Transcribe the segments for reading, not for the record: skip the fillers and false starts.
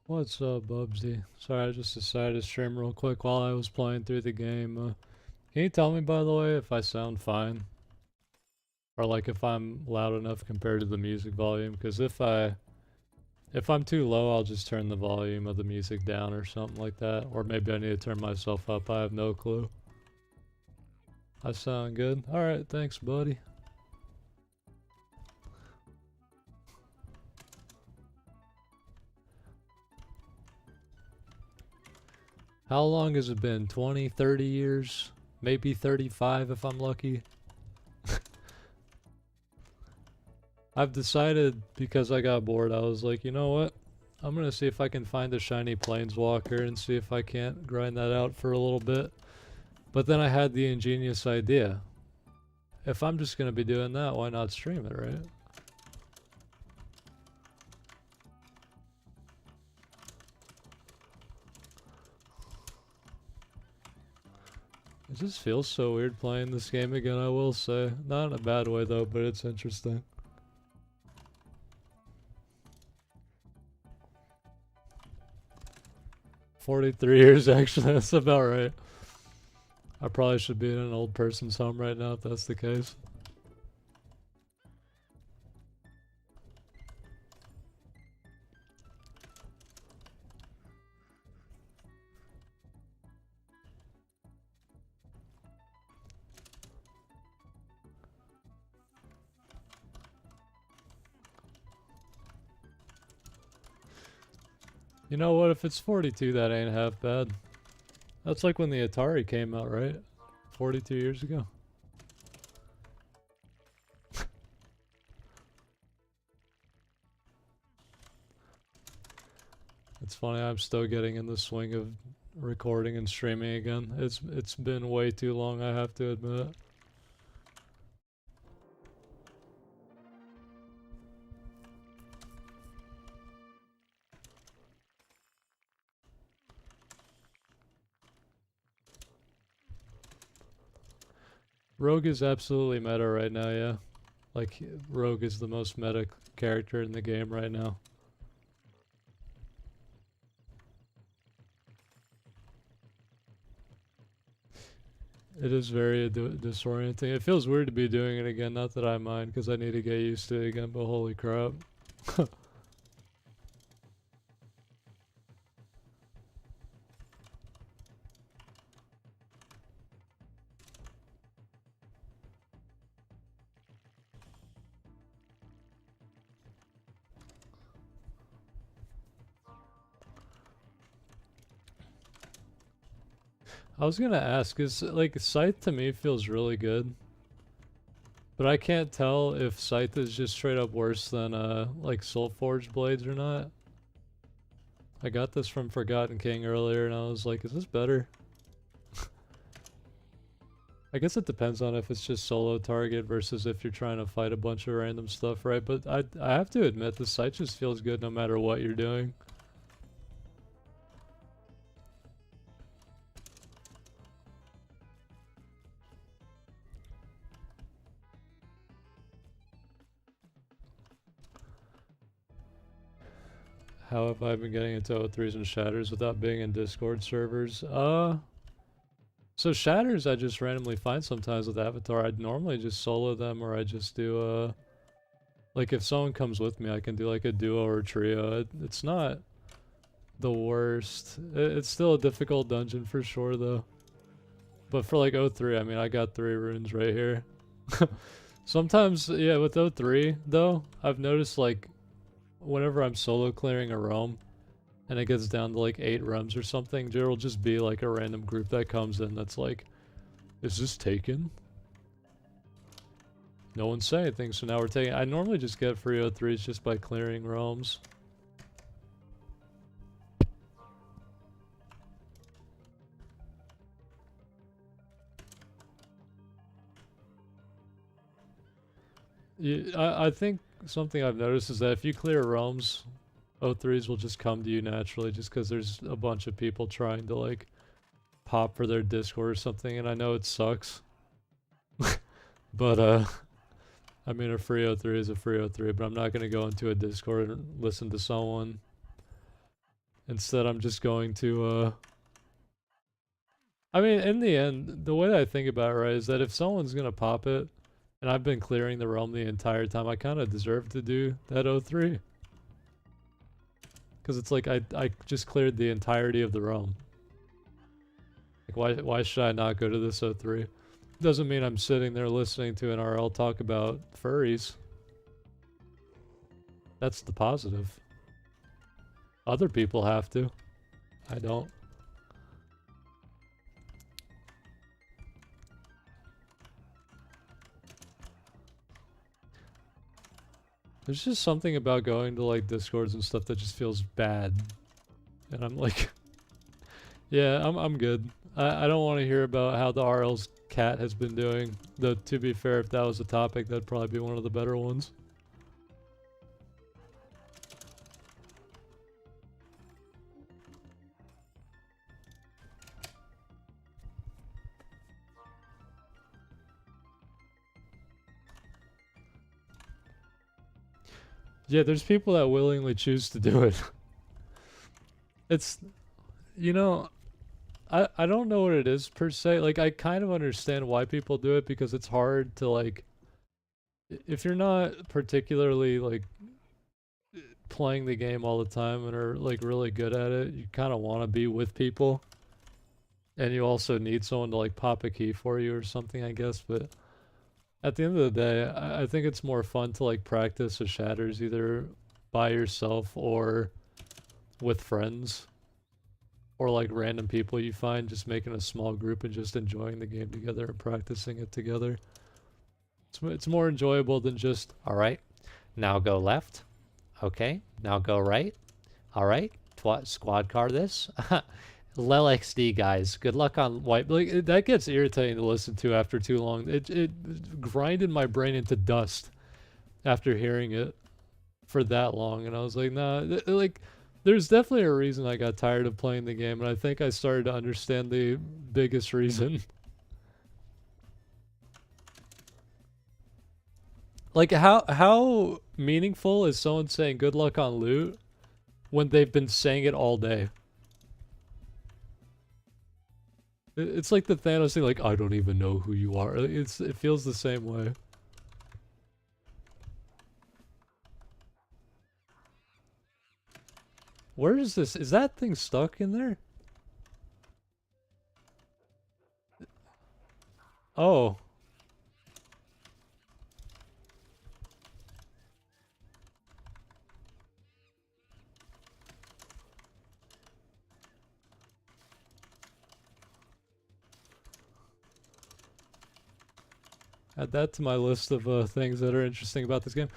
What's up, Bubsy? Sorry, I just decided to stream real quick while I was playing through the game. Can you tell me, by the way, if I sound fine? Or like if I'm loud enough compared to the music volume? Because if I'm too low, I'll just turn the volume of the music down or something like that. Or maybe I need to turn myself up. I have no clue. I sound good? Alright, thanks, buddy. How long has it been? 20, 30 years? Maybe 35 if I'm lucky. I've decided, because I got bored, I was like, you know what? I'm gonna see if I can find a shiny planeswalker and see if I can't grind that out for a little bit. But then I had the ingenious idea. If I'm just gonna be doing that, why not stream it, right? It just feels so weird playing this game again, I will say. Not in a bad way though, but it's interesting. 43 years actually, that's about right. I probably should be in an old person's home right now if that's the case. You know what, if it's 42, that ain't half bad. That's like when the Atari came out, right? 42 years ago. It's funny, I'm still getting in the swing of recording and streaming again. It's been way too long, I have to admit. Rogue is absolutely meta right now, yeah. Like, Rogue is the most meta character in the game right now. It is very disorienting. It feels weird to be doing it again, not that I mind, because I need to get used to it again, but holy crap. I was gonna ask, is like Scythe to me feels really good, but I can't tell if Scythe is just straight up worse than like Soulforged blades or not. I got this from Forgotten King earlier, and I was like, is this better? I guess it depends on if it's just solo target versus if you're trying to fight a bunch of random stuff, right? But I have to admit, the Scythe just feels good no matter what you're doing. How have I been getting into O3s and Shatters without being in Discord servers? So Shatters I just randomly find sometimes with Avatar. I'd normally just solo them, or I just do like if someone comes with me I can do like a duo or trio. It's not the worst. It's still a difficult dungeon for sure though. But for like O3, I mean I got 3 runes right here. Sometimes, yeah, with O3 though, I've noticed like whenever I'm solo clearing a realm and it gets down to like 8 realms or something, there will just be like a random group that comes in that's like, is this taken? No one say anything, so now we're taking. I normally just get free O3s just by clearing realms. I think something I've noticed is that if you clear realms, O3s will just come to you naturally just because there's a bunch of people trying to like pop for their Discord or something, and I know it sucks. But I mean a free O3 is a free O3, but I'm not gonna go into a Discord and listen to someone Instead, I'm just going to, I mean, in the end, the way that I think about it, right, is that if someone's gonna pop it, and I've been clearing the realm the entire time, I kind of deserve to do that 03. Because it's like, I just cleared the entirety of the realm. Like, why should I not go to this 03? Doesn't mean I'm sitting there listening to an RL talk about furries. That's the positive. Other people have to. I don't. There's just something about going to like Discords and stuff that just feels bad. And I'm like, yeah, I'm good. I don't want to hear about how the RL's cat has been doing. Though, to be fair, if that was a topic, that'd probably be one of the better ones. Yeah, there's people that willingly choose to do it. It's, you know, I don't know what it is per se. Like, I kind of understand why people do it because it's hard to, like, if you're not particularly, like, playing the game all the time and are, like, really good at it, you kind of want to be with people. And you also need someone to, like, pop a key for you or something, I guess. But at the end of the day, I think it's more fun to, like, practice with Shatters either by yourself or with friends. Or like random people you find, just making a small group and just enjoying the game together and practicing it together. It's more enjoyable than just, all right, now go left. Okay, now go right. All right, squad car this. LXD guys, good luck on white. Like, that gets irritating to listen to after too long. It grinded my brain into dust after hearing it for that long, and I was like, nah, like. There's definitely a reason I got tired of playing the game, and I think I started to understand the biggest reason. Like, how meaningful is someone saying good luck on loot when they've been saying it all day? It's like the Thanos thing, like, I don't even know who you are. It feels the same way. Where is this? Is that thing stuck in there? Oh. Add that to my list of things that are interesting about this game.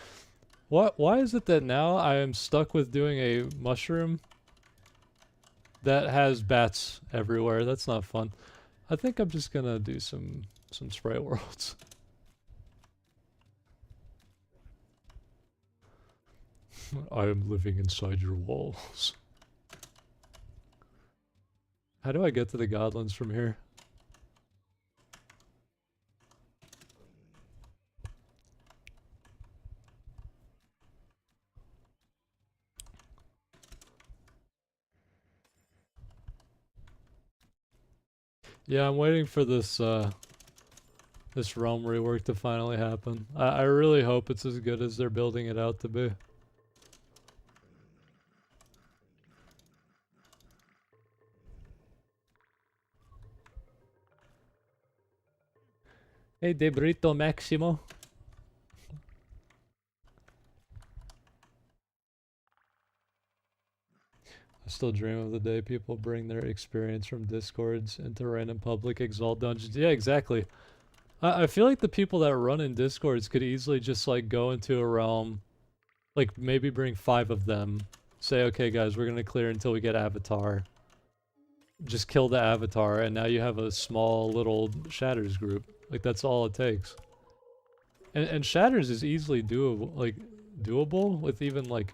Why is it that now I am stuck with doing a mushroom that has bats everywhere? That's not fun. I think I'm just gonna do some sprite worlds. I am living inside your walls. How do I get to the Godlands from here? Yeah, I'm waiting for this this realm rework to finally happen. I really hope it's as good as they're building it out to be. Hey, Debrito Maximo. I still dream of the day people bring their experience from Discords into random public exalt dungeons. Yeah, exactly. I feel like the people that run in Discords could easily just like go into a realm, like maybe bring 5 of them, say, okay guys, we're gonna clear until we get Avatar. Just kill the Avatar, and now you have a small little Shatters group. Like, that's all it takes. And Shatters is easily doable with even like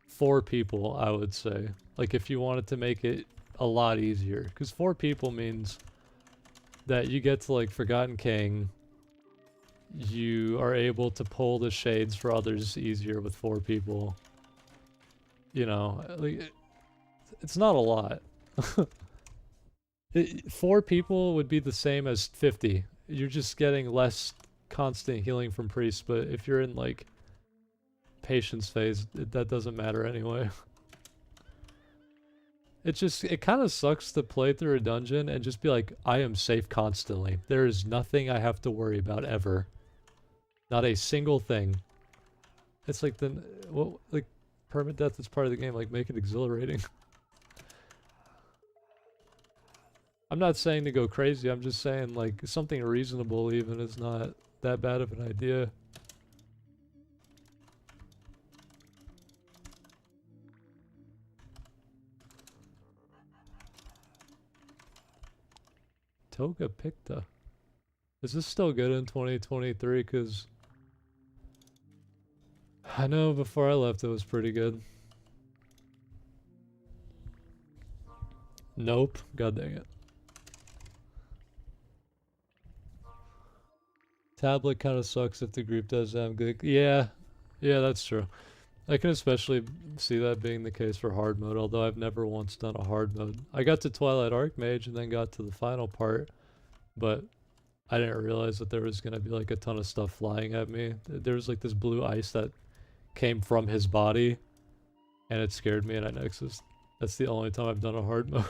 4 people, I would say. Like, if you wanted to make it a lot easier. Because 4 people means that you get to, like, Forgotten King. You are able to pull the shades for others easier with 4 people. You know, like, It's not a lot. 4 people would be the same as 50. You're just getting less constant healing from priests, but if you're in like patience phase, that doesn't matter anyway. It kind of sucks to play through a dungeon and just be like, I am safe constantly. There is nothing I have to worry about ever. Not a single thing. It's like like permadeath is part of the game, like make it exhilarating. I'm not saying to go crazy, I'm just saying like something reasonable even is not that bad of an idea. Toga Picta. Is this still good in 2023? Because I know before I left it was pretty good. Nope. God dang it. Tablet kind of sucks if the group does have good. Yeah, that's true. I can especially see that being the case for hard mode, although I've never once done a hard mode. I got to Twilight Archmage and then got to the final part, but I didn't realize that there was going to be like a ton of stuff flying at me. There was like this blue ice that came from his body, and it scared me and I nexused. That's the only time I've done a hard mode.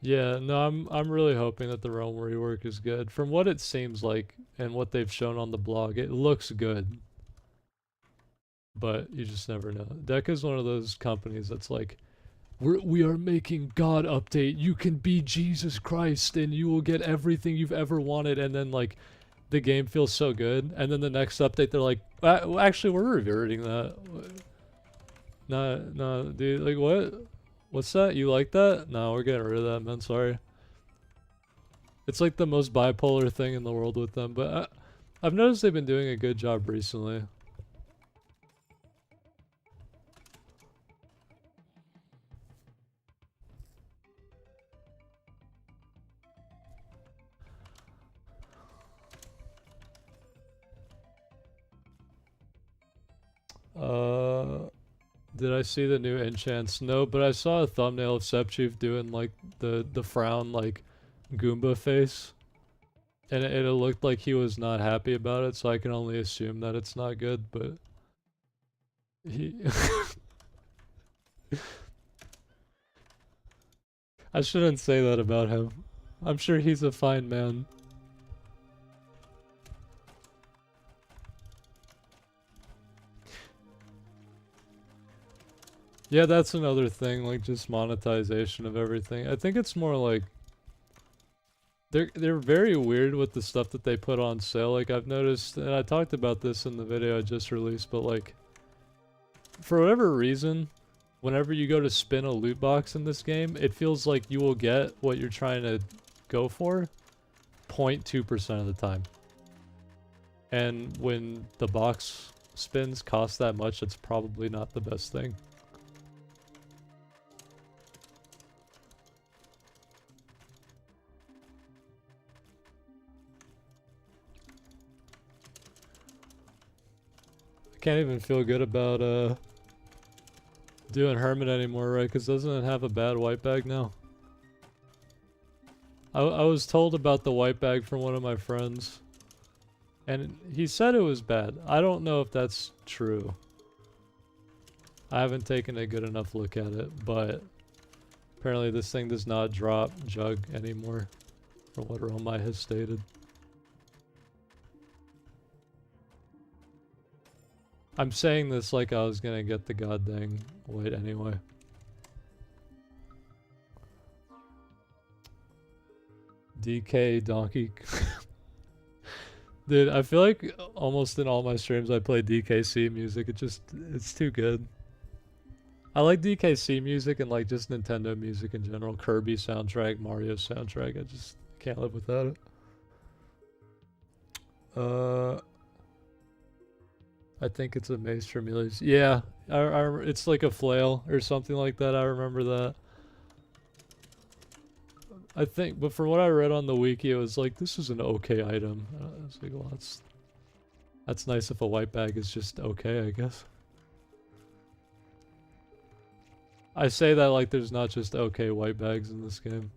Yeah, no, I'm really hoping that the Realm rework is good. From what it seems like and what they've shown on the blog, it looks good. But you just never know. Deca's one of those companies that's like, we are making God update. You can be Jesus Christ and you will get everything you've ever wanted. And then like the game feels so good. And then the next update they're like, actually we're reverting that. No, dude, like what? What's that? You like that? No, we're getting rid of that, man. Sorry. It's like the most bipolar thing in the world with them, but I've noticed they've been doing a good job recently. Did I see the new enchants? No, but I saw a thumbnail of Sepchief doing like the frown like Goomba face. And it looked like he was not happy about it, so I can only assume that it's not good, but he I shouldn't say that about him. I'm sure he's a fine man. Yeah, that's another thing, like just monetization of everything. I think it's more like they're very weird with the stuff that they put on sale. Like I've noticed, and I talked about this in the video I just released, but like for whatever reason, whenever you go to spin a loot box in this game, it feels like you will get what you're trying to go for 0.2% of the time. And when the box spins cost that much, it's probably not the best thing. Can't even feel good about doing Hermit anymore, right? Because doesn't it have a bad white bag now? I was told about the white bag from one of my friends, and he said it was bad. I don't know if that's true. I haven't taken a good enough look at it, but apparently this thing does not drop jug anymore, from what Romai has stated. I'm saying this like I was gonna get the goddamn white anyway. DK Donkey. Dude, I feel like almost in all my streams I play DKC music. It's too good. I like DKC music and like just Nintendo music in general. Kirby soundtrack, Mario soundtrack. I just can't live without it. I think it's a mace for melees. Yeah, it's like a flail or something like that. I remember that. I think, but from what I read on the wiki, it was like, this is an okay item. I was like, well, that's nice if a white bag is just okay, I guess. I say that like there's not just okay white bags in this game.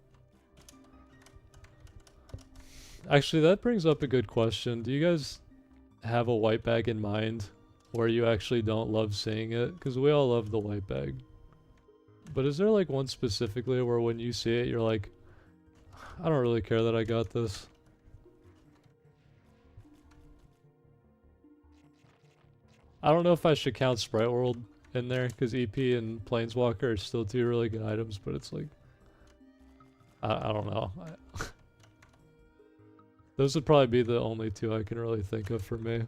Actually, that brings up a good question. Do you guys have a white bag in mind where you actually don't love seeing it? Because we all love the white bag. But is there like one specifically where when you see it, you're like, I don't really care that I got this? I don't know if I should count Sprite World in there, because EP and Planeswalker are still two really good items, but it's like, I don't know. Those would probably be the only two I can really think of for me.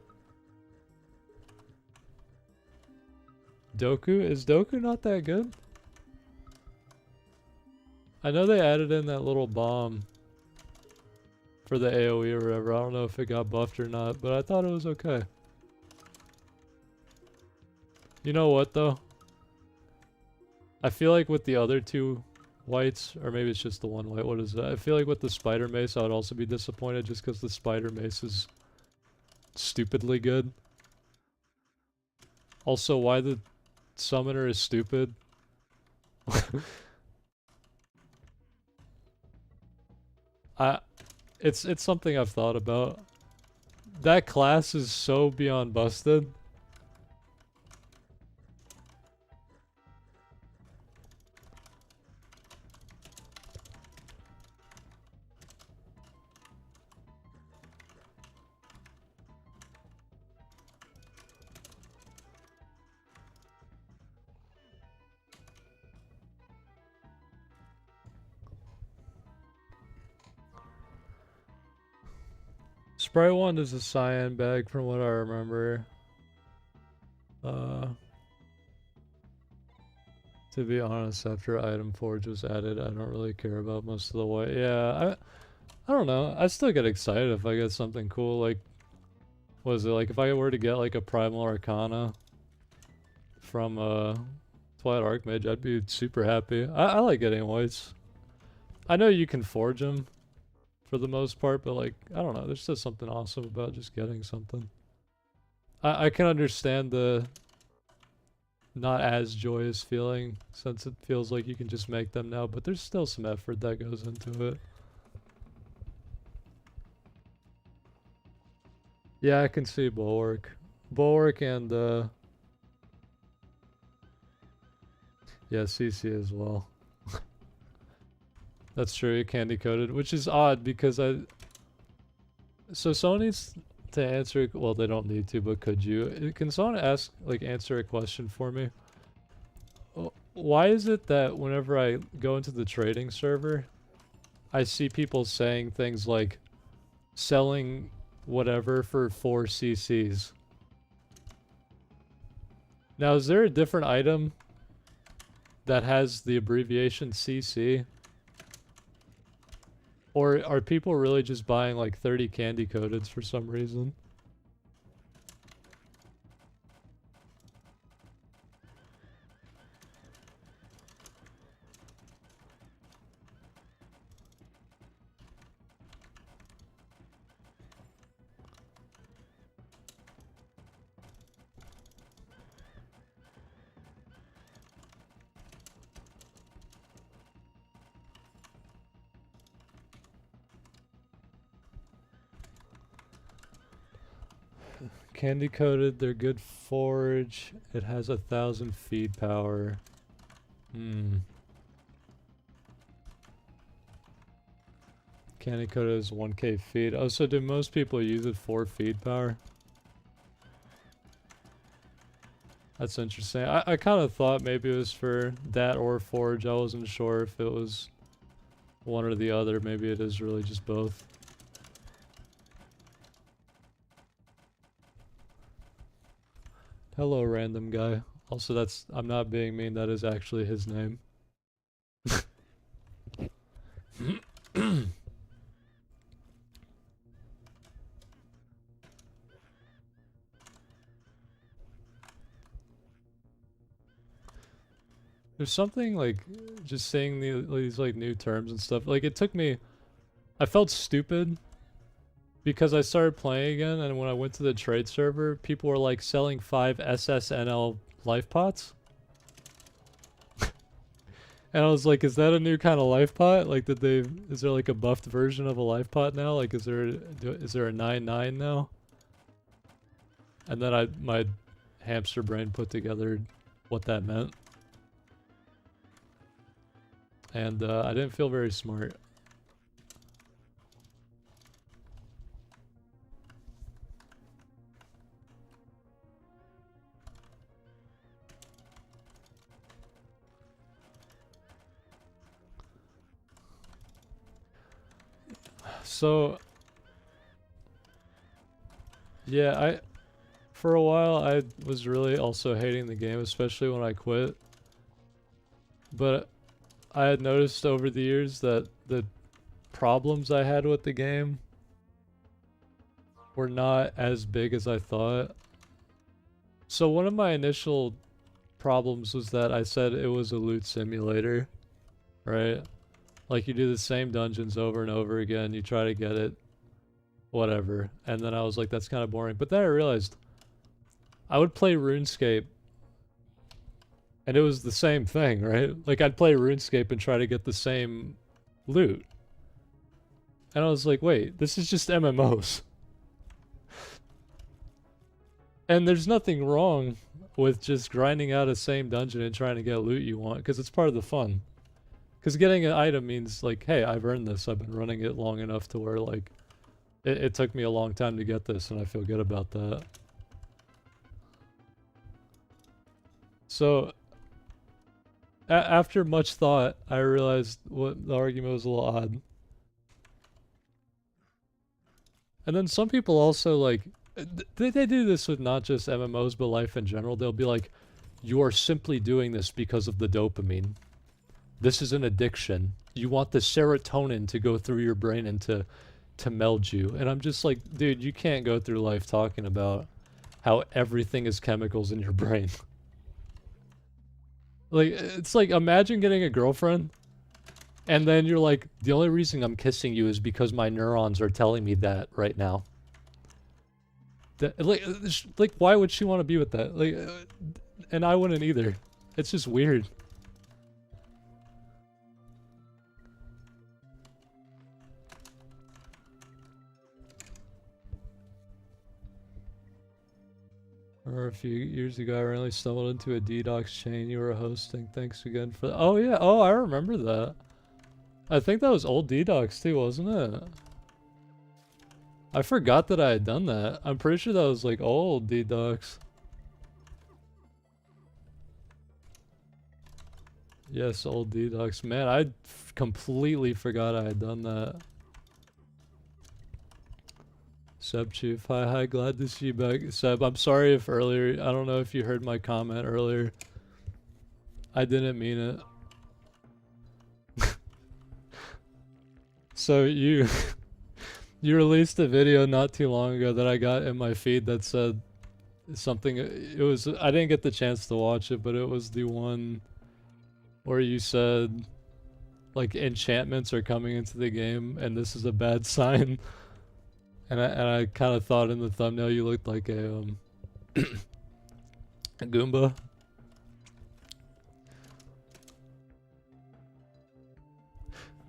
Doku? Is Doku not that good? I know they added in that little bomb for the AoE or whatever. I don't know if it got buffed or not, but I thought it was okay. You know what though? I feel like with the other two whites, or maybe it's just the one white, what is that? I feel like with the spider mace I would also be disappointed just because the spider mace is stupidly good. Also, why the summoner is stupid? It's something I've thought about. That class is so beyond busted. Sprite 1 is a cyan bag from what I remember. To be honest, after Item Forge was added, I don't really care about most of the white. Yeah, I don't know. I still get excited if I get something cool. Like, what is it? Like, if I were to get like a Primal Arcana from Twilight Archmage, I'd be super happy. I like getting whites. I know you can forge them for the most part, but like, I don't know. There's just something awesome about just getting something. I can understand the not as joyous feeling since it feels like you can just make them now, but there's still some effort that goes into it. Yeah, I can see Bulwark. Bulwark and yeah, CC as well. That's true, candy coated, which is odd because so someone needs to answer, well they don't need to, but could you? Can someone answer a question for me? Why is it that whenever I go into the trading server, I see people saying things like selling whatever for 4 CCs? Now, is there a different item that has the abbreviation CC? Or are people really just buying like 30 candy coateds for some reason? Candy coated, they're good forge. It has 1,000 feed power. Candy coated is 1k feed. Oh, so do most people use it for feed power? That's interesting. I kind of thought maybe it was for that or forge. I wasn't sure if it was one or the other. Maybe it is really just both. Hello, random guy. Also, I'm not being mean, that is actually his name. There's something like just saying these like new terms and stuff. Like it took me, I felt stupid because I started playing again, and when I went to the trade server, people were like selling 5 SSNL life pots. And I was like, is that a new kind of life pot? Like, is there like a buffed version of a life pot now? Like, is there a 9-9 now? And then my hamster brain put together what that meant. And I didn't feel very smart. So, yeah, for a while I was really also hating the game, especially when I quit. But I had noticed over the years that the problems I had with the game were not as big as I thought. So one of my initial problems was that I said it was a loot simulator, right? Like you do the same dungeons over and over again, you try to get it, whatever. And then I was like, that's kind of boring. But then I realized I would play RuneScape and it was the same thing, right? Like I'd play RuneScape and try to get the same loot. And I was like, wait, this is just MMOs. And there's nothing wrong with just grinding out a same dungeon and trying to get loot you want, because it's part of the fun. Because getting an item means like, hey, I've earned this. I've been running it long enough to where like, it took me a long time to get this and I feel good about that. So, after much thought, I realized what the argument was a little odd. And then some people also like, they do this with not just MMOs but life in general. They'll be like, you are simply doing this because of the dopamine. This is an addiction. You want the serotonin to go through your brain and to meld you. And I'm just like, dude, you can't go through life talking about how everything is chemicals in your brain. Like, it's like, imagine getting a girlfriend and then you're like, the only reason I'm kissing you is because my neurons are telling me that right now. Like, why would she want to be with that? Like, and I wouldn't either. It's just weird. Or a few years ago, I randomly stumbled into a DDoS chain you were hosting. Thanks again for oh yeah, oh I remember that. I think that was old DDoS too, wasn't it? I forgot that I had done that. I'm pretty sure that was like old DDoS. Yes, old DDoS. Man, I completely forgot I had done that. Seb Chief, hi, glad to see you back. Seb, I'm sorry if earlier, I don't know if you heard my comment earlier. I didn't mean it. So you released a video not too long ago that I got in my feed that said something, it was, I didn't get the chance to watch it, but it was the one where you said like enchantments are coming into the game and this is a bad sign. And I kind of thought in the thumbnail you looked like a Goomba.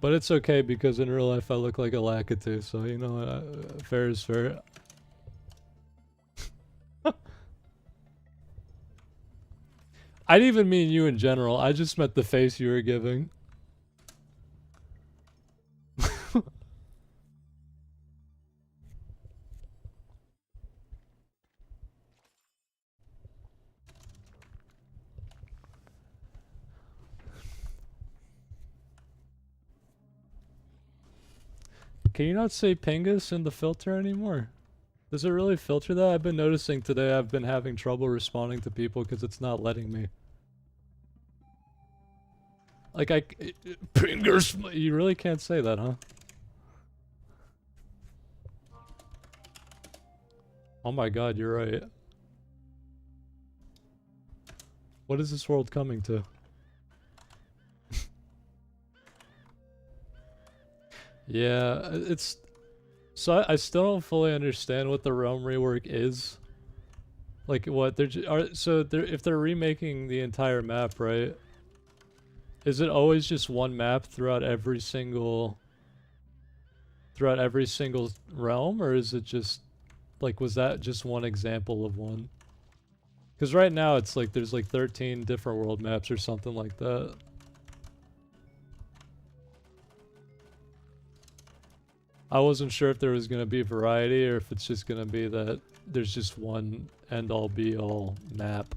But it's okay because in real life I look like a Lakitu, so you know, fair is fair. I didn't even mean you in general, I just meant the face you were giving. Can you not say Pingus in the filter anymore? Does it really filter that? I've been noticing today I've been having trouble responding to people because it's not letting me. Like Pingus, you really can't say that, huh? Oh my god, you're right. What is this world coming to? Yeah, it's... So I still don't fully understand what the realm rework is. Like what they're so they're if they're remaking the entire map, right? Is it always just one map throughout every single realm, or is it just like, was that just one example of one? Because right now it's like there's like 13 different world maps or something like that. I wasn't sure if there was going to be variety or if it's just going to be that there's just one end-all be-all map.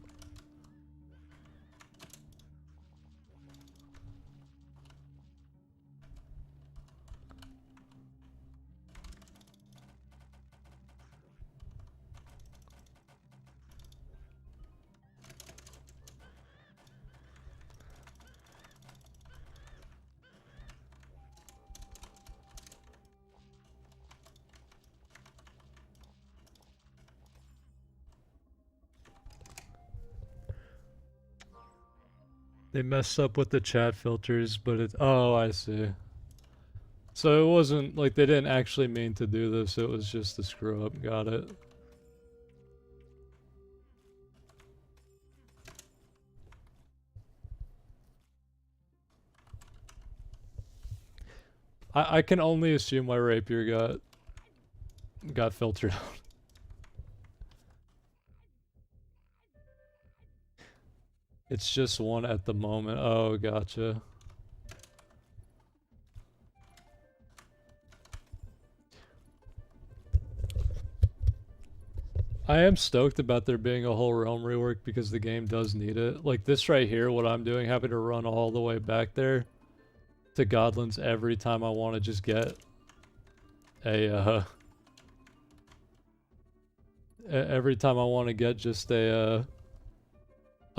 They messed up with the chat filters, but it... Oh, I see. So it wasn't like they didn't actually mean to do this, it was just a screw up. Got it. I can only assume why Rapier got filtered out. It's just one at the moment. Oh, gotcha. I am stoked about there being a whole realm rework because the game does need it. Like this right here, what I'm doing, having to run all the way back there to Godlands every time I want to just get every time I want to get just a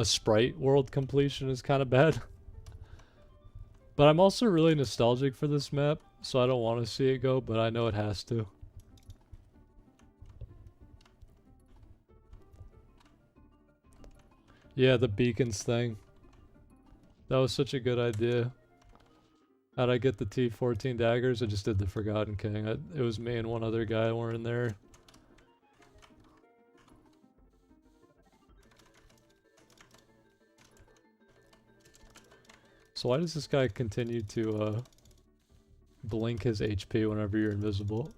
sprite world completion is kind of bad. But I'm also really nostalgic for this map, so I don't want to see it go, but I know it has to. Yeah, the beacons thing. That was such a good idea. How'd I get the T14 daggers? I just did the Forgotten King. It was me and one other guy were in there. So why does this guy continue to blink his HP whenever you're invisible?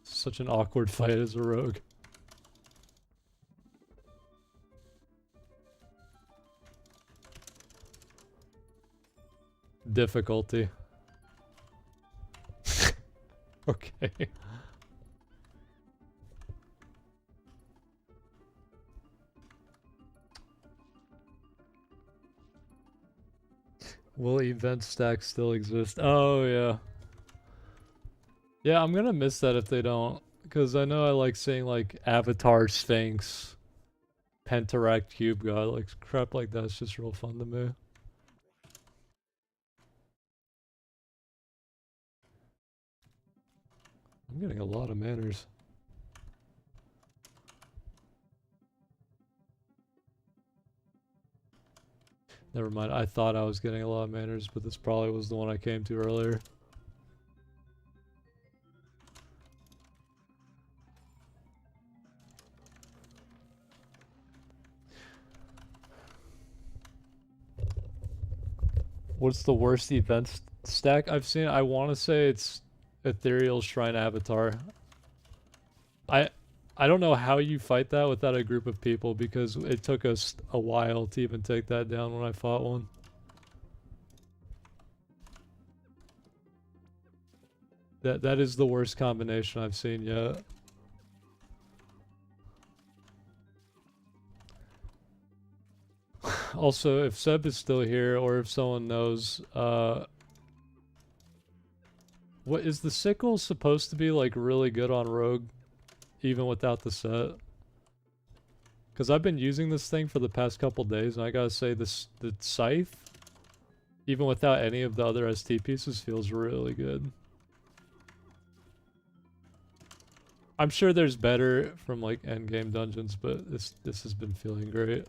Such an awkward fight as a rogue. Difficulty. Okay. Will event stacks still exist? Oh, yeah. Yeah, I'm gonna miss that if they don't. Because I know I like seeing, like, Avatar Sphinx, Pentaract Cube God, like, crap like that's just real fun to me. I'm getting a lot of manners. Never mind, I thought I was getting a lot of manners, but this probably was the one I came to earlier. What's the worst event stack I've seen? I want to say it's Ethereal Shrine Avatar. I don't know how you fight that without a group of people because it took us a while to even take that down when I fought one. That is the worst combination I've seen yet. Also, if Seb is still here or if someone knows, what is the sickle supposed to be like really good on Rogue even without the set? Because I've been using this thing for the past couple days and I gotta say the scythe, even without any of the other ST pieces, feels really good. I'm sure there's better from like endgame dungeons, but this has been feeling great.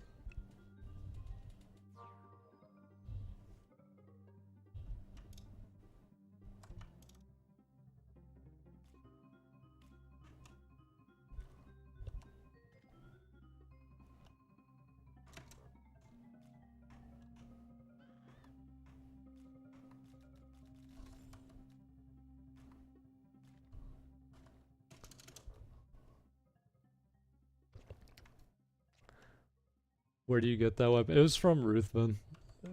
Where do you get that weapon? It was from Ruthven.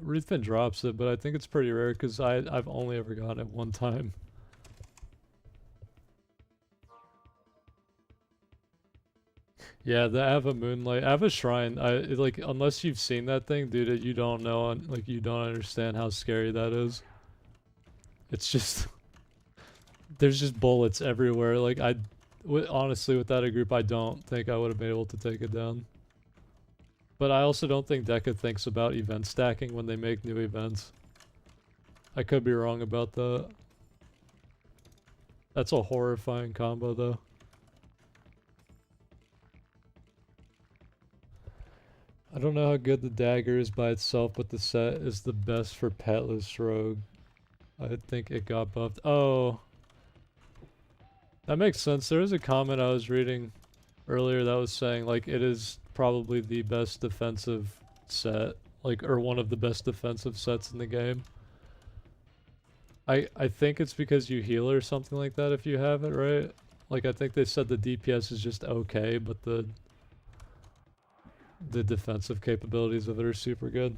Ruthven drops it, but I think it's pretty rare because I've only ever gotten it one time. Yeah, the Ava Moonlight, Ava Shrine. Like unless you've seen that thing, dude, you don't know, like you don't understand how scary that is. It's just there's just bullets everywhere. Like honestly, without a group, I don't think I would have been able to take it down. But I also don't think Deca thinks about event stacking when they make new events. I could be wrong about that. That's a horrifying combo, though. I don't know how good the dagger is by itself, but the set is the best for petless rogue. I think it got buffed. Oh. That makes sense. There was a comment I was reading earlier that was saying, like, it is probably the best defensive set. Like, or one of the best defensive sets in the game. I think it's because you heal or something like that if you have it, right? Like, I think they said the DPS is just okay, but the defensive capabilities of it are super good.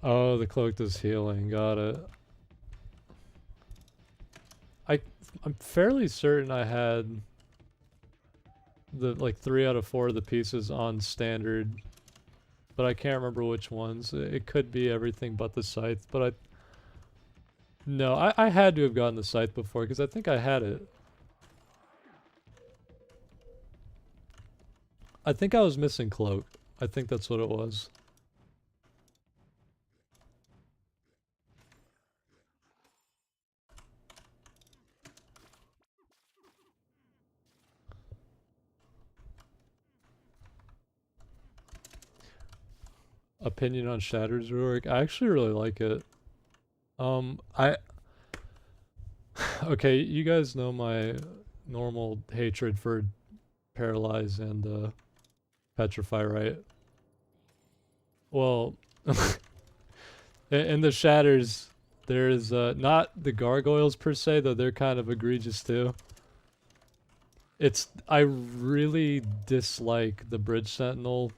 Oh, the cloak does healing. Got it. I'm fairly certain I had the like 3 out of 4 of the pieces on standard, but I can't remember which ones. It could be everything but the scythe, but no, I had to have gotten the scythe before because I think I had it. I think I was missing cloak. I think that's what it was. Opinion on Shatters rework. I actually really like it. I okay, you guys know my normal hatred for paralyze and petrify, right? Well, in the Shatters, there's not the gargoyles per se, though they're kind of egregious too. I really dislike the bridge sentinel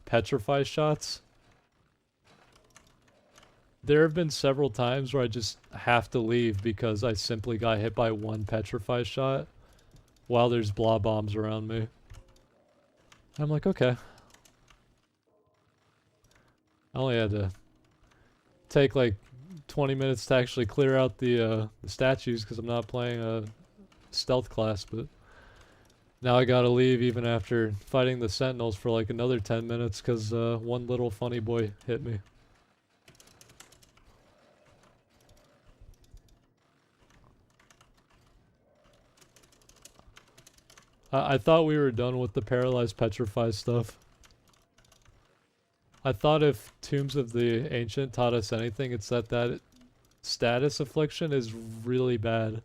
petrify shots. There have been several times where I just have to leave because I simply got hit by one petrify shot while there's blah bombs around me. I'm like, okay. I only had to take like 20 minutes to actually clear out the statues because I'm not playing a stealth class, but now I gotta leave even after fighting the sentinels for like another 10 minutes because one little funny boy hit me. I thought we were done with the paralyzed petrify stuff. I thought if Tombs of the Ancient taught us anything, it's that status affliction is really bad.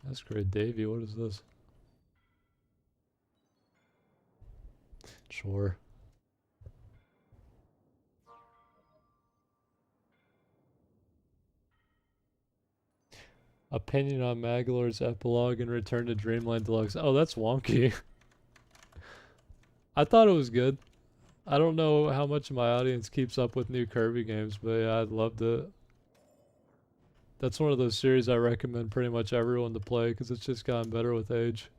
That's great, Davey. What is this? Sure. Opinion on Magalor's epilogue and Return to Dreamland Deluxe. Oh, that's wonky. I thought it was good. I don't know how much of my audience keeps up with new Kirby games, but yeah, I loved it. That's one of those series I recommend pretty much everyone to play because it's just gotten better with age.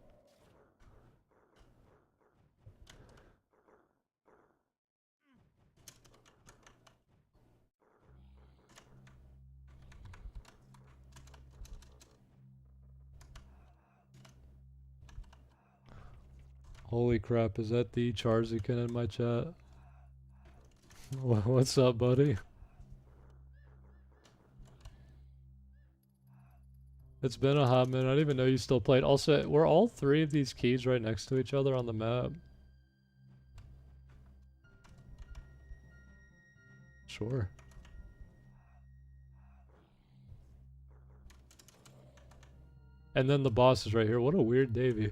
Holy crap, is that the Charzican in my chat? What's up, buddy? It's been a hot minute. I didn't even know you still played. Also, were all three of these keys right next to each other on the map? Sure. And then the boss is right here. What a weird Davy.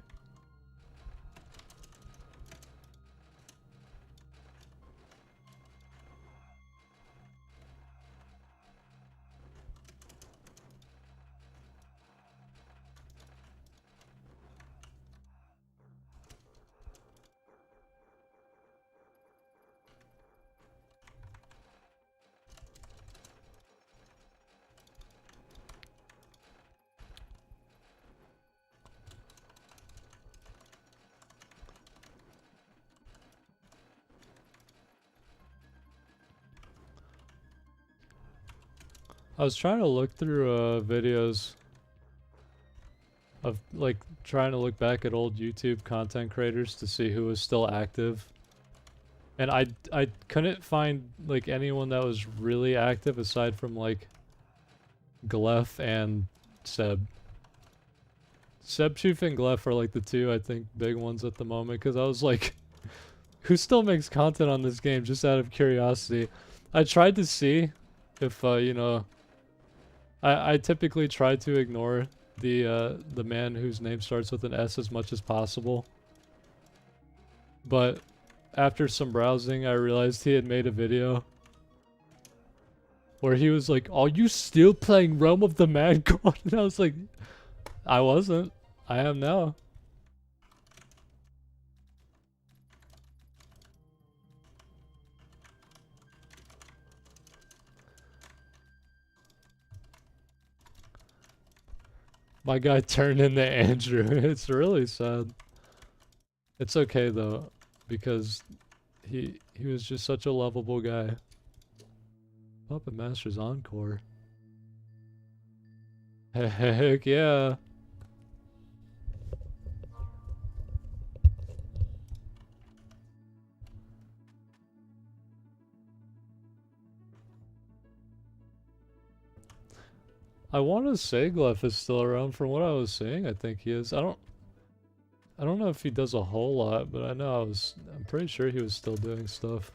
I was trying to look through videos of like trying to look back at old YouTube content creators to see who was still active. And I couldn't find like anyone that was really active aside from like Glef and Seb. Sebchoof and Glef are like the two I think big ones at the moment, because I was like, who still makes content on this game just out of curiosity? I tried to see if you know, I typically try to ignore the man whose name starts with an S as much as possible. But after some browsing, I realized he had made a video where he was like, "Are you still playing Realm of the Mad God?" And I was like, I wasn't. I am now. My guy turned into Andrew. It's really sad. It's okay though, because he was just such a lovable guy. Puppet Master's Encore. Heck yeah. I want to say Glef is still around. From what I was seeing, I think he is. I don't know if he does a whole lot, but I know I'm pretty sure he was still doing stuff.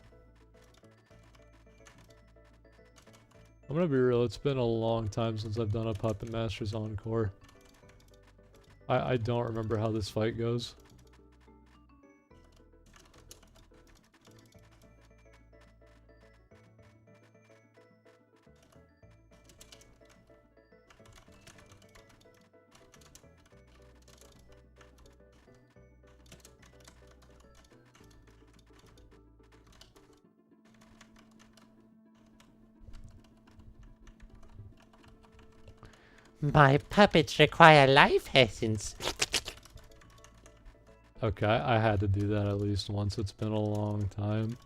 I'm gonna be real, it's been a long time since I've done a Puppet Master's Encore. I don't remember how this fight goes. My puppets require life essence. Okay, I had to do that at least once. It's been a long time.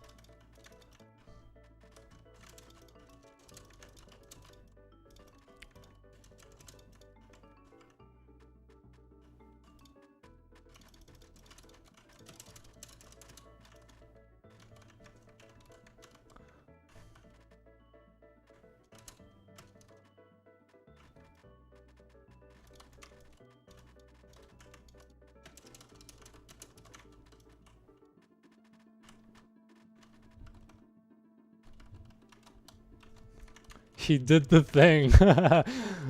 He did the thing.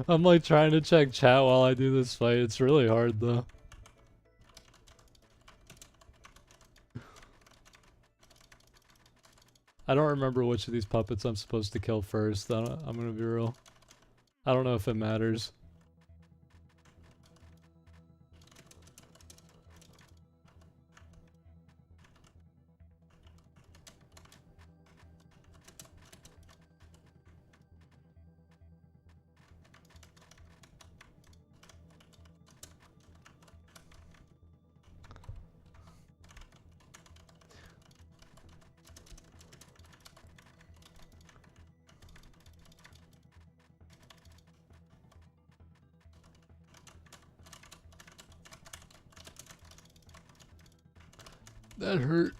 I'm like trying to check chat while I do this fight. It's really hard though. I don't remember which of these puppets I'm supposed to kill first. I'm gonna be real. I don't know if it matters. That hurt.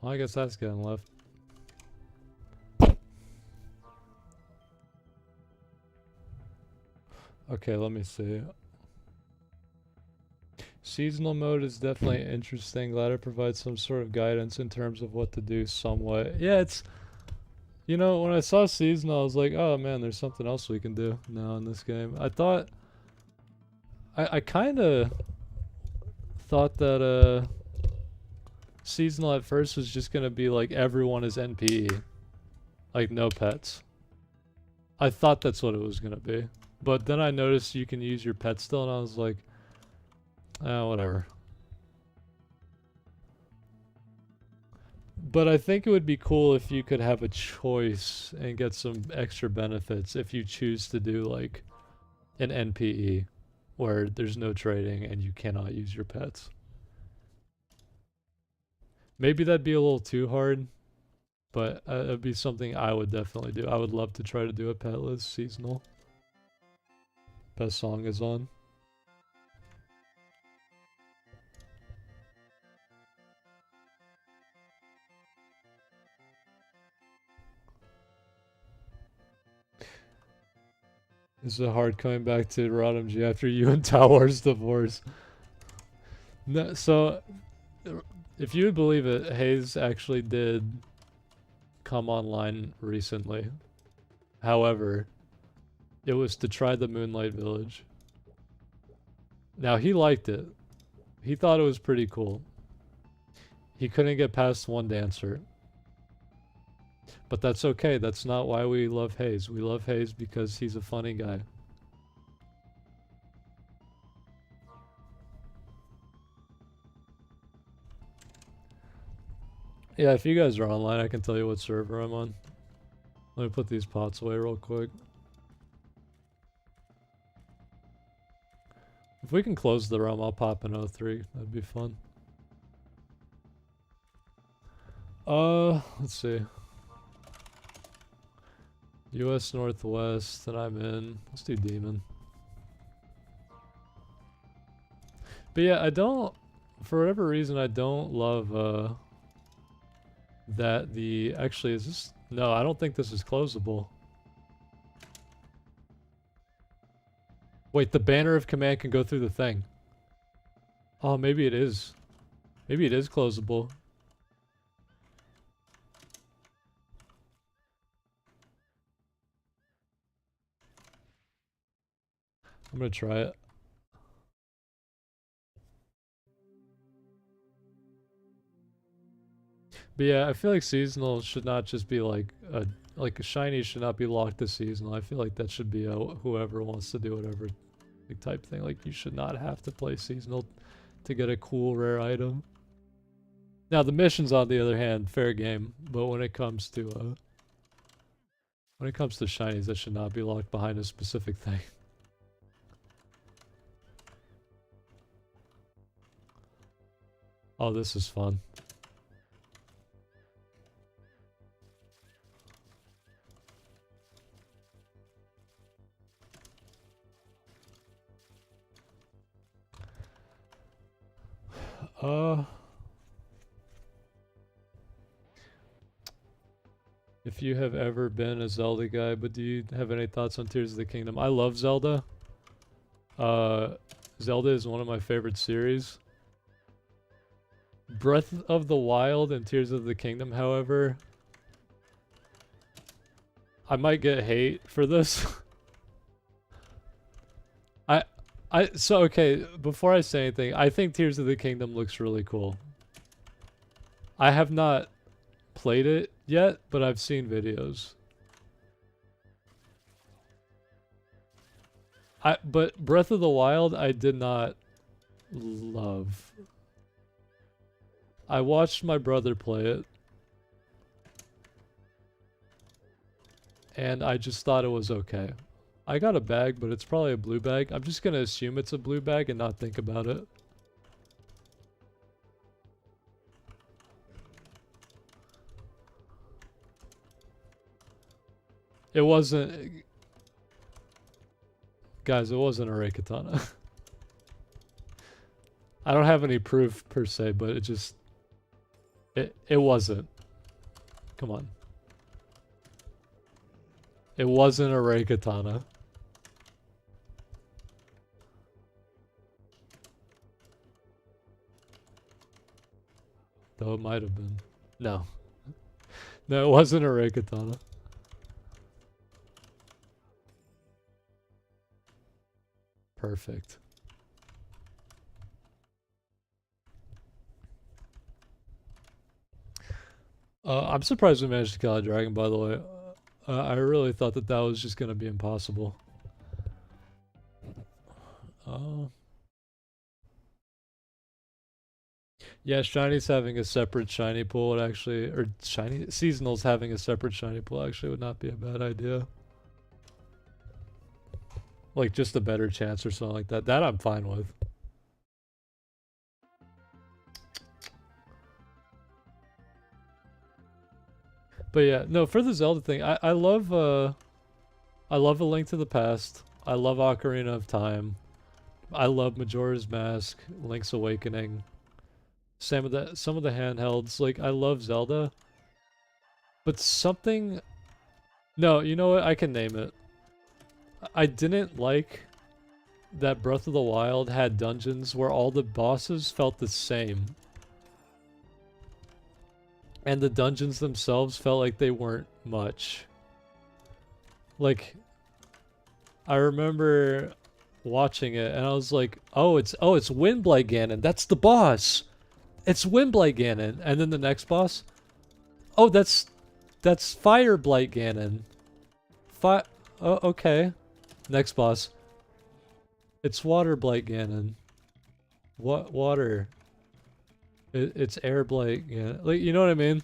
Well, I guess that's getting left. Okay, let me see. Seasonal mode is definitely interesting. Glad it provides some sort of guidance in terms of what to do somewhat. Yeah, it's... You know, when I saw seasonal, I was like, oh man, there's something else we can do now in this game. I thought... I kinda... thought that, seasonal at first was just gonna be like everyone is NPE. Like, no pets. I thought that's what it was gonna be. But then I noticed you can use your pet still, and I was like, whatever. But I think it would be cool if you could have a choice and get some extra benefits if you choose to do like an NPE where there's no trading and you cannot use your pets. Maybe that'd be a little too hard, but it'd be something I would definitely do. I would love to try to do a petless seasonal. Best song is on. Is it hard coming back to Rodham G after you and Tower's divorce? No, so if you would believe it, Hayes actually did come online recently. However, it was to try the Moonlight Village. Now, he liked it. He thought it was pretty cool. He couldn't get past one dancer. But that's okay. That's not why we love Hayes. We love Hayes because he's a funny guy. Yeah, if you guys are online, I can tell you what server I'm on. Let me put these pots away real quick. If we can close the realm, I'll pop an 03. That'd be fun. Let's see. US Northwest, and I'm in. Let's do Demon. But yeah, I don't... For whatever reason, I don't love, that the... Actually, is this... No, I don't think this is closable. Wait, the banner of command can go through the thing. Oh, maybe it is. Maybe it is closable. I'm gonna try it. But yeah, I feel like seasonal should not just be like a shiny should not be locked to seasonal. I feel like that should be a whoever wants to do whatever like type thing. Like you should not have to play seasonal to get a cool rare item. Now the missions, on the other hand, fair game. But when it comes to shinies, that should not be locked behind a specific thing. Oh, this is fun. If you have ever been a Zelda guy, but do you have any thoughts on Tears of the Kingdom? I love Zelda. Zelda is one of my favorite series. Breath of the Wild and Tears of the Kingdom, however, I might get hate for this. So okay, before I say anything, I think Tears of the Kingdom looks really cool. I have not played it yet, but I've seen videos. But Breath of the Wild, I did not love. I watched my brother play it. and I just thought it was okay. I got a bag, but it's probably a blue bag. I'm just gonna assume it's a blue bag and not think about it. It wasn't... Guys, it wasn't a Reikatana. I don't have any proof per se, but it just... It wasn't. Come on. It wasn't a Reikatana. Though it might have been. No. No, it wasn't a Reikatana. Perfect. I'm surprised we managed to kill a dragon, by the way. I really thought that that was just going to be impossible. Yeah, Shiny's having a separate shiny pool would actually, or shiny seasonal's having a separate shiny pool actually would not be a bad idea. Like just a better chance or something like that. That I'm fine with. But yeah, no, for the Zelda thing, I love A Link to the Past. I love Ocarina of Time. I love Majora's Mask, Link's Awakening. Some of the handhelds. Like I love Zelda. But something... No, you know what? I can name it. I didn't like that Breath of the Wild had dungeons where all the bosses felt the same. And the dungeons themselves felt like they weren't much. Like, I remember watching it and I was like, oh, it's Windblight Ganon. That's the boss. It's Windblight Ganon. And then the next boss, oh, that's Fireblight Ganon. Oh, okay. Next boss. It's Waterblight Ganon. What water? It's Airblight Ganon. Like, you know what I mean?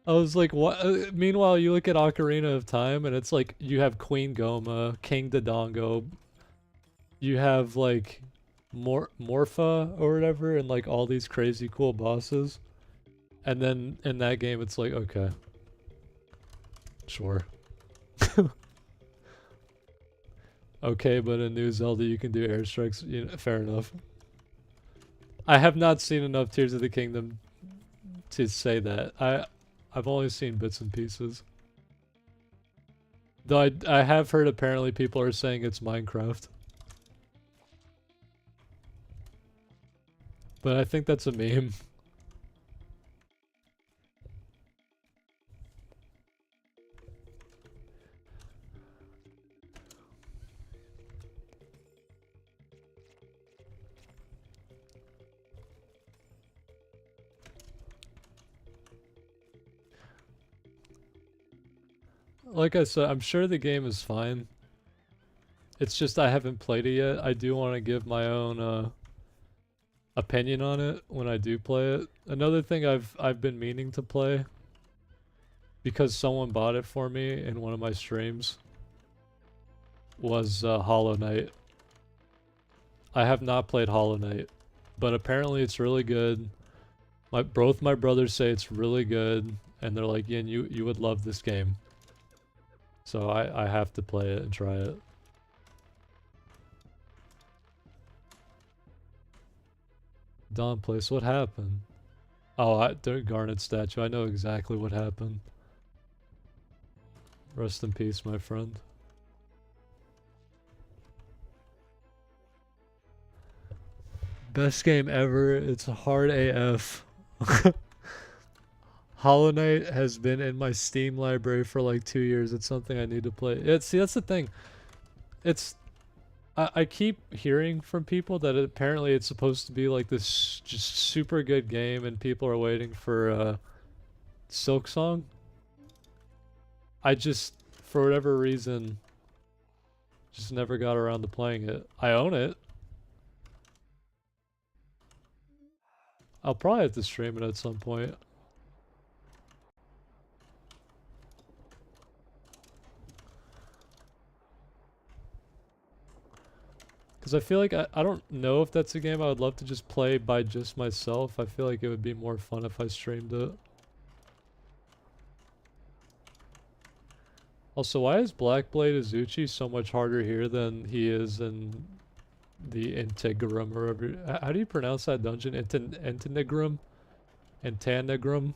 I was like, what? Meanwhile, you look at Ocarina of Time, and it's like you have Queen Goma, King Dodongo. You have like Morpha or whatever, and like all these crazy cool bosses. And then in that game, it's like, okay, sure. Okay, but in New Zelda, you can do airstrikes. You know, fair enough. I have not seen enough Tears of the Kingdom to say that. I've only seen bits and pieces. Though I have heard apparently people are saying it's Minecraft. But I think that's a meme. Like I said, I'm sure the game is fine. It's just I haven't played it yet. I do want to give my own opinion on it when I do play it. Another thing I've been meaning to play because someone bought it for me in one of my streams was Hollow Knight. I have not played Hollow Knight, but apparently it's really good. Both my brothers say it's really good, and they're like, Yin, you would love this game. So I have to play it and try it. Dawn Place, what happened? Oh, the Garnet statue. I know exactly what happened. Rest in peace, my friend. Best game ever. It's hard AF. Hollow Knight has been in my Steam library for like 2 years. It's something I need to play. See, that's the thing. I keep hearing from people that apparently it's supposed to be like this just super good game and people are waiting for Silk Song. I just, for whatever reason, just never got around to playing it. I own it. I'll probably have to stream it at some point. Because I feel like I don't know if that's a game I would love to just play by just myself. I feel like it would be more fun if I streamed it. Also, why is Blackblade Azuchi so much harder here than he is in the Integrum or whatever? How do you pronounce that dungeon? Intinegrum? Antanegrum?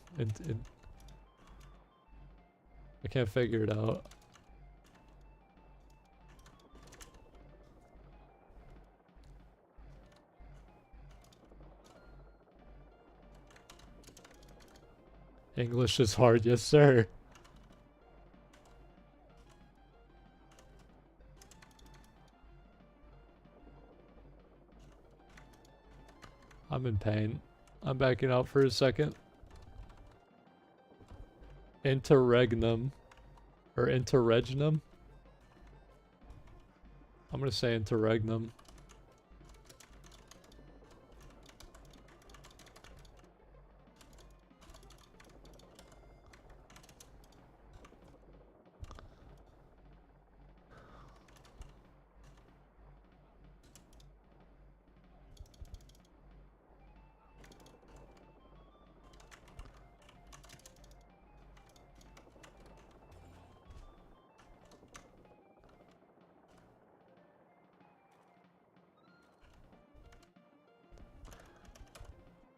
I can't figure it out. English is hard, yes sir. I'm in pain. I'm backing out for a second. Interregnum. Or interregnum? I'm gonna say interregnum.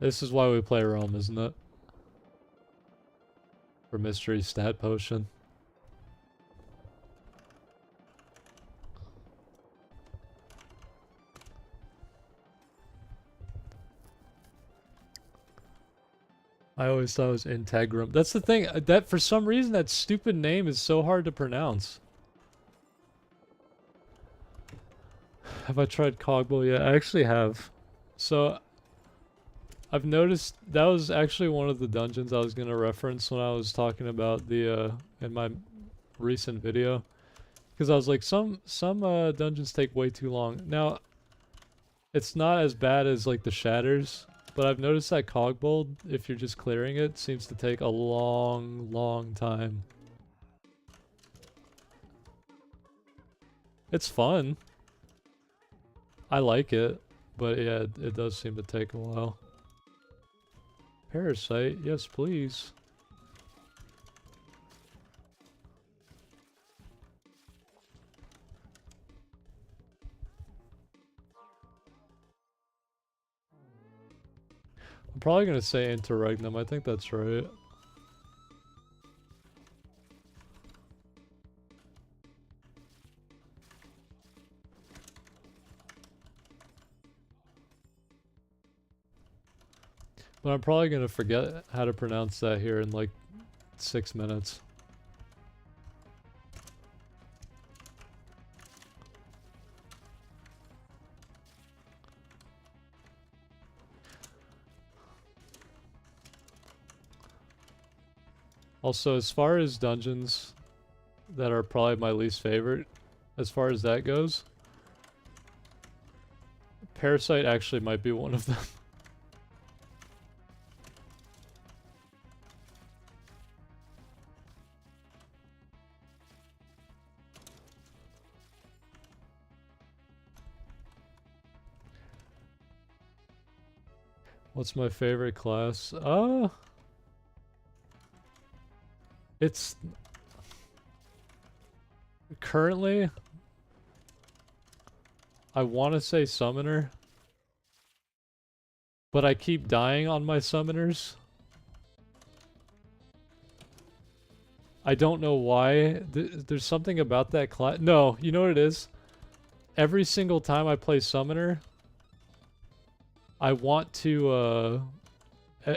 This is why we play Realm, isn't it? For mystery stat potion. I always thought it was Integrum. That's the thing, that for some reason that stupid name is so hard to pronounce. Have I tried Cogbo yet? I actually have. So, I've noticed that was actually one of the dungeons I was going to reference when I was talking about the, in my recent video. Because I was like, some dungeons take way too long. Now, it's not as bad as like the Shatters, but I've noticed that Cogbold, if you're just clearing it, seems to take a long time. It's fun. I like it, but yeah, it does seem to take a while. Parasite, yes please. I'm probably gonna say Interregnum, I think that's right. But I'm probably gonna forget how to pronounce that here in like 6 minutes. Also, as far as dungeons that are probably my least favorite, as far as that goes, Parasite actually might be one of them. What's my favorite class? It's currently, I want to say Summoner, but I keep dying on my Summoners. I don't know why. There's something about that class. No, you know what it is? Every single time I play Summoner, I want to,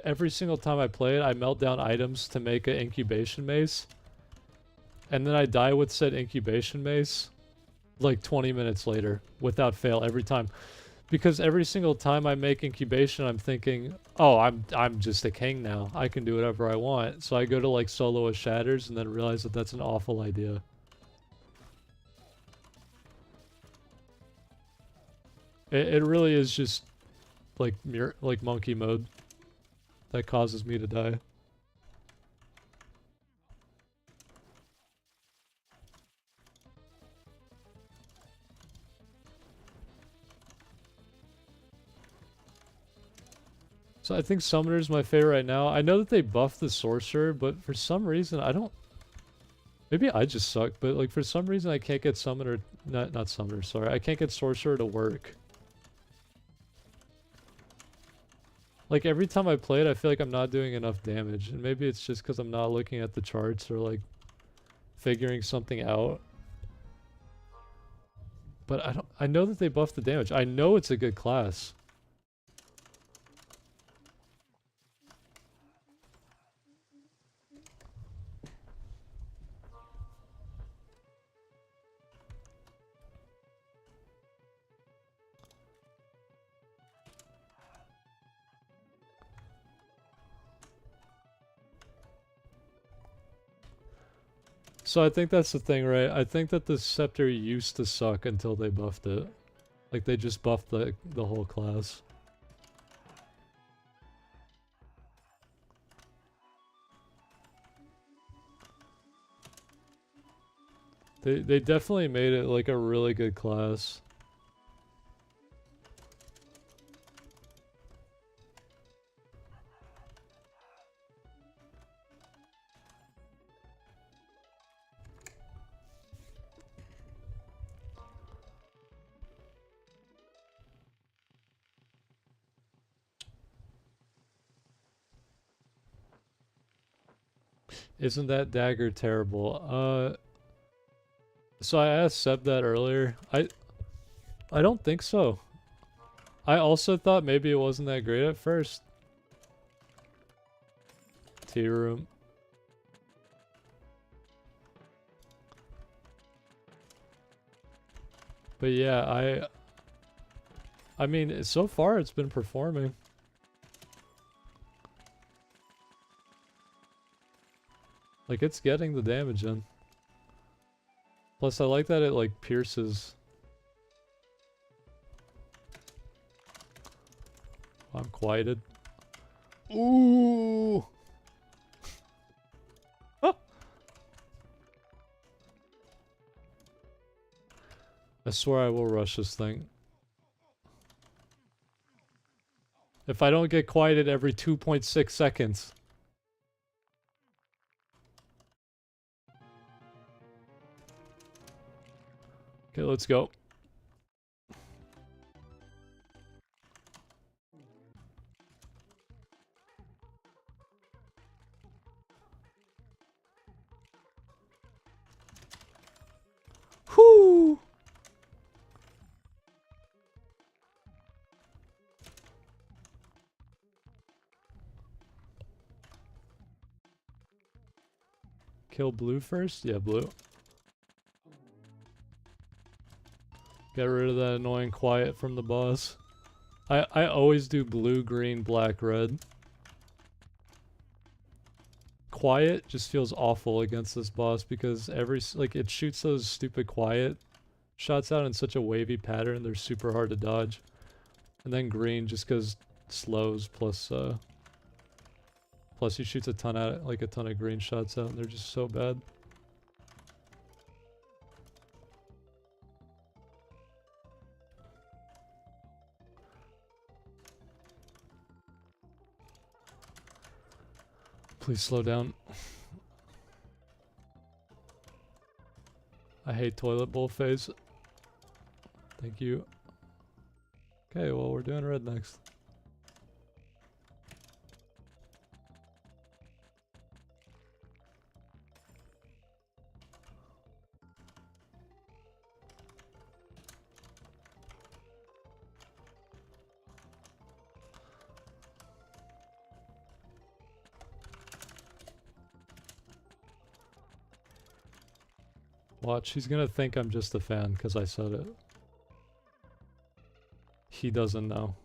every single time I play it, I melt down items to make an incubation mace. And then I die with said incubation mace like 20 minutes later without fail every time. Because every single time I make incubation, I'm thinking, oh, I'm just a king now. I can do whatever I want. So I go to like solo with Shatters and then realize that that's an awful idea. It really is just like monkey mode that causes me to die. So I think Summoner's my favorite right now. I know that they buffed the Sorcerer, but for some reason I don't... Maybe I just suck, but like for some reason I can't get Summoner... Not Summoner, sorry. I can't get Sorcerer to work. Like every time I play it, I feel like I'm not doing enough damage. And maybe it's just because I'm not looking at the charts or like figuring something out. But I know that they buffed the damage. I know it's a good class. So I think that's the thing, right? I think that the Scepter used to suck until they buffed it. Like they just buffed the whole class. They definitely made it like a really good class. Isn't that dagger terrible? So I asked Seb that earlier. I don't think so. I also thought maybe it wasn't that great at first. Tea room. But yeah, I mean, so far it's been performing. Like it's getting the damage in. Plus I like that it like pierces. I'm quieted. Ooh. I swear I will rush this thing. If I don't get quieted every 2.6 seconds. Okay, let's go. Whoo! Kill blue first? Yeah, blue. Get rid of that annoying quiet from the boss. I always do blue, green, black, red. Quiet just feels awful against this boss because like it shoots those stupid quiet shots out in such a wavy pattern, they're super hard to dodge. And then green just cause slows plus he shoots a ton at it, like a ton of green shots out and they're just so bad. Please slow down. I hate toilet bowl phase. Thank you. Okay, well we're doing red next. Watch, he's gonna think I'm just a fan because I said it. He doesn't know.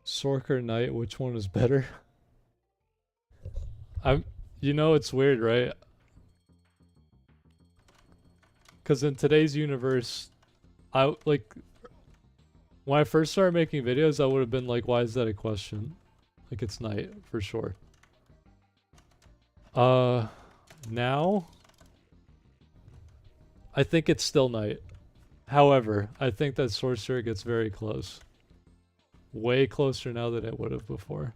Sorker Knight, which one is better? You know, it's weird, right? Because in today's universe, When I first started making videos, I would have been like, why is that a question? Like, it's night, for sure. Now, I think it's still night. However, I think that sorcerer gets very close. Way closer now than it would have before.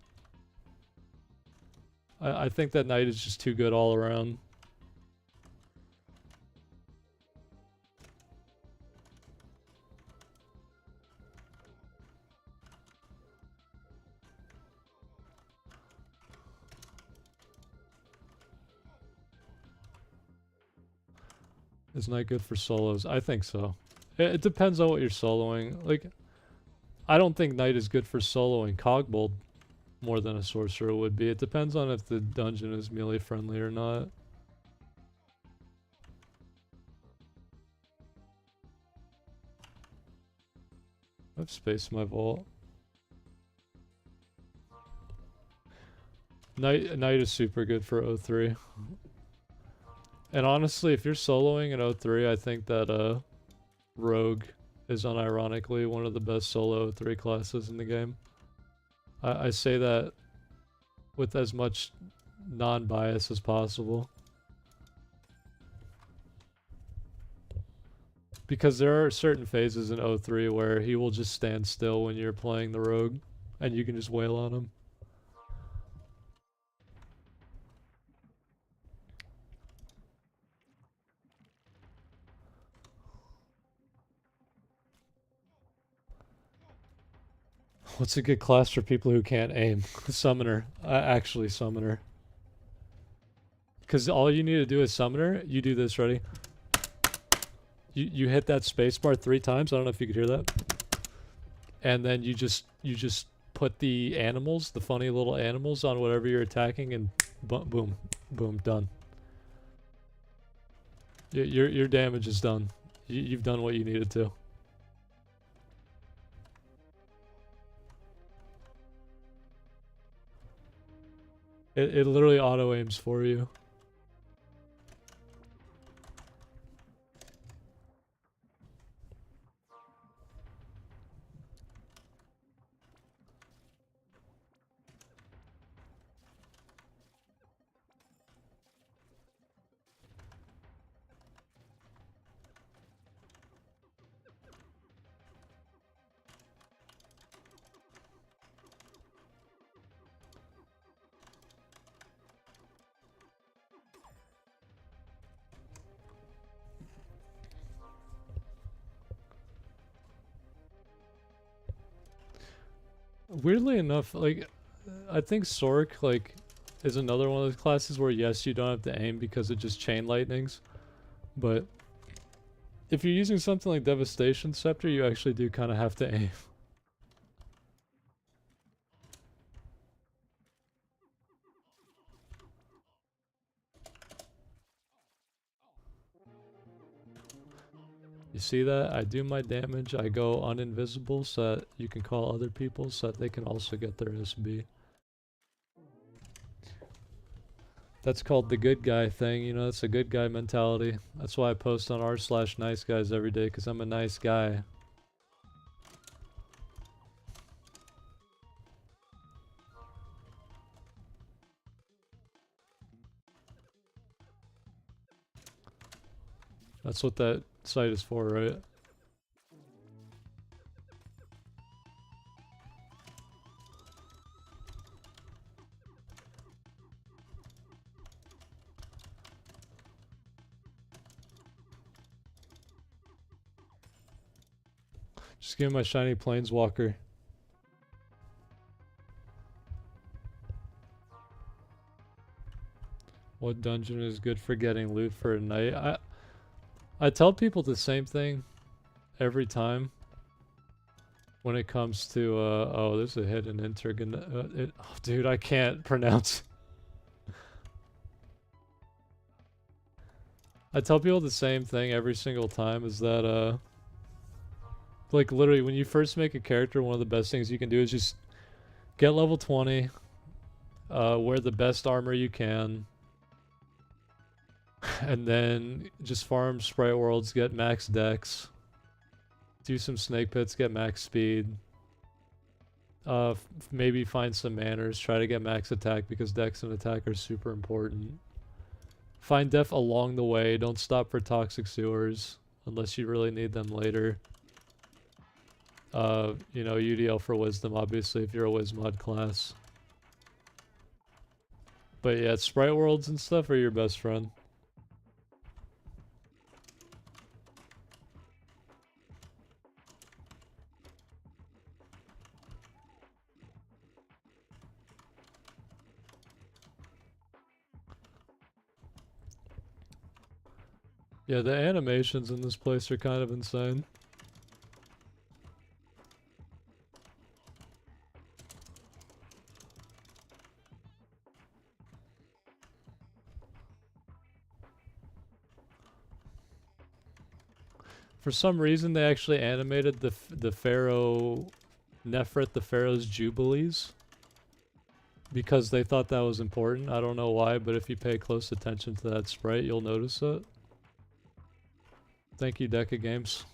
I think that night is just too good all around. Is night good for solos? I think so. It depends on what you're soloing. Like, I don't think night is good for soloing Cogbold more than a sorcerer would be. It depends on if the dungeon is melee friendly or not. I've spaced my vault. Night is super good for O3. And honestly, if you're soloing in O3, I think that Rogue is unironically one of the best solo O3 classes in the game. I say that with as much non-bias as possible. Because there are certain phases in O3 where he will just stand still when you're playing the Rogue, and you can just wail on him. What's a good class for people who can't aim? Summoner. Actually, Summoner. Because all you need to do is Summoner. You do this, ready? You hit that spacebar 3 times. I don't know if you could hear that. And then you just put the animals, the funny little animals, on whatever you're attacking, and boom, boom, done. Your damage is done. You've done what you needed to. It literally auto aims for you. Weirdly enough, like, I think Sork, like, is another one of those classes where, yes, you don't have to aim because it just chain lightnings. But if you're using something like Devastation Scepter, you actually do kind of have to aim. You see that? I do my damage, I go uninvisible so that you can call other people so that they can also get their SB. That's called the good guy thing, you know, it's a good guy mentality. That's why I post on r/nice guys every day, because I'm a nice guy. That's what that site is for, right? Just give me my shiny planeswalker. What dungeon is good for getting loot for a night? I tell people the same thing every time when it comes to oh, there's a hidden intergon oh, dude, I can't pronounce. I tell people the same thing every single time, is that like, literally, when you first make a character, one of the best things you can do is just get level 20, wear the best armor you can, and then just farm sprite worlds, get max dex, Do some snake pits, get max speed. Maybe find some manners, try to get max attack because dex and attack are super important. Find def along the way, don't stop for toxic sewers unless you really need them later. You know, UDL for wisdom, obviously, if you're a Wizmod class. But yeah, sprite worlds and stuff are your best friend. Yeah, the animations in this place are kind of insane. For some reason, they actually animated the Pharaoh Nefret, the Pharaoh's Jubilees, because they thought that was important. I don't know why, but if you pay close attention to that sprite, you'll notice it. Thank you, Deca Games.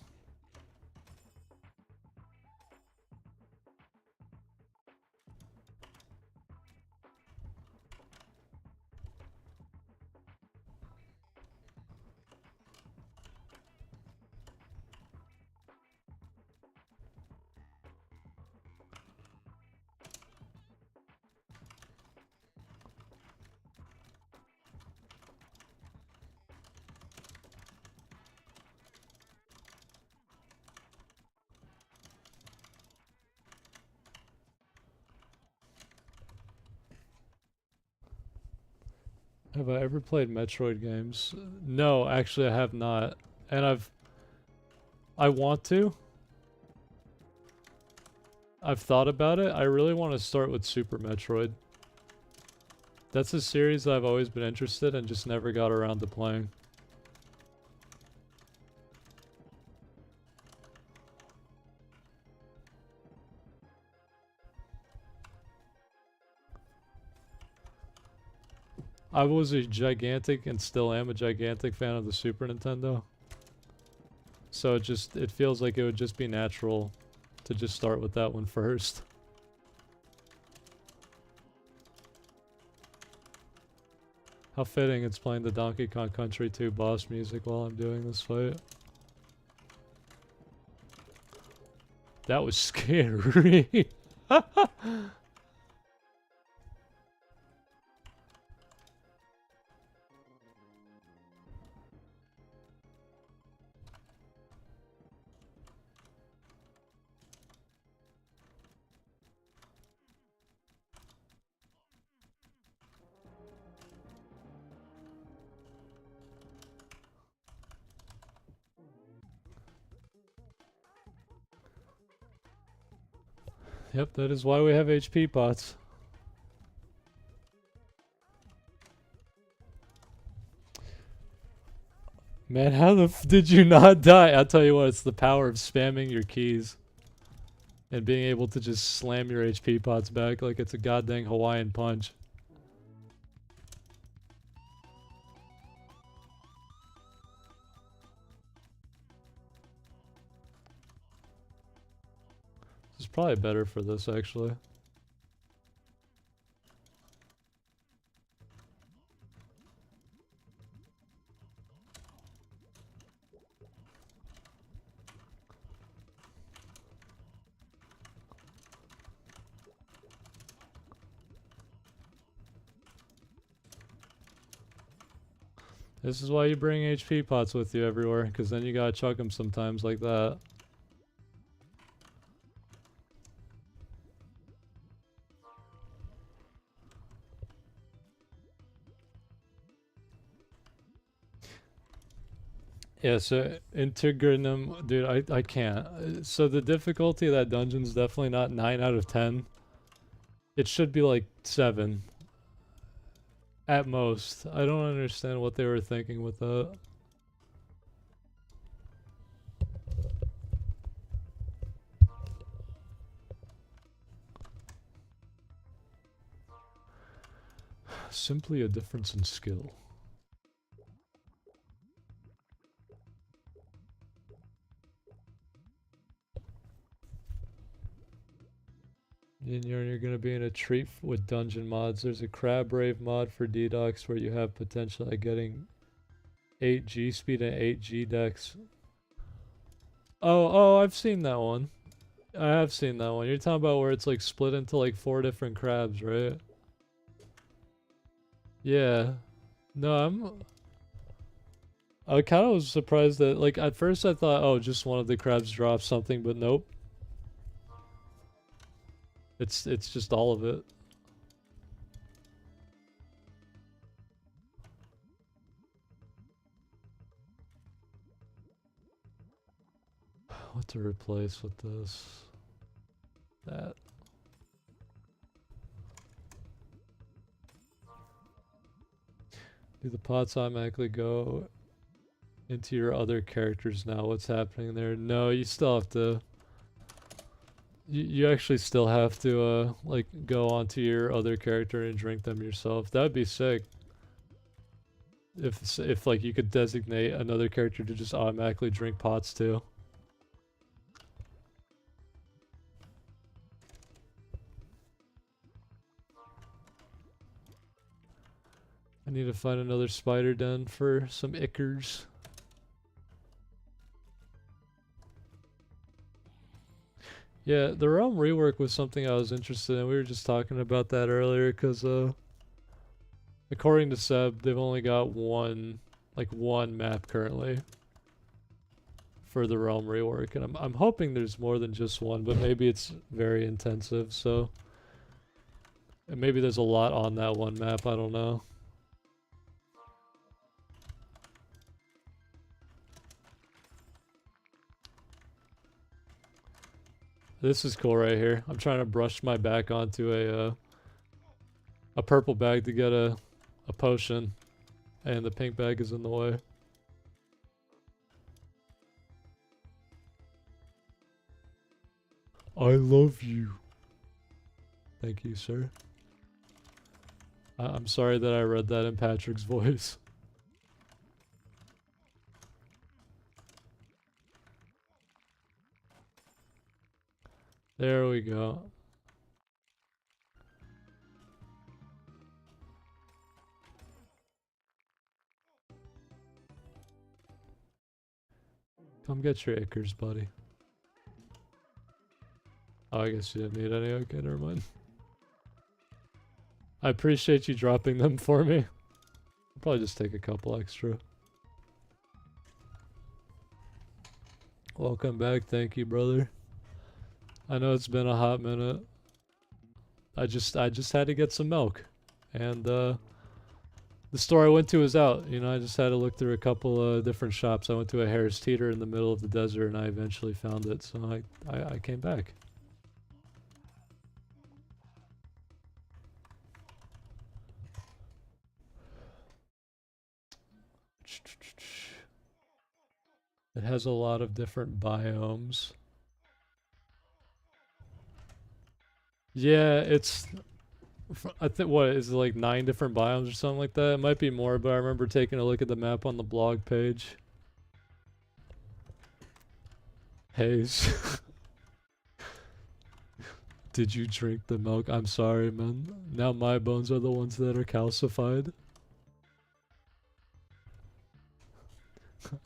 Have I ever played Metroid games? No, actually I have not. And I want to. I've thought about it. I really want to start with Super Metroid. That's a series I've always been interested in, just never got around to playing. I was a gigantic and still am a gigantic fan of the Super Nintendo. So it feels like it would just be natural to just start with that one first. How fitting it's playing the Donkey Kong Country 2 boss music while I'm doing this fight. That was scary. Yep, that is why we have HP pots. Man, how the f did you not die? I'll tell you what, it's the power of spamming your keys. And being able to just slam your HP pots back like it's a goddamn Hawaiian punch. This is probably better for this, actually. This is why you bring HP pots with you everywhere, because then you gotta chuck them sometimes like that. Yeah, so Integrinum, dude, I can't. So the difficulty of that dungeon's definitely not 9 out of 10. It should be like 7. At most. I don't understand what they were thinking with that. Simply a difference in skill. YinYarn, you're gonna be in a treat with dungeon mods. There's a Crab Rave mod for D-Docs where you have potential at getting 8 G speed and 8 G dex. Oh, I've seen that one. I have seen that one. You're talking about where it's like split into like 4 different crabs, right? Yeah. No, I kind of was surprised that, like, at first I thought, oh, just one of the crabs dropped something, but nope. It's just all of it. What to replace with this? That. Do the pots automatically go into your other characters now? What's happening there? No, you still have to. You actually still have to like go onto your other character and drink them yourself. That'd be sick. If like you could designate another character to just automatically drink pots too. I need to find another spider den for some ickers. Yeah, the realm rework was something I was interested in. We were just talking about that earlier because according to Seb, they've only got one map currently for the realm rework, and I'm hoping there's more than just one, but maybe it's very intensive, so and maybe there's a lot on that one map, I don't know. This is cool right here. I'm trying to brush my back onto a purple bag to get a potion, and the pink bag is in the way. I love you. Thank you, sir. I'm sorry that I read that in Patrick's voice. There we go. Come get your ickers, buddy. Oh, I guess you didn't need any. Okay, never mind. I appreciate you dropping them for me. I'll probably just take a couple extra. Welcome back. Thank you, brother. I know it's been a hot minute. I just had to get some milk, and the store I went to was out. You know, I just had to look through a couple of different shops. I went to a Harris Teeter in the middle of the desert, and I eventually found it. So I came back. It has a lot of different biomes. Yeah, it's I think what is it, like 9 different biomes or something like that. It might be more, but I remember taking a look at the map on the blog page. Haze. Did you drink the milk? I'm sorry, man. Now my bones are the ones that are calcified.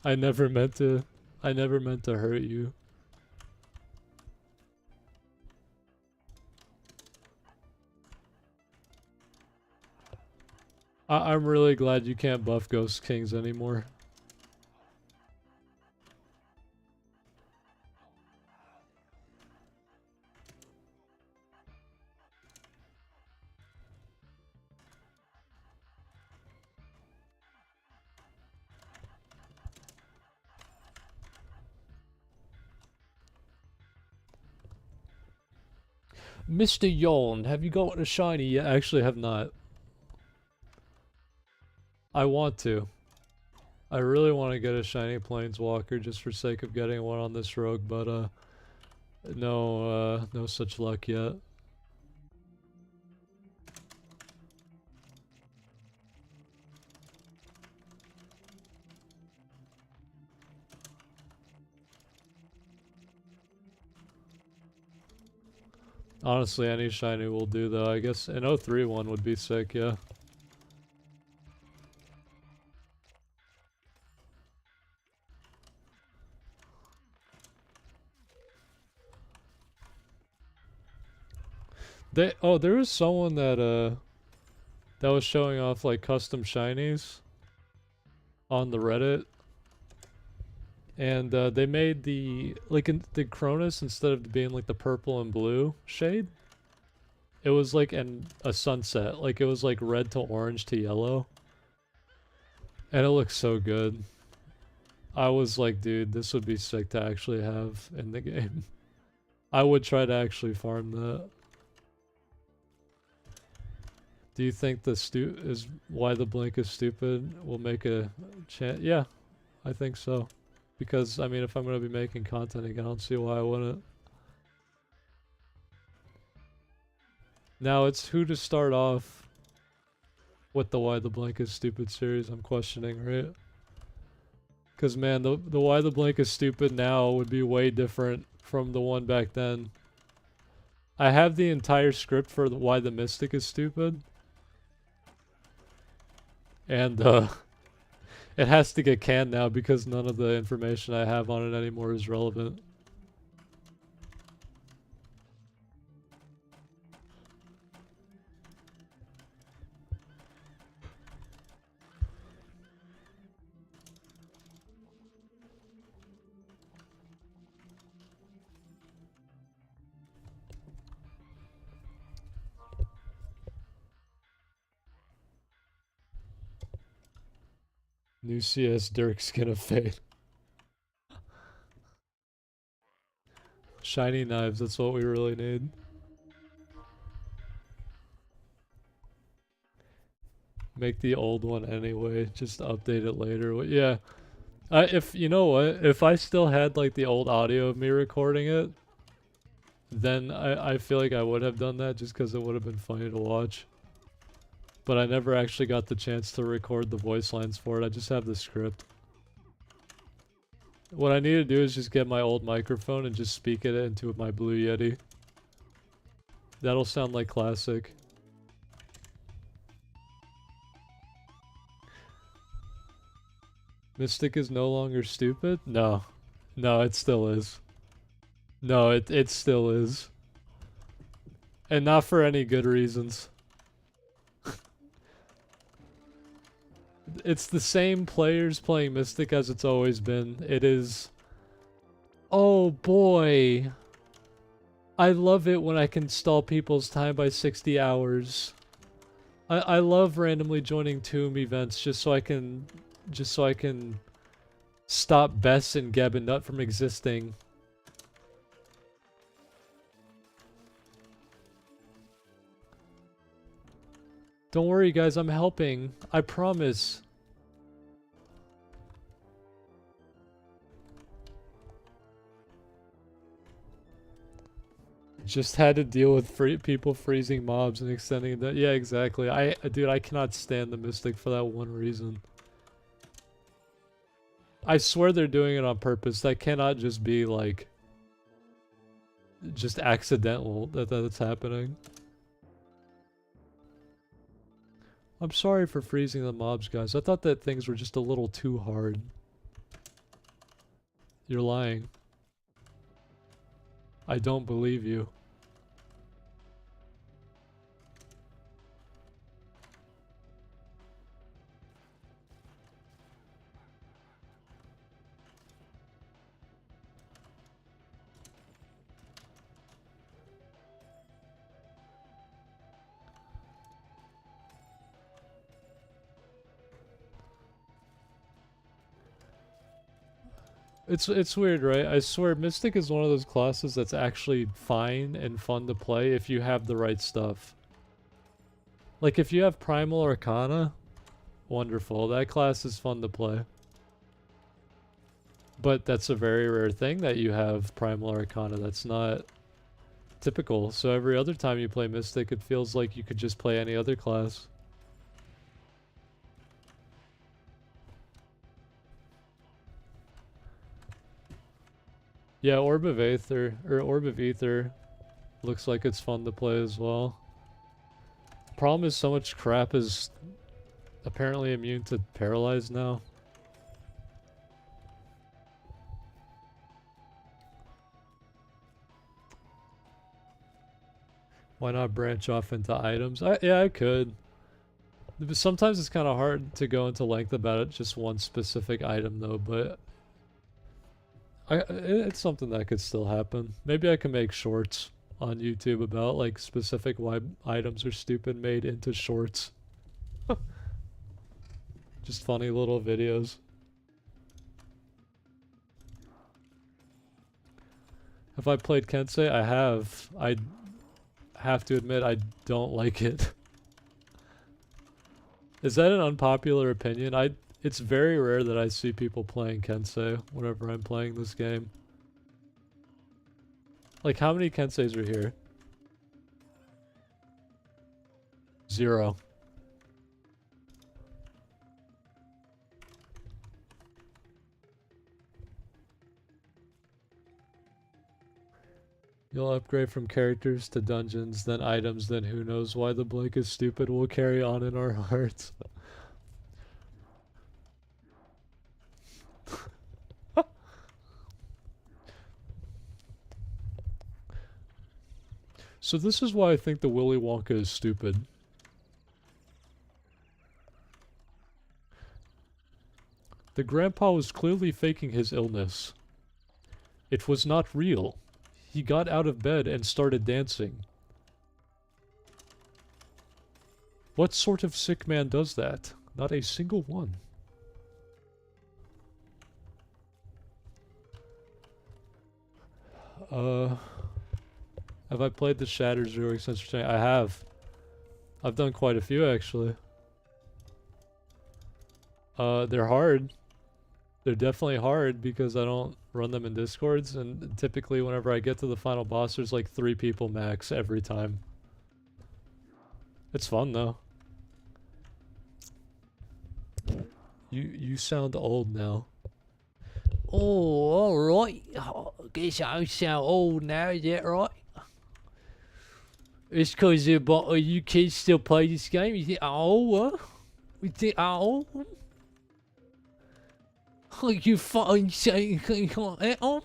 I never meant to hurt you. I'm really glad you can't buff Ghost Kings anymore. Mr. Yawn, have you got a shiny yet? I actually have not. I want to. I really want to get a shiny Planeswalker just for sake of getting one on this rogue, but no such luck yet. Honestly, any shiny will do though. I guess an 03 one would be sick, yeah. There was someone that was showing off like custom shinies on the Reddit, and they made the the Cronus, instead of being like the purple and blue shade, it was like a sunset. Like it was like red to orange to yellow, and it looks so good. I was like, dude, this would be sick to actually have in the game. I would try to actually farm that. Do you think is why the blink is stupid will make a chance? Yeah, I think so. Because, I mean, if I'm going to be making content again, I don't see why I wouldn't. Now, it's who to start off with the why the blink is stupid series I'm questioning, right? Because, man, the why the blink is stupid now would be way different from the one back then. I have the entire script for why the mystic is stupid. And, it has to get canned now because none of the information I have on it anymore is relevant. New CS Dirk skin of fate. Shiny knives, that's what we really need. Make the old one anyway, just update it later. Yeah. If you know what, if I still had like the old audio of me recording it, then I feel like I would have done that just because it would have been funny to watch. But I never actually got the chance to record the voice lines for it. I just have the script. What I need to do is just get my old microphone and just speak it into my Blue Yeti. That'll sound like classic. Mystic is no longer stupid? No. No, it still is. No, it still is. And not for any good reasons. It's the same players playing Mystic as it's always been. It is... Oh boy. I love it when I can stall people's time by 60 hours. I love randomly joining tomb events just so I can stop Bess and Geb and Nut from existing. Don't worry guys, I'm helping. I promise. Just had to deal with people freezing mobs and extending that. Yeah, exactly. Dude, I cannot stand the Mystic for that one reason. I swear they're doing it on purpose. That cannot just be like just accidental that's happening. I'm sorry for freezing the mobs, guys. I thought that things were just a little too hard. You're lying. I don't believe you. It's weird, right? I swear Mystic is one of those classes that's actually fine and fun to play if you have the right stuff. Like if you have Primal Arcana, wonderful. That class is fun to play. But that's a very rare thing that you have Primal Arcana. That's not typical. So every other time you play Mystic, it feels like you could just play any other class. Yeah, Orb of Aether, or Orb of Ether, Looks like it's fun to play as well. Problem is so much crap is apparently immune to paralyze now. Why not branch off into items? Yeah, I could. But sometimes it's kind of hard to go into length about it, just one specific item though, but it's something that could still happen. Maybe I can make shorts on YouTube about like specific why items are stupid made into shorts. Just funny little videos. Have I played Kensei? I have. I have to admit I don't like it. Is that an unpopular opinion? It's very rare that I see people playing Kensei whenever I'm playing this game. Like, how many Kenseis are here? 0. You'll upgrade from characters to dungeons, then items, then who knows why the blank is stupid will carry on in our hearts. So this is why I think the Willy Wonka is stupid. The grandpa was clearly faking his illness. It was not real. He got out of bed and started dancing. What sort of sick man does that? Not a single one. Have I played the Shatters rework since returning? I have. I've done quite a few actually. They're hard. They're definitely hard because I don't run them in Discords, and typically whenever I get to the final boss, there's like 3 people max every time. It's fun though. You sound old now. Oh, alright. I guess I sound old now, is that right? It's because you kids still play this game? You think, oh, you think, oh? You fucking saying like that, oh?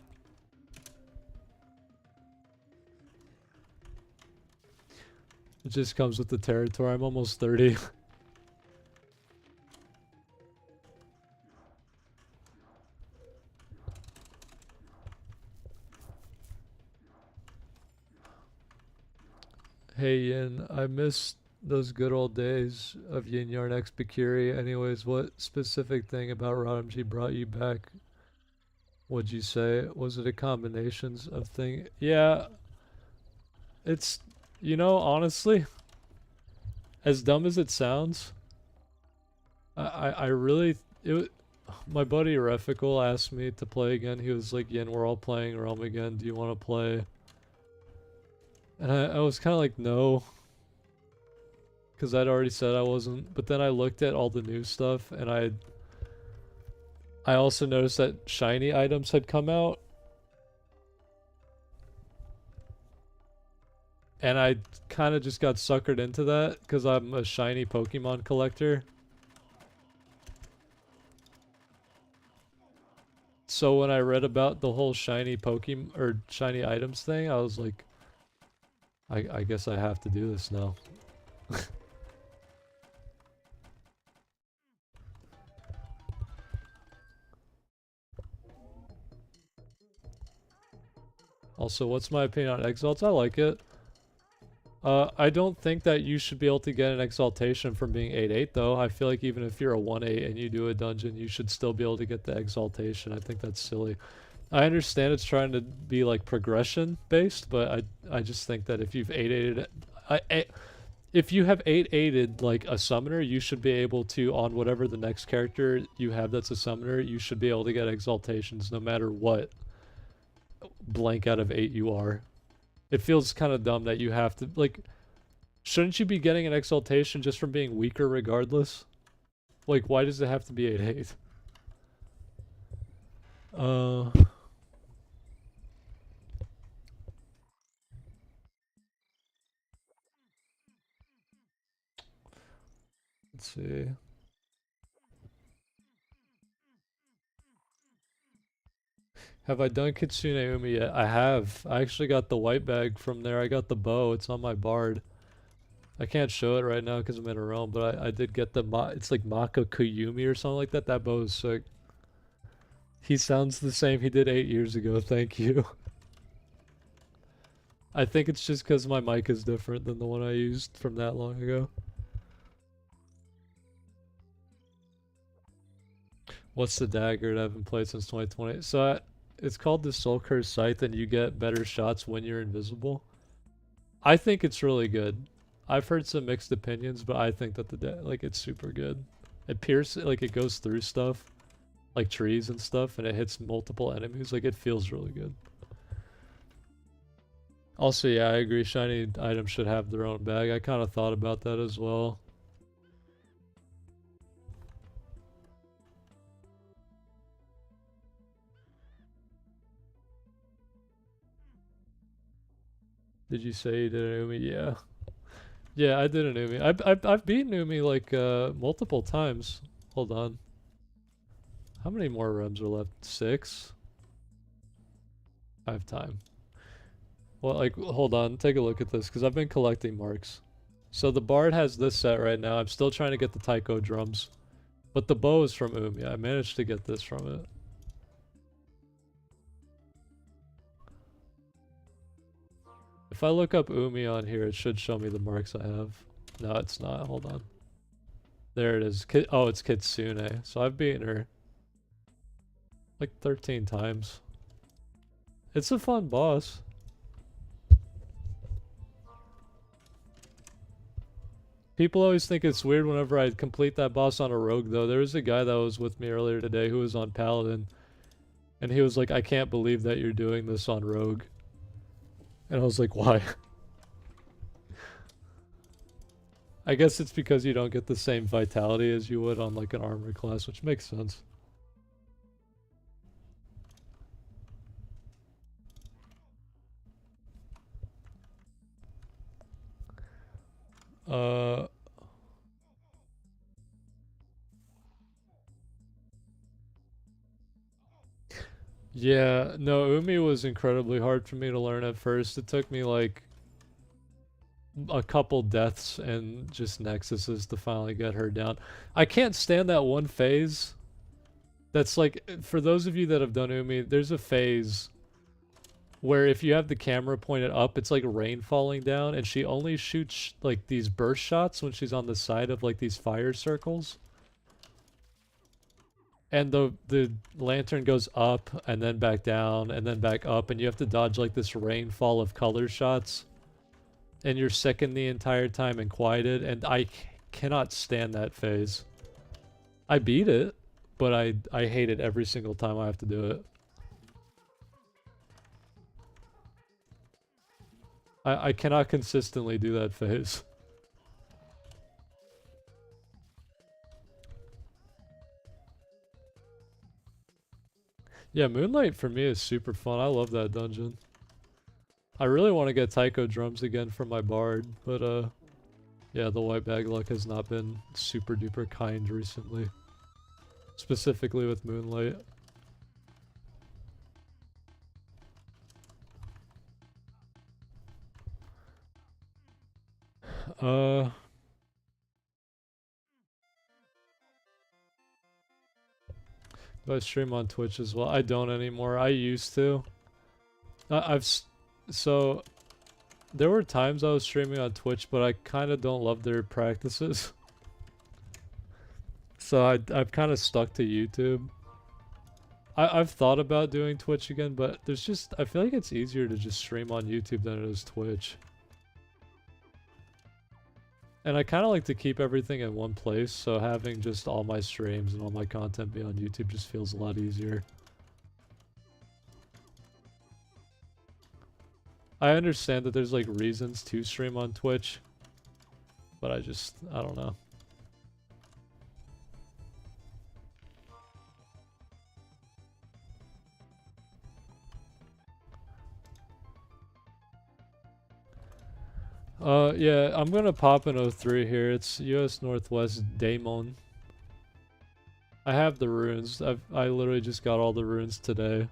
It just comes with the territory. I'm almost 30. Hey Yin, I miss those good old days of YinYarn X Bikiri. Anyways, what specific thing about ROMG brought you back? What'd you say? Was it a combinations of thing? Yeah, it's, you know, honestly, as dumb as it sounds, I really, my buddy Refical asked me to play again. He was like, Yin, we're all playing Realm again. Do you want to play? And I was kind of like, no. Because I'd already said I wasn't. But then I looked at all the new stuff, and I also noticed that shiny items had come out. And I kind of just got suckered into that, because I'm a shiny Pokemon collector. So when I read about the whole shiny Pokemon, or shiny items thing, I was like, I guess I have to do this now. Also, what's my opinion on Exalts? I like it. I don't think that you should be able to get an Exaltation from being 8-8 though. I feel like even if you're a 1-8 and you do a dungeon, you should still be able to get the Exaltation. I think that's silly. I understand it's trying to be like progression based, but I just think that if you've 8-8'd, if you have 8-8'd like a summoner, you should be able to, on whatever the next character you have that's a summoner, you should be able to get Exaltations no matter what blank out of 8 you are. It feels kind of dumb that you have to, like, shouldn't you be getting an Exaltation just from being weaker regardless? Like, why does it have to be 8-8? Let's see. Have I done Kitsune Umi yet? I have. I actually got the white bag from there. I got the bow. It's on my bard. I can't show it right now because I'm in a realm, but I did get the it's like Mako Kuyumi or something like that. That bow is sick. He sounds the same he did 8 years ago. Thank you. I think it's just because my mic is different than the one I used from that long ago. What's the dagger that I haven't played since 2020? So it's called the Soul Curse Scythe, and you get better shots when you're invisible. I think it's really good. I've heard some mixed opinions, but I think that like it's super good. It pierces, like it goes through stuff, like trees and stuff, and it hits multiple enemies. Like it feels really good. Also, yeah, I agree. Shiny items should have their own bag. I kind of thought about that as well. Did you say you did an Umi? Yeah. Yeah, I did an Umi. I've beaten Umi like multiple times. Hold on. How many more realms are left? 6? I have time. Well, like, hold on. Take a look at this, because I've been collecting marks. So the bard has this set right now. I'm still trying to get the taiko drums. But the bow is from Umi. I managed to get this from it. If I look up Umi on here, it should show me the marks I have. No, it's not. Hold on. There it is. Oh, it's Kitsune. So I've beaten her like 13 times. It's a fun boss. People always think it's weird whenever I complete that boss on a rogue, though. There was a guy that was with me earlier today who was on Paladin, and he was like, I can't believe that you're doing this on rogue. And I was like, why? I guess it's because you don't get the same vitality as you would on like an armor class, which makes sense. Yeah, no, Umi was incredibly hard for me to learn at first. It took me like a couple deaths and just nexuses to finally get her down. I can't stand that one phase. That's like, for those of you that have done Umi, there's a phase where if you have the camera pointed up, it's like rain falling down, and she only shoots like these burst shots when she's on the side of like these fire circles. And the lantern goes up and then back down and then back up, and you have to dodge like this rainfall of color shots. And you're sickened the entire time and quieted, and I cannot stand that phase. I beat it, but I hate it every single time I have to do it. I cannot consistently do that phase. Yeah, Moonlight for me is super fun. I love that dungeon. I really want to get taiko drums again for my bard, but yeah, the white bag luck has not been super duper kind recently. Specifically with Moonlight. Do I stream on Twitch as well? I don't anymore. I used to. So there were times I was streaming on Twitch, but I kind of don't love their practices. So I've kind of stuck to YouTube. I've thought about doing Twitch again, but there's just, I feel like it's easier to just stream on YouTube than it is Twitch. And I kind of like to keep everything in one place, so having just all my streams and all my content be on YouTube just feels a lot easier. I understand that there's like reasons to stream on Twitch, but I don't know. Yeah, I'm gonna pop an 03 here. It's US Northwest Daemon. I have the runes. I literally just got all the runes today.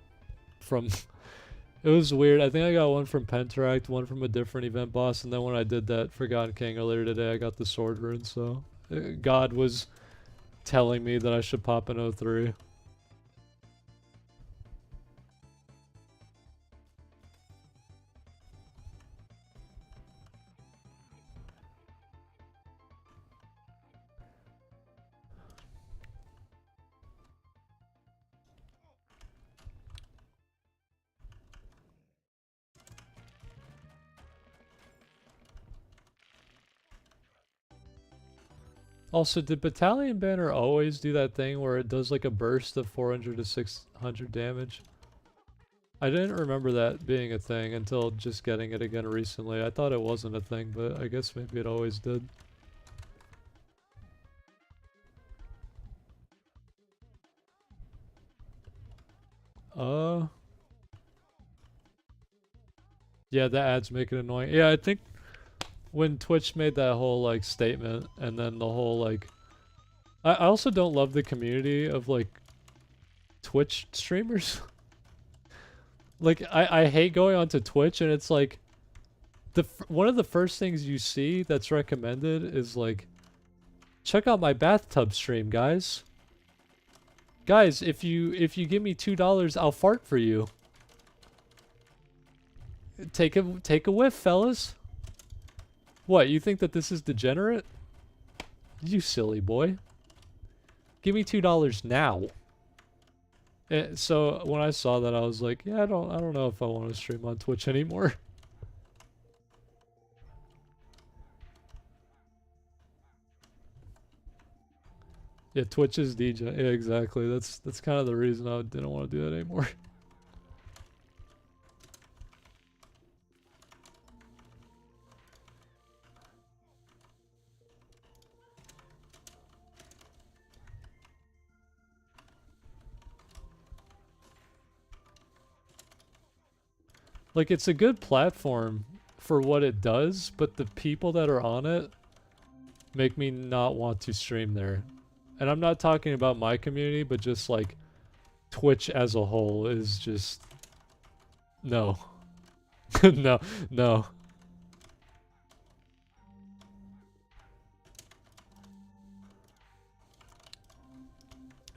From it was weird. I think I got one from Penteract, one from a different event boss, and then when I did that Forgotten King earlier today, I got the sword rune. So God was telling me that I should pop an 03. Also, did Battalion Banner always do that thing where it does like a burst of 400 to 600 damage? I didn't remember that being a thing until just getting it again recently. I thought it wasn't a thing, but I guess maybe it always did. Uh, yeah, the ads make it annoying. Yeah, I think when Twitch made that whole like statement and then the whole like I also don't love the community of like Twitch streamers. Like I hate going onto Twitch and it's like one of the first things you see that's recommended is like check out my bathtub stream, guys. Guys, if you give me $2, I'll fart for you. Take a whiff, fellas. What, you think that this is degenerate? You silly boy. Give me $2 now. So when I saw that, I was like, yeah, I don't know if I want to stream on Twitch anymore. Yeah, Twitch is DJ. Yeah, exactly. That's kind of the reason I didn't want to do that anymore. Like, it's a good platform for what it does, but the people that are on it make me not want to stream there. And I'm not talking about my community, but just like Twitch as a whole is just no. No, no.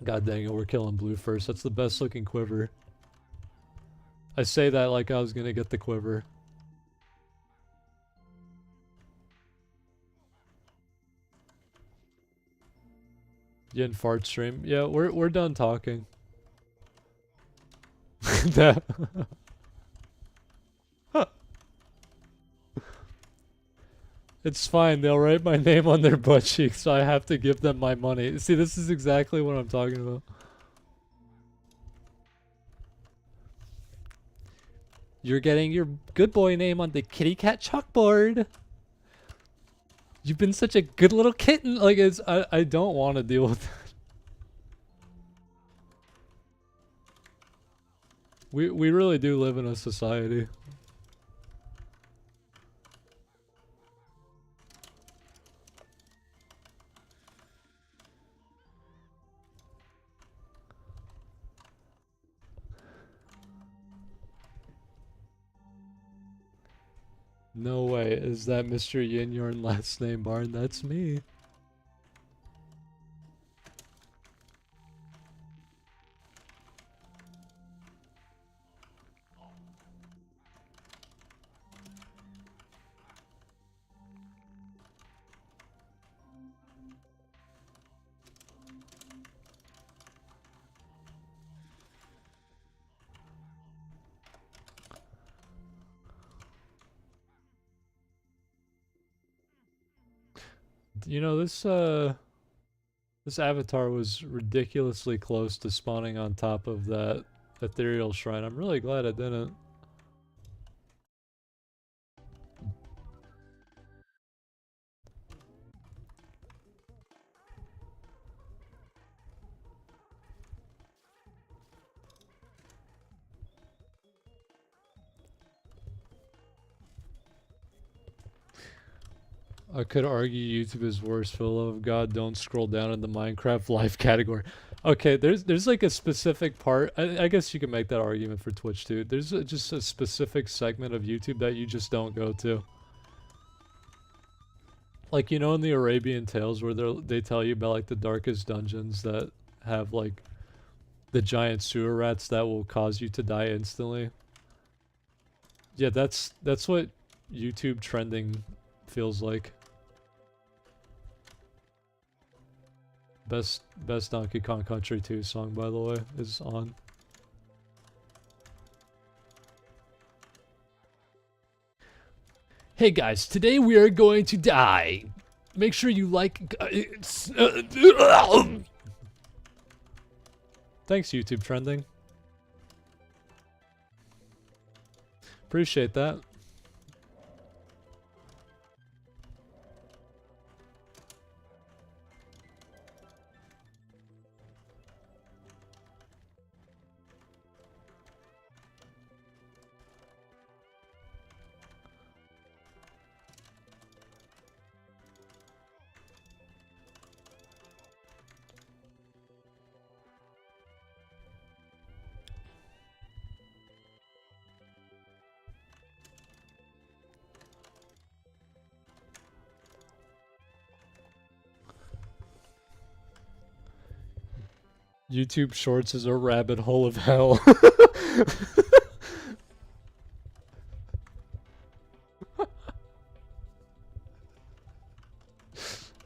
God dang it, we're killing blue first. That's the best looking quiver. I say that like I was gonna get the quiver. Yin fart stream. Yeah, we're done talking. That it's fine. They'll write my name on their butt cheeks, so I have to give them my money. See, this is exactly what I'm talking about. You're getting your good boy name on the kitty cat chalkboard. You've been such a good little kitten. Like, I don't want to deal with that. We really do live in a society. No way. Is that Mr. YinYarn last name Barn? That's me. You know, this avatar was ridiculously close to spawning on top of that ethereal shrine. I'm really glad I didn't. I could argue YouTube is worse. For the love of God, don't scroll down in the Minecraft life category. Okay, there's like a specific part. I guess you can make that argument for Twitch too. There's just a specific segment of YouTube that you just don't go to. Like, you know, in the Arabian Tales where they tell you about like the darkest dungeons that have like the giant sewer rats that will cause you to die instantly. Yeah, that's what YouTube trending feels like. Best Donkey Kong Country 2 song, by the way, is on. Hey guys, today we are going to die. Make sure you like. Thanks, YouTube trending. Appreciate that. YouTube Shorts is a rabbit hole of hell.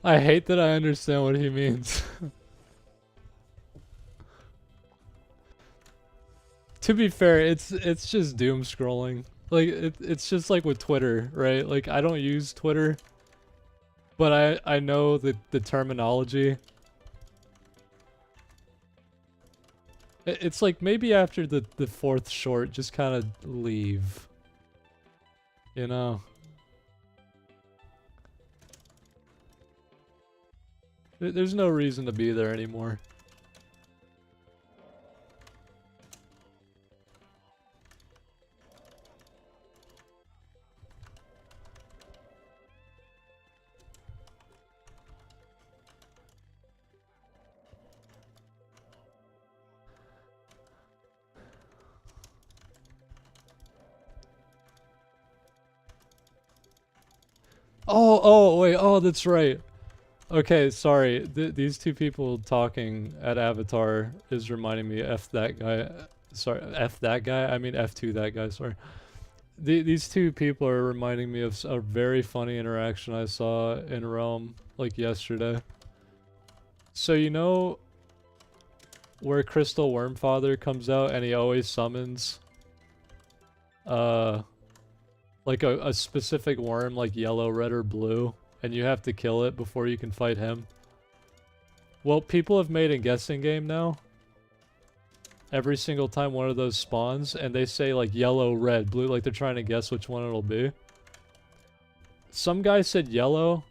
I hate that I understand what he means. To be fair, it's just doom scrolling. Like it's just like with Twitter, right? Like I don't use Twitter, but I know the terminology. It's like maybe after the fourth short, just kind of leave. You know? There's no reason to be there anymore. Oh, wait, oh, that's right. Okay, sorry. These two people talking at Avatar is reminding me F that guy. Sorry, F that guy? I mean F2 that guy, sorry. These two people are reminding me of a very funny interaction I saw in Realm, like yesterday. So you know where Crystal Wormfather comes out and he always summons like a specific worm, like yellow, red, or blue, and you have to kill it before you can fight him. Well, people have made a guessing game now. Every single time one of those spawns, and they say like yellow, red, blue, like they're trying to guess which one it'll be. Some guy said yellow,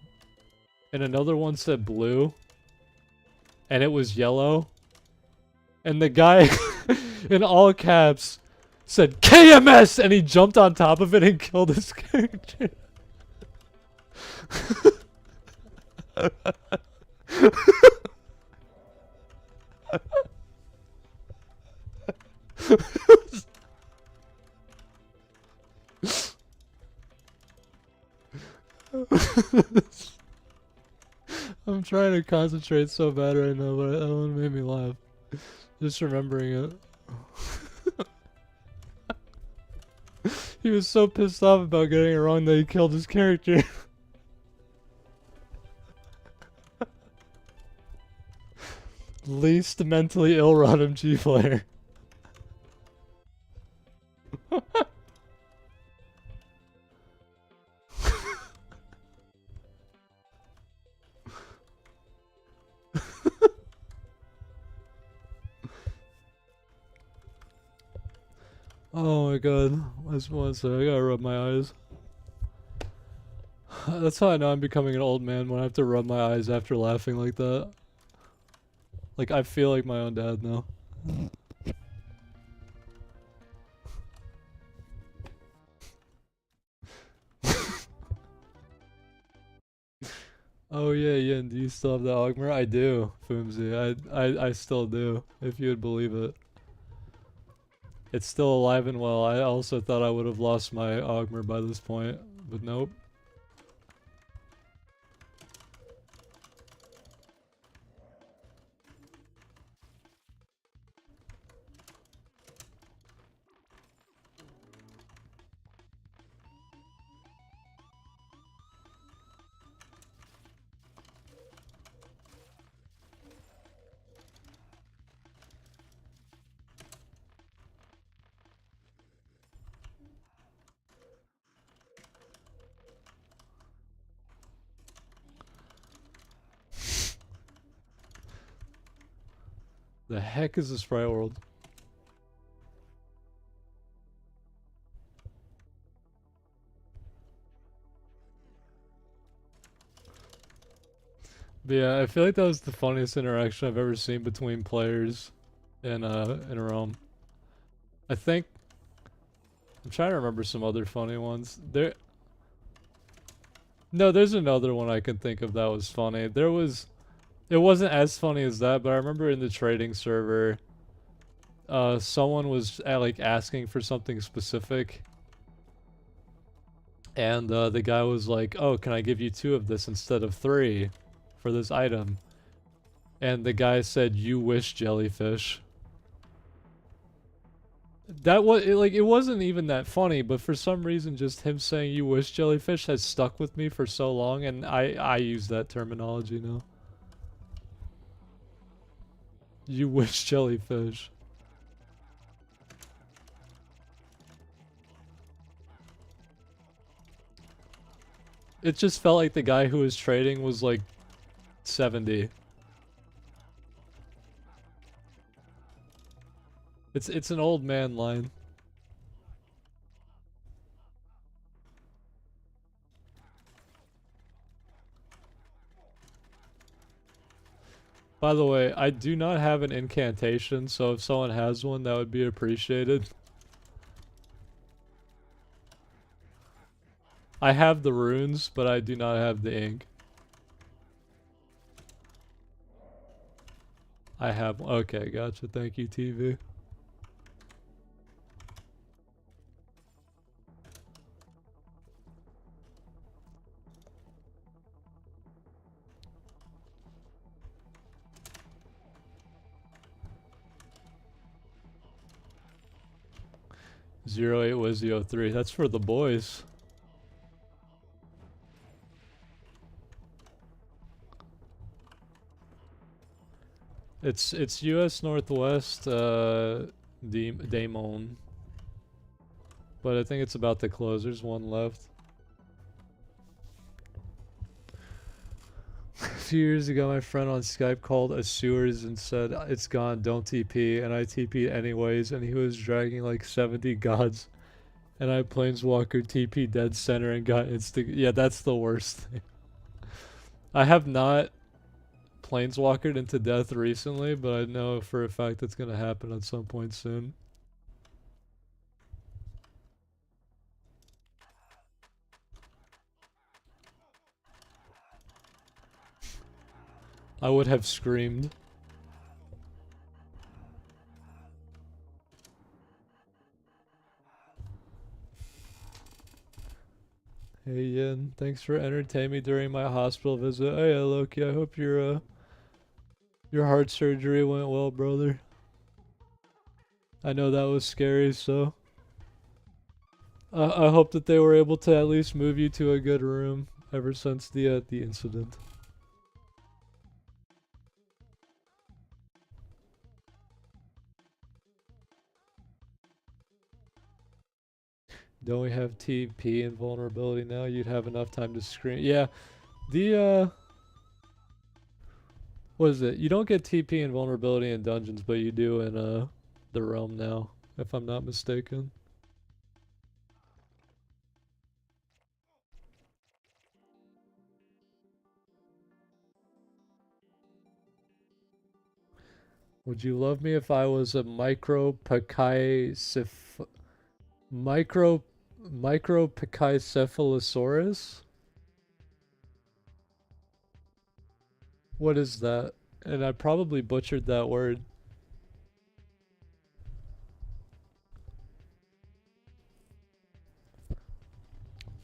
and another one said blue, and it was yellow. And the guy, in all caps, said KMS, and he jumped on top of it and killed his character. I'm trying to concentrate so bad right now, but that one made me laugh. Just remembering it. He was so pissed off about getting it wrong that he killed his character. Least mentally ill ROTMG player. Oh my god. Just one sec, I gotta rub my eyes. That's how I know I'm becoming an old man, when I have to rub my eyes after laughing like that. Like, I feel like my own dad now. Oh yeah, yeah. And do you still have the Augmer? I do, Foomsy. I still do. If you would believe it, it's still alive and well. I also thought I would have lost my Augmer by this point, but nope. The heck is this Sprite World? But yeah, I feel like that was the funniest interaction I've ever seen between players in Rome. I think I'm trying to remember some other funny ones. No, there's another one I can think of that was funny. It wasn't as funny as that, but I remember in the trading server, someone was like asking for something specific, and the guy was like, "Oh, can I give you 2 of this instead of 3 for this item?" And the guy said, "You wish, jellyfish." That was like it wasn't even that funny, but for some reason, just him saying "you wish, jellyfish" has stuck with me for so long, and I use that terminology now. You wish, jellyfish. It just felt like the guy who was trading was like 70. It's an old man line. By the way, I do not have an incantation, so if someone has one, that would be appreciated. I have the runes, but I do not have the ink. I have. Okay, gotcha. Thank you, TV. Zero 08 Wizio 3. That's for the boys. It's US Northwest Daemon. But I think it's about to close. There's one left. A few years ago, my friend on Skype called a sewers and said, "It's gone, don't TP." And I TP'd anyways, and he was dragging like 70 gods. And I planeswalker TP dead center and got instant. Yeah, that's the worst thing. I have not planeswalkered into death recently, but I know for a fact it's gonna happen at some point soon. I would have screamed. Hey Yin, thanks for entertaining me during my hospital visit. Hey Loki, I hope your heart surgery went well, brother. I know that was scary, so I hope that they were able to at least move you to a good room ever since the incident. Don't we have TP invulnerability now? You'd have enough time to screen. Yeah, the what is it? You don't get TP invulnerability in dungeons, but you do in the realm now, if I'm not mistaken. Would you love me if I was a micro micropachycephalosaurus? What is that? And I probably butchered that word.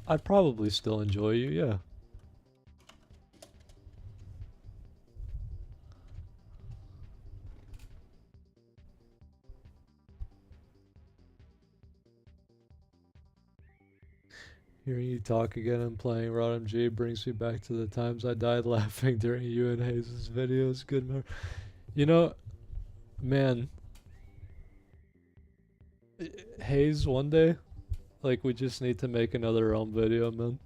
I probably still enjoy you, yeah. Hearing you talk again and playing Rod MG brings me back to the times I died laughing during you and Hayes' videos. Good memory. You know, man, Hayes, one day, like, we just need to make another Realm video, man.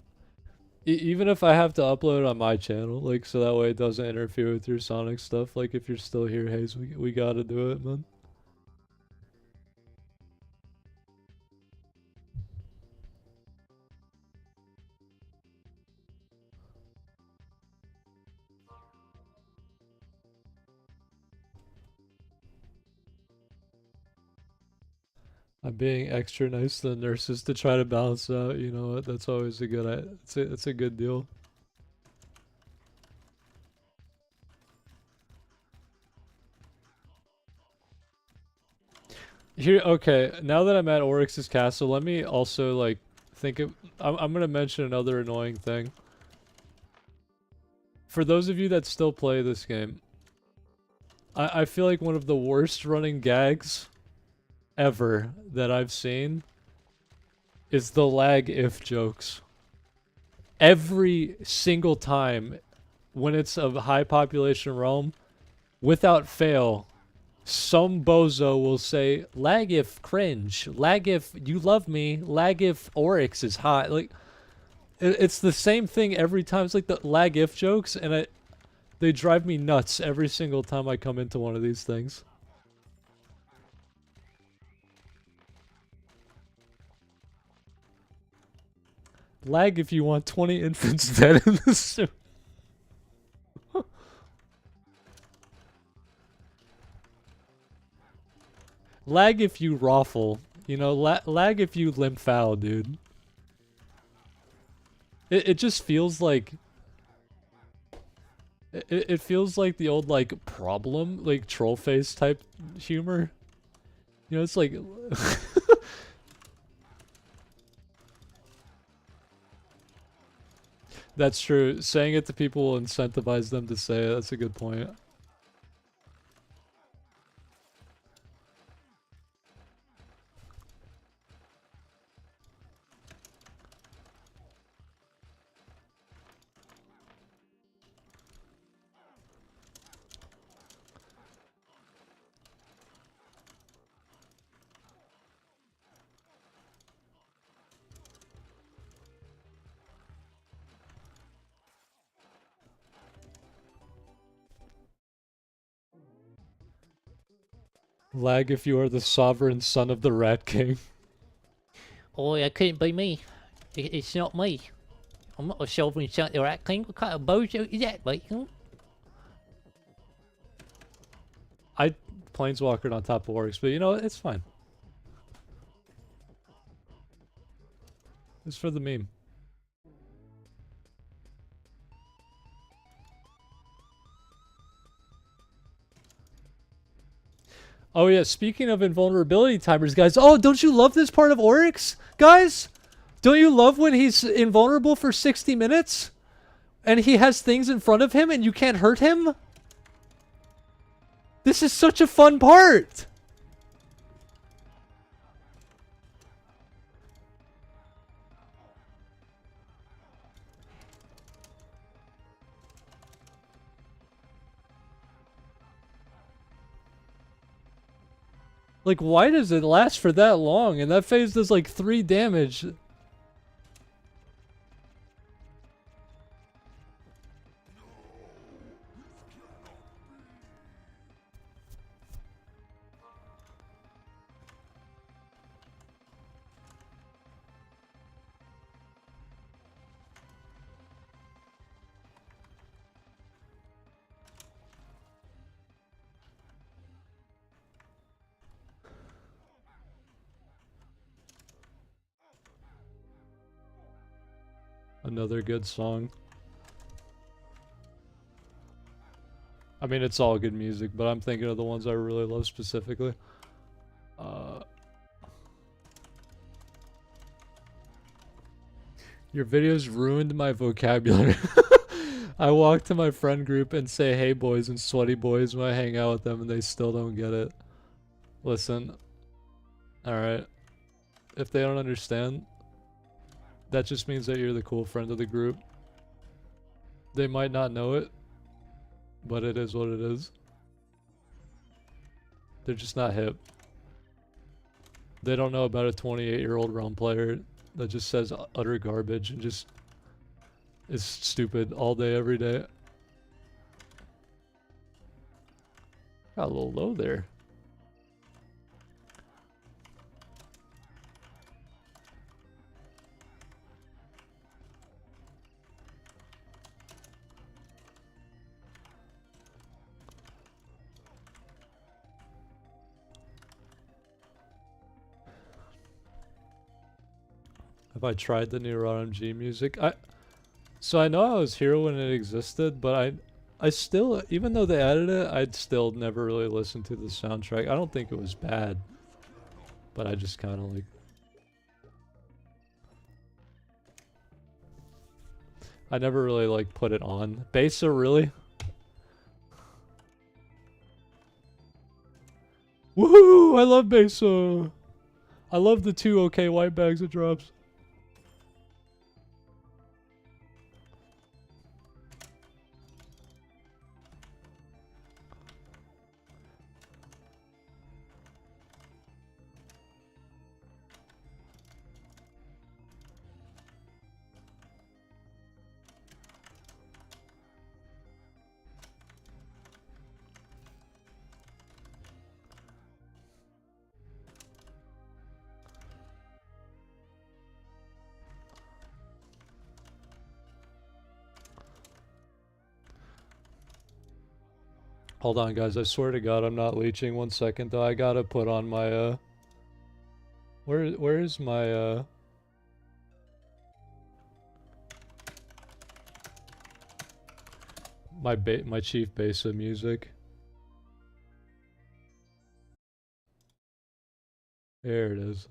Even if I have to upload it on my channel, like, so that way it doesn't interfere with your Sonic stuff. Like, if you're still here, Hayes, we gotta do it, man. I'm being extra nice to the nurses to try to balance it out. You know what? That's always a good. It's a good deal. Here, okay. Now that I'm at Oryx's castle, let me also like think of. I'm gonna mention another annoying thing. For those of you that still play this game, I feel like one of the worst running gags ever that I've seen is the lag if jokes. Every single time when it's a high population realm, without fail, some bozo will say, lag if cringe, lag if you love me, lag if Oryx is hot. Like, it's the same thing every time. It's like the lag if jokes, and they drive me nuts every single time I come into one of these things. Lag if you want 20 infants dead in the suit. Lag if you raffle. You know, lag if you limp foul, dude. It just feels like... It feels like the old, like, problem, like, troll face type humor. You know, it's like... That's true. Saying it to people will incentivize them to say it. That's a good point. Lag if you are the sovereign son of the Rat King. Oh, it couldn't be me. It's not me. I'm not a sovereign son of the Rat King. What kind of bozo is that, mate? I planeswalkered on top of Oryx, but you know, it's fine. It's for the meme. Oh yeah, speaking of invulnerability timers, guys. Oh, don't you love this part of Oryx, guys? Don't you love when he's invulnerable for 60 minutes? And he has things in front of him and you can't hurt him? This is such a fun part! Like, why does it last for that long? And that phase does like 3 damage. Another good song. I mean, it's all good music, but I'm thinking of the ones I really love specifically. Your videos ruined my vocabulary. I walk to my friend group and say hey boys and sweaty boys when I hang out with them and they still don't get it. Listen. Alright. If they don't understand, that just means that you're the cool friend of the group. They might not know it, but it is what it is. They're just not hip. They don't know about a 28-year-old realm player that just says utter garbage and just is stupid all day, every day. Got a little low there. Have I tried the new RMG music? So I know I was here when it existed, but I still, even though they added it, I'd still never really listened to the soundtrack. I don't think it was bad, but I just kind of like. I never really like put it on. Besa, really? Woohoo! I love Besa! I love the 2 OK white bags it drops. Hold on, guys. I swear to God, I'm not leeching. 1 second, though. I gotta put on my, Where is my, my chief Besa music? There it is.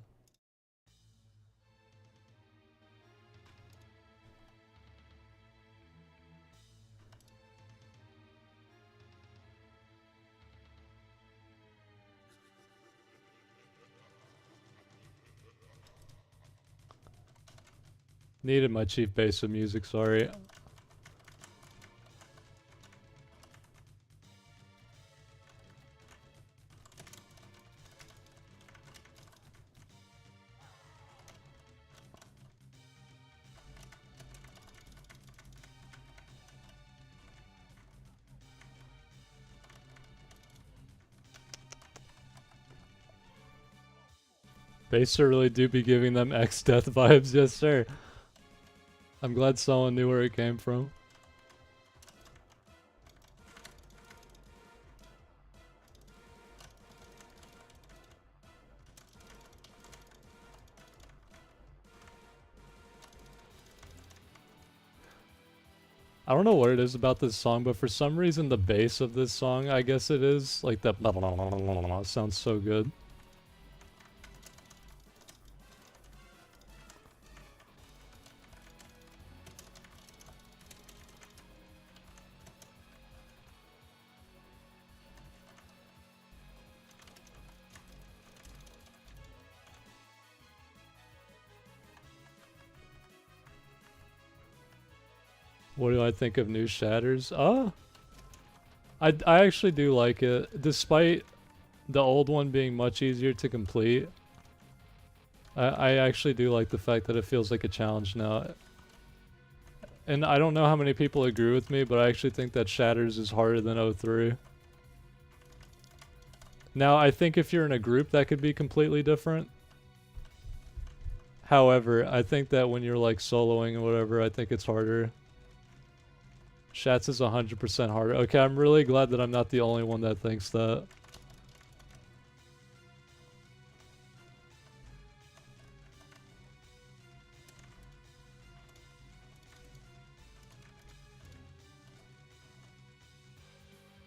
Needed my chief Besa music, sorry. Besa really do be giving them X-Death vibes, yes sir. I'm glad someone knew where it came from. I don't know what it is about this song, but for some reason the bass of this song, I guess it is, like that sounds so good. What do I think of new Shatters? I actually do like it, despite the old one being much easier to complete. I actually do like the fact that it feels like a challenge now. And I don't know how many people agree with me, but I actually think that Shatters is harder than 03. Now, I think if you're in a group, that could be completely different. However, I think that when you're like soloing or whatever, I think it's harder. Shats is 100% harder. Okay, I'm really glad that I'm not the only one that thinks that.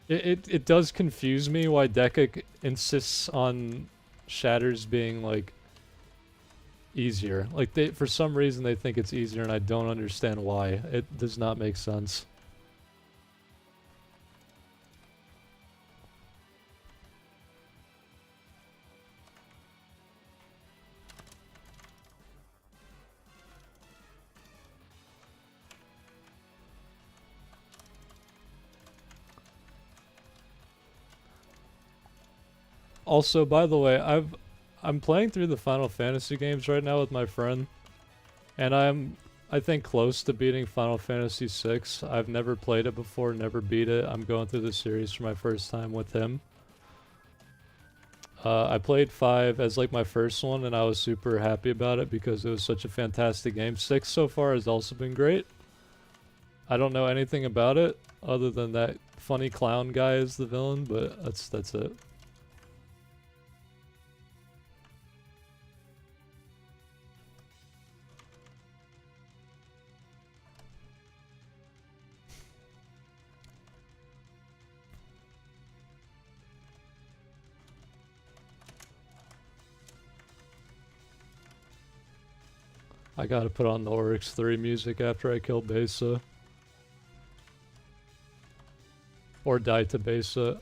It does confuse me why Deca insists on Shatters being like easier. Like they, for some reason they think it's easier and I don't understand why. It does not make sense. Also, by the way, I'm playing through the Final Fantasy games right now with my friend, and I think close to beating Final Fantasy 6. I've never played it before, never beat it. I'm going through the series for my first time with him. I played 5 as like my first one, and I was super happy about it because it was such a fantastic game. 6 so far has also been great. I don't know anything about it other than that funny clown guy is the villain, but that's it. I gotta put on the Oryx 3 music after I kill Besa. Or die to Besa.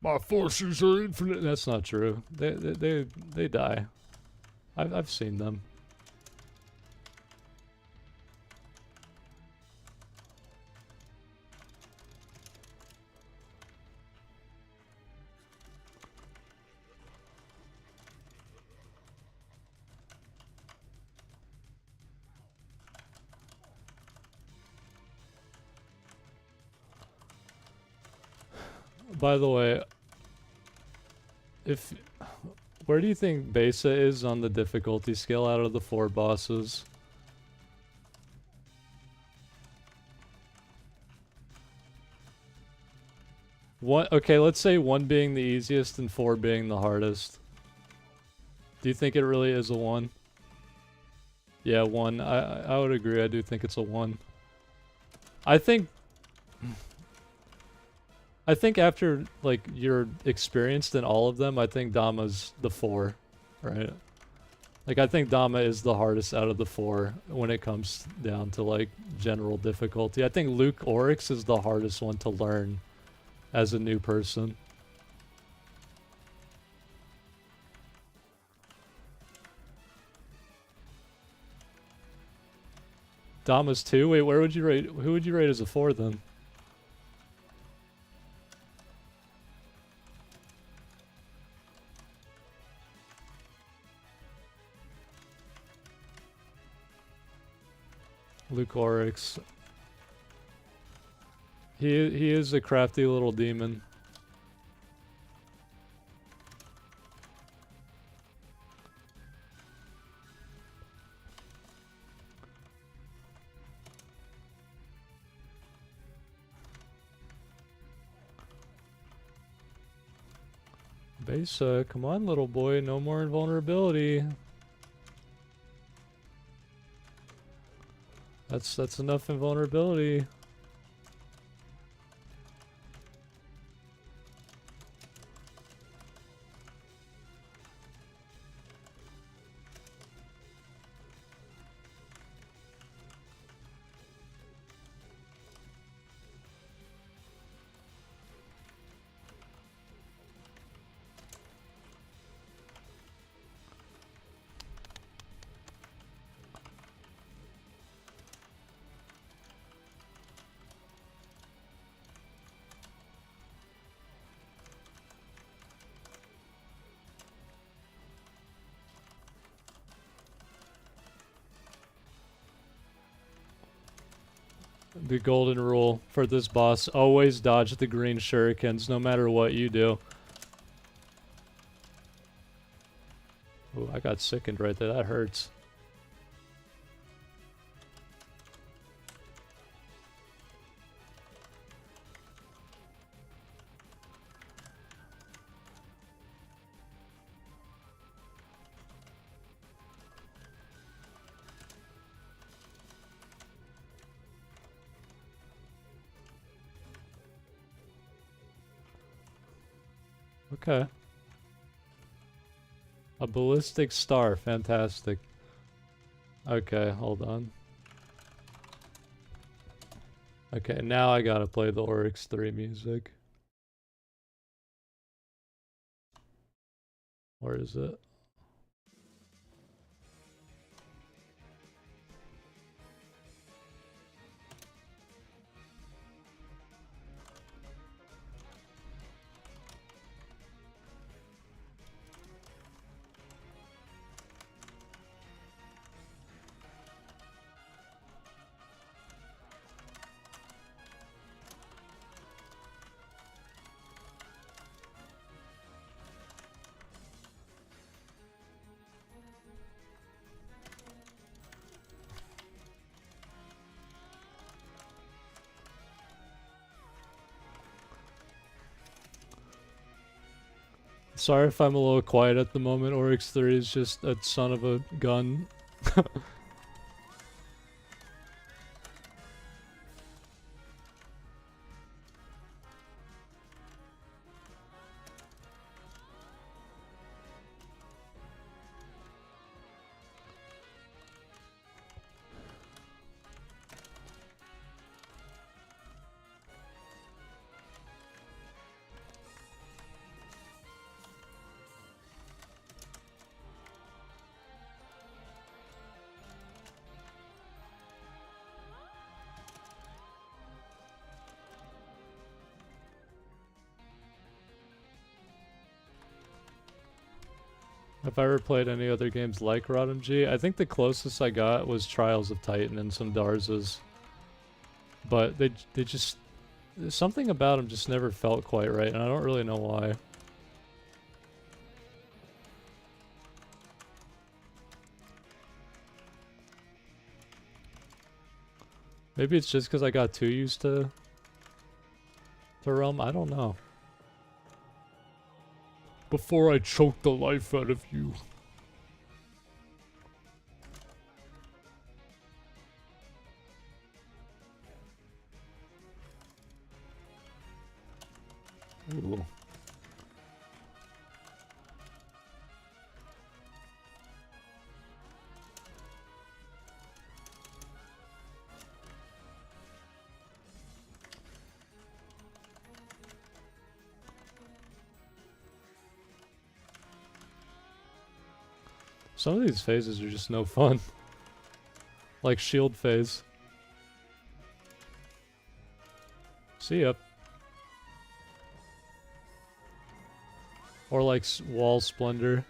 My forces are infinite. That's not true. They die. I've seen them. By the way, where do you think Besa is on the difficulty scale out of the 4 bosses? Okay, let's say 1 being the easiest and 4 being the hardest. Do you think it really is a 1? Yeah, 1. I would agree. I do think it's a 1. I think after like you're experienced in all of them, I think Dama's the 4, right? Like I think Dama is the hardest out of the 4 when it comes down to like general difficulty. I think Luke Oryx is the hardest one to learn as a new person. Dama's 2? Wait, who would you rate as a 4 then? Luke Oryx. He is a crafty little demon. Besa, come on little boy, no more invulnerability. That's enough invulnerability. The golden rule for this boss, always dodge the green shurikens no matter what you do. Ooh, I got sickened right there, that hurts. Okay. A ballistic star, fantastic. Okay, hold on. Okay, now I gotta play the Oryx 3 music. Where is it? Sorry if I'm a little quiet at the moment. Oryx 3 is just a son of a gun. Have I ever played any other games like RodMG? I think the closest I got was Trials of Titan and some Darzas. But they just... something about them just never felt quite right, and I don't really know why. Maybe it's just because I got too used to Realm? I don't know. Before I choke the life out of you. Ooh. Some of these phases are just no fun. Like shield phase. See ya. Or like wall splendor.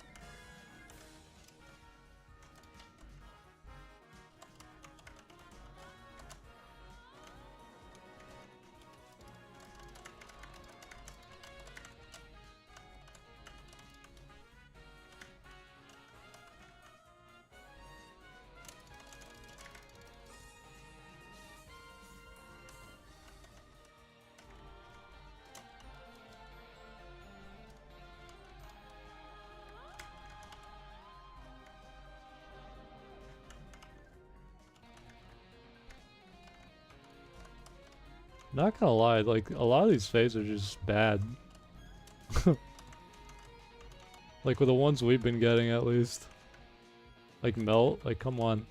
Not gonna lie, like, a lot of these phases are just bad. Like, with the ones we've been getting, at least. Like, Melt, like, come on.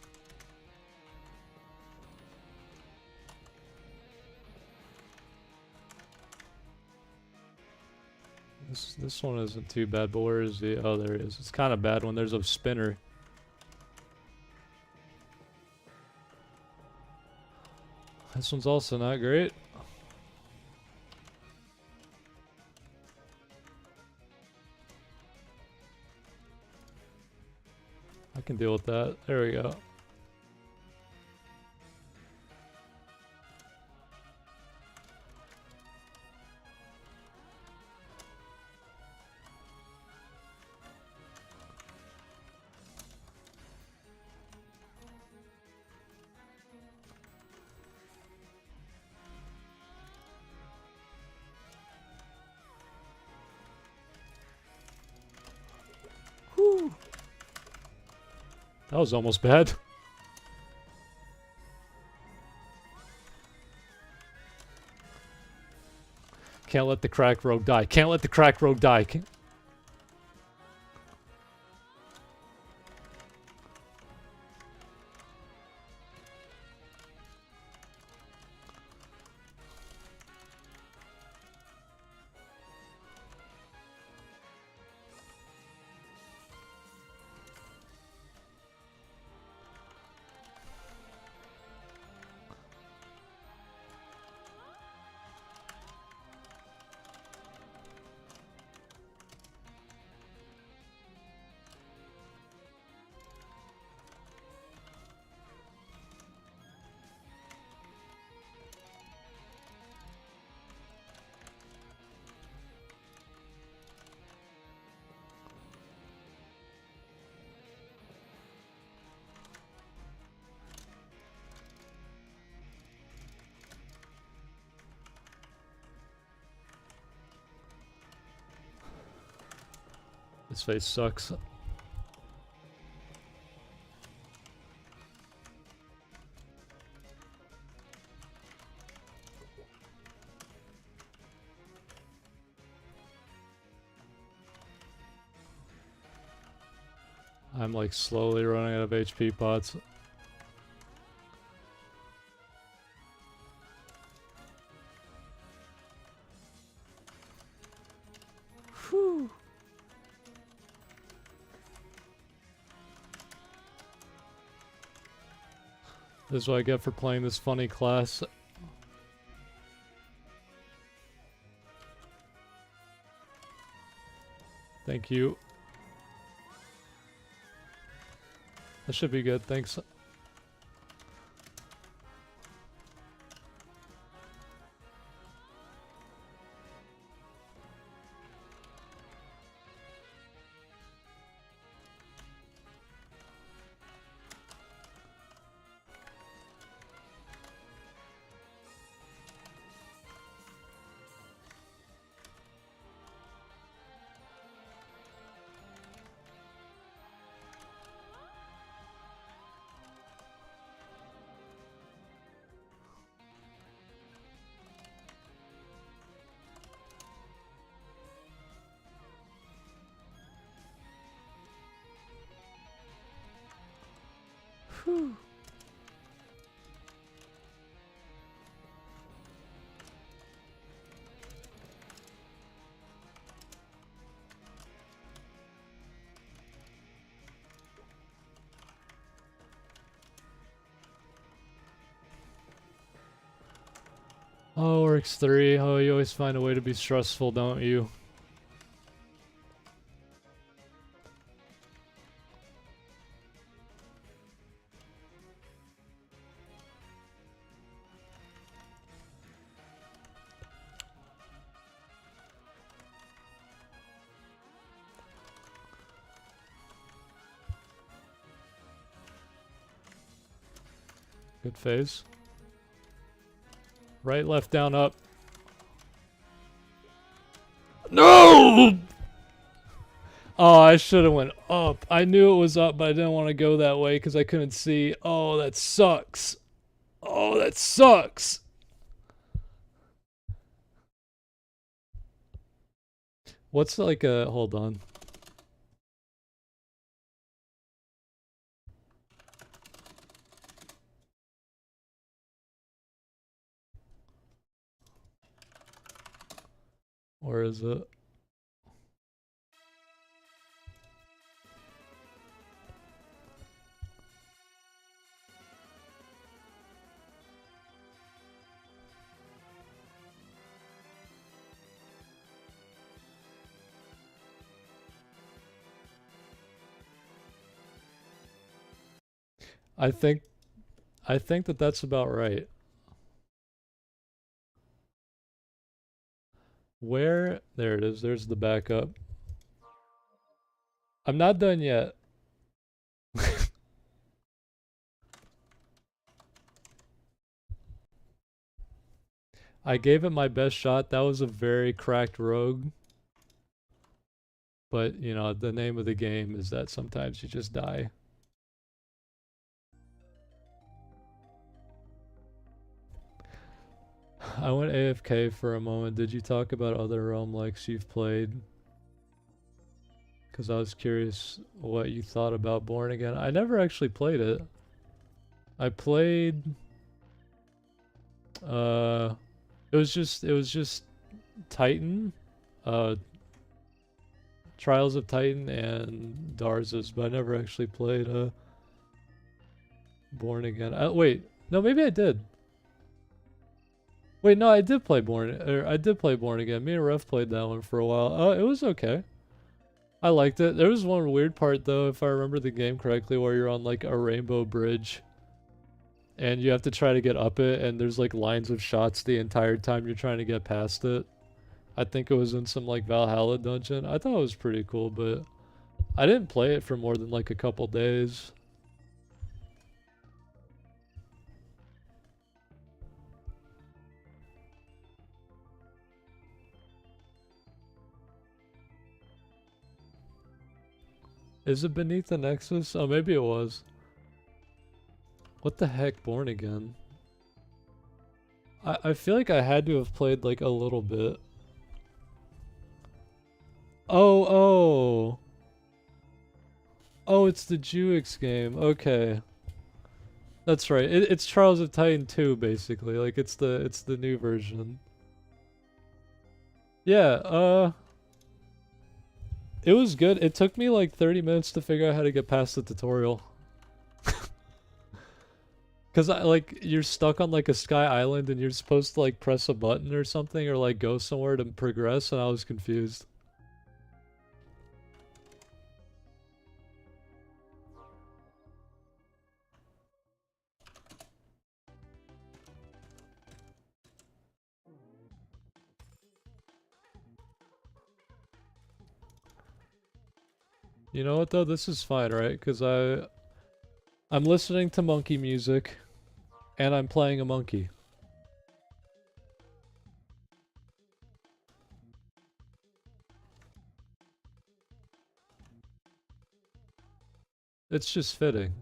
This one isn't too bad, but where is the... oh, there he is. It's kind of bad when there's a spinner. This one's also not great. I can deal with that. There we go. Whew. That was almost bad. Can't let the crack rogue die. Can't let the crack rogue die. This face sucks. I'm like slowly running out of HP pots. Whew. This is what I get for playing this funny class. Thank you. That should be good, thanks. Whew. Oh, Works 3. Oh, you always find a way to be stressful, don't you? Good phase. Right, left, down, up. No! Oh, I should have went up. I knew it was up, but I didn't want to go that way because I couldn't see. Oh, that sucks. Oh, that sucks. What's like a... Hold on. Where is it? I think that that's about right. Where? There it is. There's the backup. I'm not done yet. I gave it my best shot. That was a very cracked rogue. But, you know, the name of the game is that sometimes you just die. I went AFK for a moment. Did you talk about other Realm likes you've played? Because I was curious what you thought about Born Again. I never actually played it. I played... it was just Titan. Trials of Titan and Darza's, but I never actually played Born Again. Wait, no, maybe I did. Wait, no, I did play Born Again. Me and Ref played that one for a while. Oh, it was okay. I liked it. There was one weird part though, if I remember the game correctly, where you're on like a rainbow bridge and you have to try to get up it, and there's like lines of shots the entire time you're trying to get past it. I think it was in some like Valhalla dungeon. I thought it was pretty cool, but I didn't play it for more than like a couple days. Is it Beneath the Nexus? Oh, maybe it was. What the heck, Born Again? I feel like I had to have played like a little bit. Oh, oh. Oh, it's the Jewix game. Okay. That's right. It's Trials of Titan 2 basically. Like it's the new version. Yeah, it was good. It took me like 30 minutes to figure out how to get past the tutorial. Cause you're stuck on like a sky island and you're supposed to like press a button or something or like go somewhere to progress and I was confused. You know what though? This is fine, right? Cause I'm listening to monkey music and I'm playing a monkey. It's just fitting.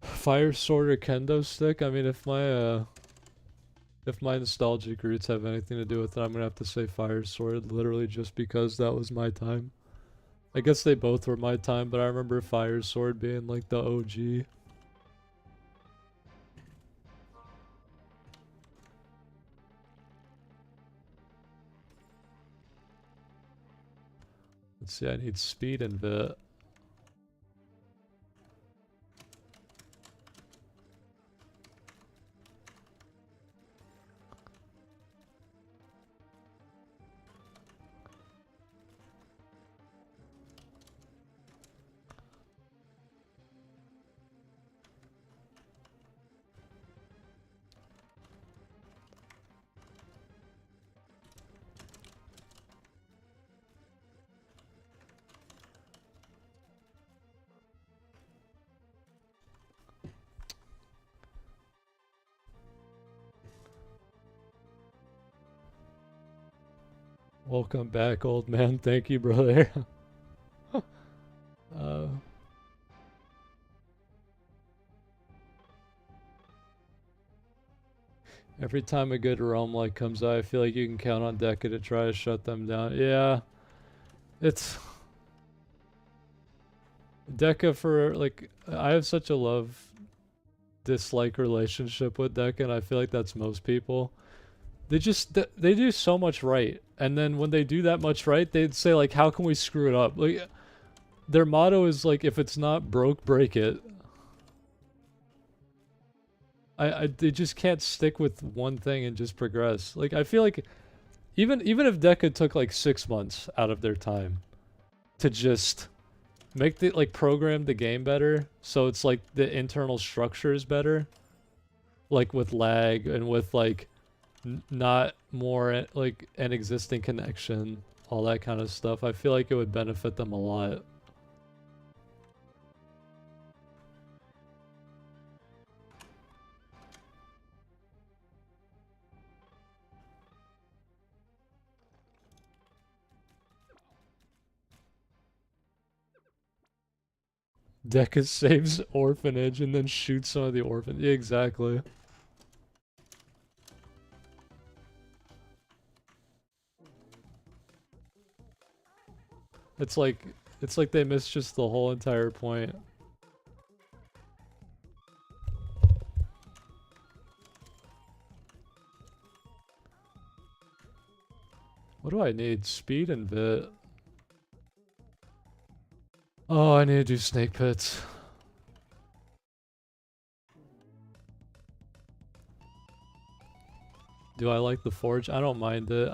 Fire sword or kendo stick? I mean, if my nostalgic roots have anything to do with it, I'm gonna have to say fire sword, literally just because that was my time. I guess they both were my time, but I remember fire sword being like the OG. Let's see, I need speed and vit. Welcome back, old man. Thank you, brother. uh, every time a good realm like comes out, I feel like you can count on Deca to try to shut them down. Yeah, it's Deca for like I have such a love dislike relationship with Deca, and I feel like that's most people. They do so much right, and then when they do that much right, they'd say like, "How can we screw it up?" Like their motto is like, "If it's not broke, break it." They just can't stick with one thing and just progress. Like I feel like even if Deca took like 6 months out of their time to just make the like program the game better, so it's like the internal structure is better, like with lag and with like not more like an existing connection, all that kind of stuff. I feel like it would benefit them a lot. Deca saves orphanage and then shoots some of the orphans. Yeah, exactly. It's like they missed just the whole entire point. What do I need? Speed and vit. Oh, I need to do snake pits. Do I like the forge? I don't mind it.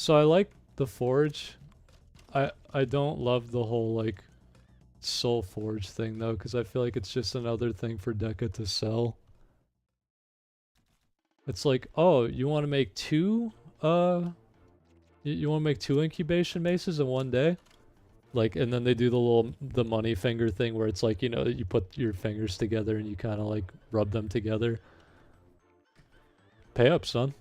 I like the forge. I don't love the whole like soul forge thing though, because I feel like it's just another thing for Deca to sell. It's like, oh, you want to make two you want to make two incubation maces in one day? Like, and then they do the money finger thing where it's like, you know, you put your fingers together and you kind of like rub them together. Pay up, son.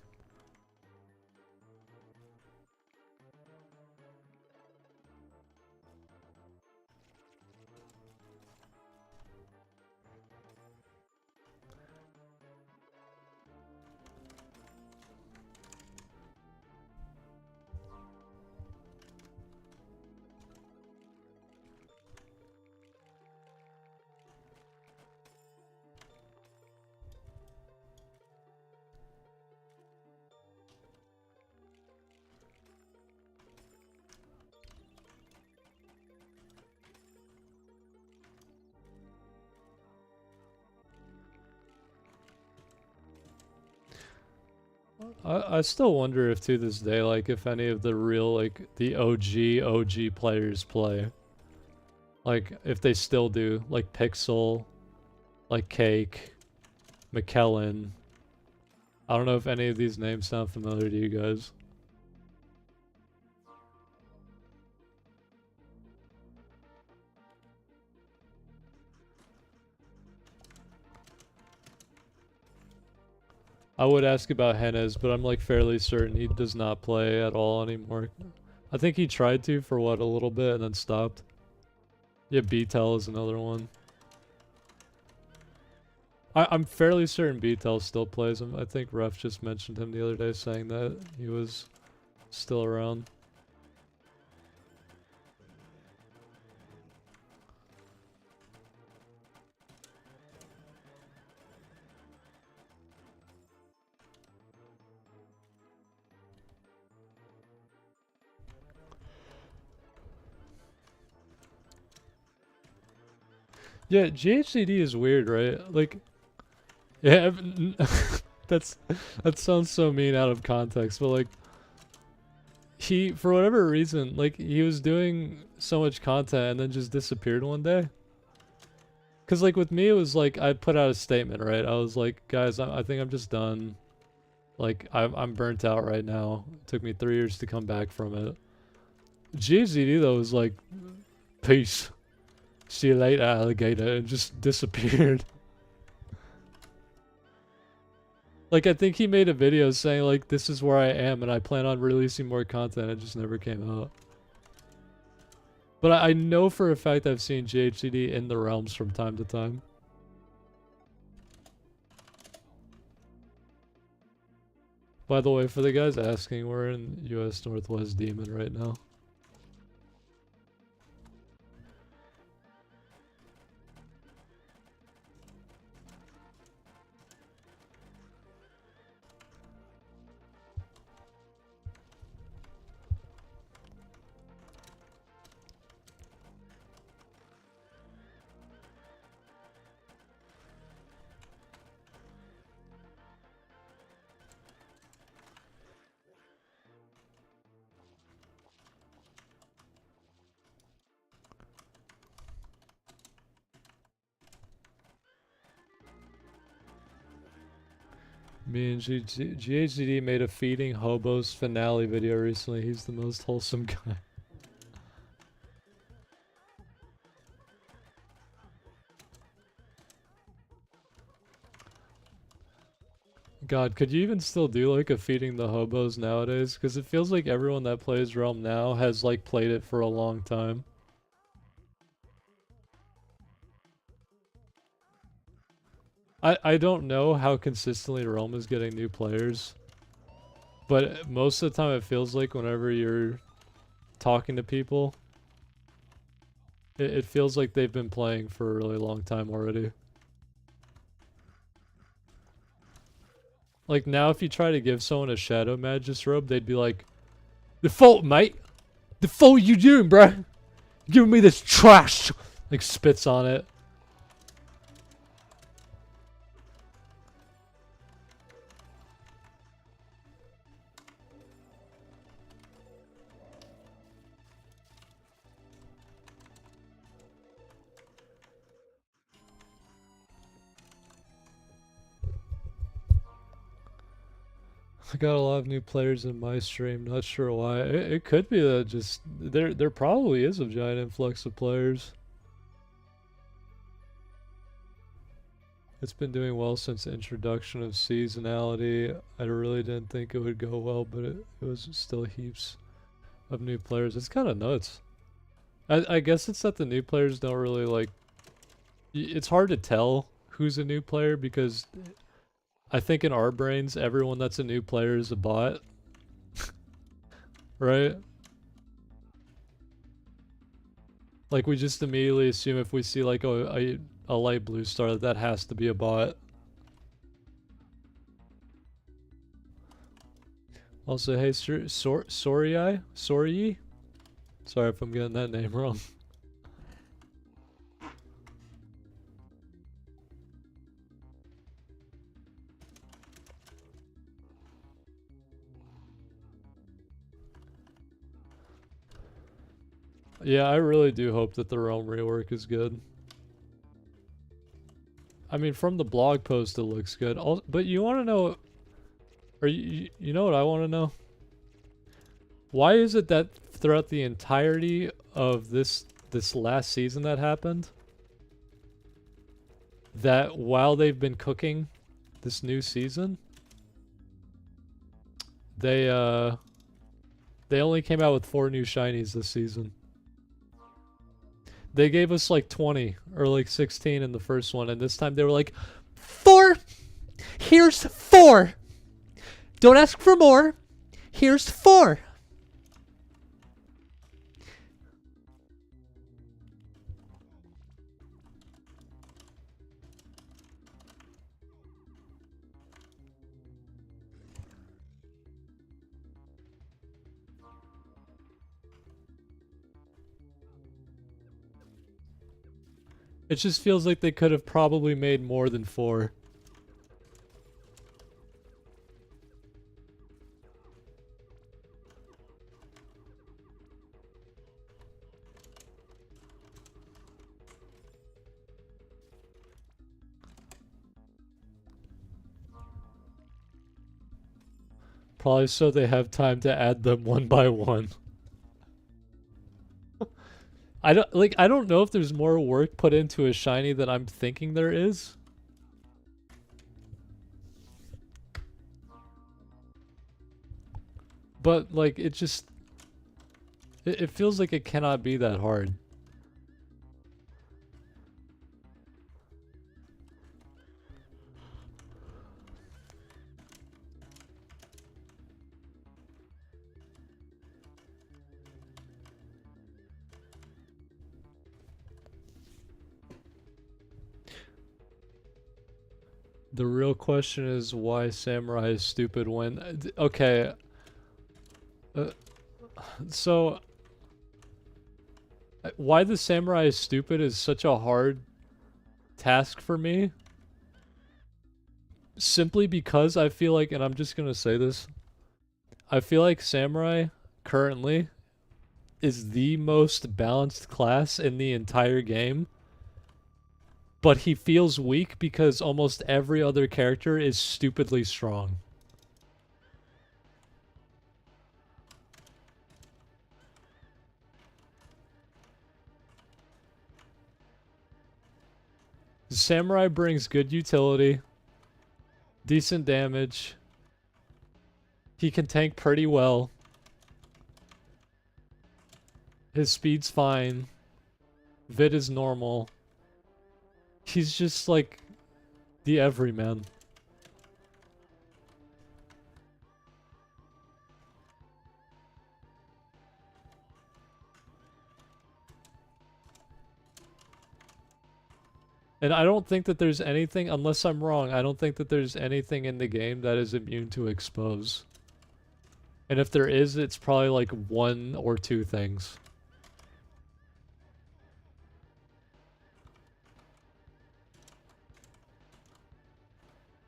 I still wonder if to this day, like, if any of the real, like, the OG players play. Like, if they still do. Like, Pixel, like, Cake, McKellen. I don't know if any of these names sound familiar to you guys. I would ask about Hennes, but I'm like fairly certain he does not play at all anymore. I think he tried to for what, a little bit and then stopped. Yeah, B-Tel is another one. I'm fairly certain B-Tel still plays him. I think Ref just mentioned him the other day saying that he was still around. Yeah, GHCD is weird, right? Like, yeah, that sounds so mean out of context, but like, he, for whatever reason, like, he was doing so much content and then just disappeared one day. Cause like with me, it was like, I put out a statement, right? I was like, guys, I think I'm just done. Like, I'm burnt out right now. It took me 3 years to come back from it. GHCD though was like, peace. See you later, alligator, and just disappeared. Like, I think he made a video saying, like, this is where I am, and I plan on releasing more content. It just never came out. But I know for a fact I've seen GHCD in the realms from time to time. By the way, for the guys asking, we're in US Northwest Demon right now. Me and GHCD made a feeding hobos finale video recently. He's the most wholesome guy. God, could you even still do like a feeding the hobos nowadays? Because it feels like everyone that plays Realm now has like played it for a long time. I don't know how consistently Realm is getting new players, but most of the time it feels like whenever you're talking to people, it feels like they've been playing for a really long time already. Like now if you try to give someone a Shadow Magus robe, they'd be like, "The fault, mate! The fault you doing, bro? You're giving me this trash!" Like spits on it. I got a lot of new players in my stream, not sure why. It could be that just there probably is a giant influx of players. It's been doing well since the introduction of seasonality. I really didn't think it would go well, but it was still heaps of new players. It's kind of nuts. I guess it's that the new players don't really like... It's hard to tell who's a new player because I think in our brains, everyone that's a new player is a bot. Right? Like we just immediately assume if we see like a light blue star that has to be a bot. Also, hey, Sorry? Sorry if I'm getting that name wrong. Yeah, I really do hope that the Realm rework is good. I mean, from the blog post, it looks good. But you want to know, or you know what I want to know? Why is it that throughout the entirety of this last season that happened, that while they've been cooking this new season, they only came out with 4 new shinies this season. They gave us like 20 or like 16 in the first one, and this time they were like, 4! Here's 4! Don't ask for more! Here's 4! It just feels like they could have probably made more than 4. Probably so they have time to add them one by one. I don't know if there's more work put into a shiny than I'm thinking there is. But like it just it feels like it cannot be that hard. The real question is why Samurai is stupid when... Okay. So... Why the Samurai is stupid is such a hard task for me. Simply because I feel like, and I'm just gonna say this, I feel like Samurai currently is the most balanced class in the entire game. But he feels weak because almost every other character is stupidly strong. Samurai brings good utility, decent damage. He can tank pretty well. His speed's fine. Vid is normal. He's just like the everyman. And I don't think that there's anything, unless I'm wrong, I don't think that there's anything in the game that is immune to expose. And if there is, it's probably like 1 or 2 things.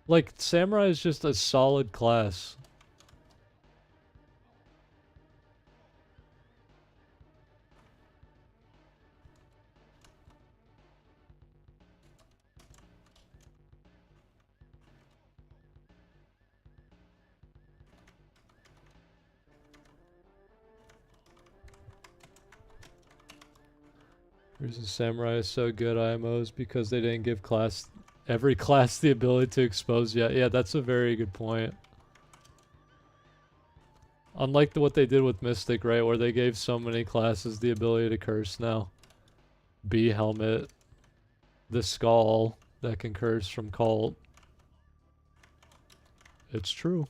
Like, Samurai is just a solid class. Reason Samurai is so good IMOs because they didn't give class Every class the ability to expose. Yeah, that's a very good point. Unlike what they did with Mystic, right, where they gave so many classes the ability to curse now. Bee Helmet, the Skull that can curse from Cult. It's true.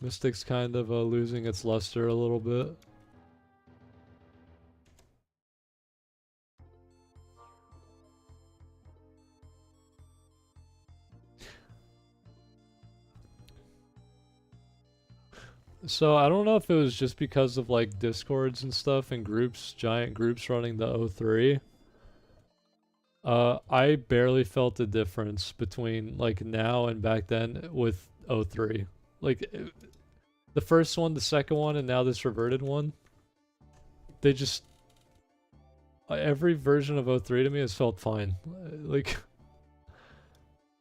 Mystic's kind of losing its luster a little bit. So I don't know if it was just because of like discords and stuff and groups, giant groups running the O3. I barely felt the difference between like now and back then with O3. Like the first one, the second one, and now this reverted one. They just every version of O3 to me has felt fine. Like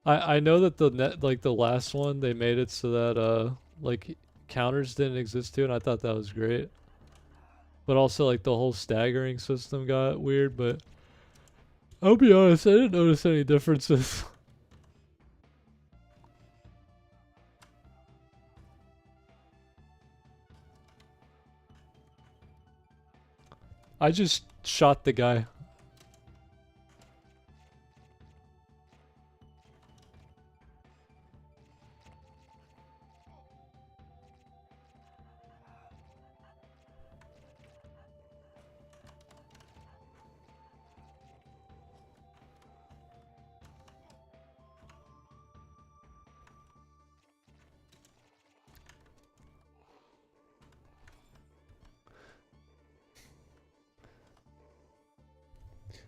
I know that the last one they made it so that like counters didn't exist too, and I thought that was great. But also like the whole staggering system got weird, but I'll be honest, I didn't notice any differences. I just shot the guy.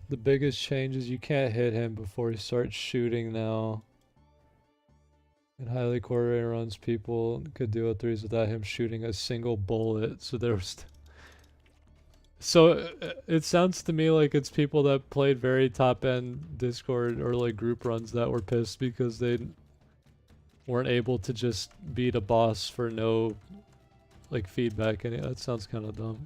The biggest change is you can't hit him before he starts shooting now. In highly coordinated runs, people could do O3s without him shooting a single bullet. So there was... So it sounds to me like it's people that played very top-end Discord or like group runs that were pissed because they weren't able to just beat a boss for no like feedback. And that sounds kind of dumb.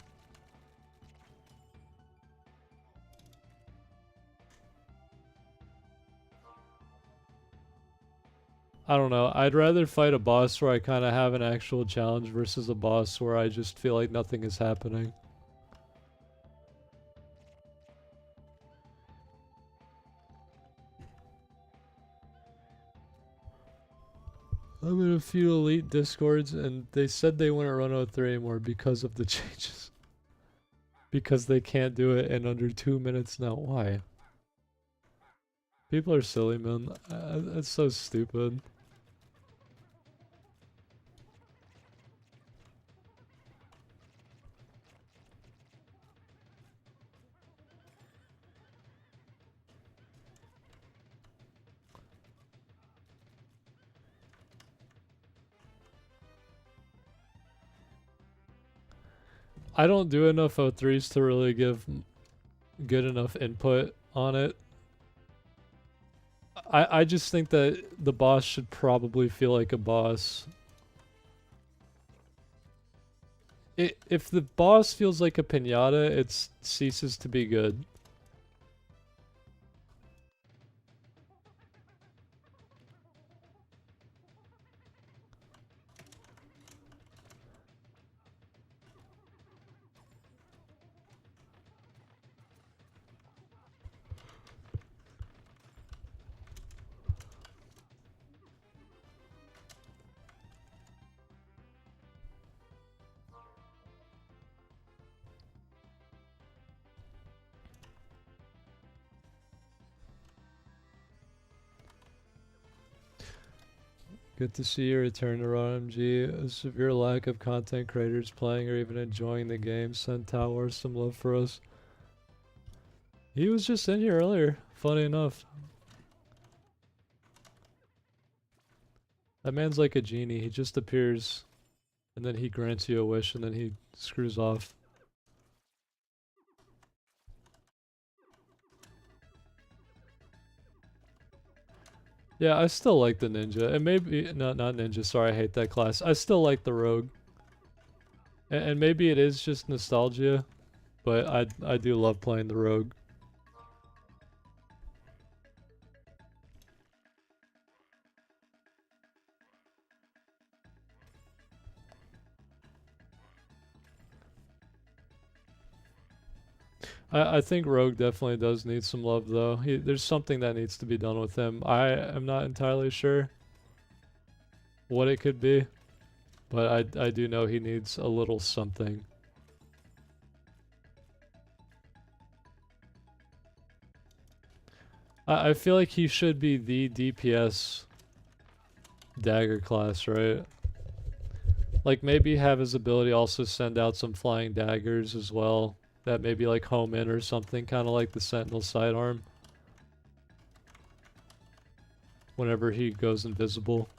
I don't know. I'd rather fight a boss where I kind of have an actual challenge versus a boss where I just feel like nothing is happening. I'm in a few elite discords and they said they wouldn't run O3 anymore because of the changes. Because they can't do it in under 2 minutes now. Why? People are silly, man. That's so stupid. I don't do enough O3s to really give good enough input on it. I just think that the boss should probably feel like a boss. If the boss feels like a piñata, it ceases to be good. Good to see you return to RMG. A severe lack of content creators playing or even enjoying the game. Send Tower some love for us. He was just in here earlier, funny enough. That man's like a genie. He just appears and then he grants you a wish and then he screws off. Yeah, I still like the ninja. And maybe not ninja, sorry, I hate that class. I still like the rogue. And maybe it is just nostalgia. but I do love playing the rogue. I think Rogue definitely does need some love though. There's something that needs to be done with him. I am not entirely sure what it could be, but I do know he needs a little something. I feel like he should be the DPS dagger class, right? Like maybe have his ability also send out some flying daggers as well. That maybe like home in or something, kind of like the Sentinel sidearm. Whenever he goes invisible.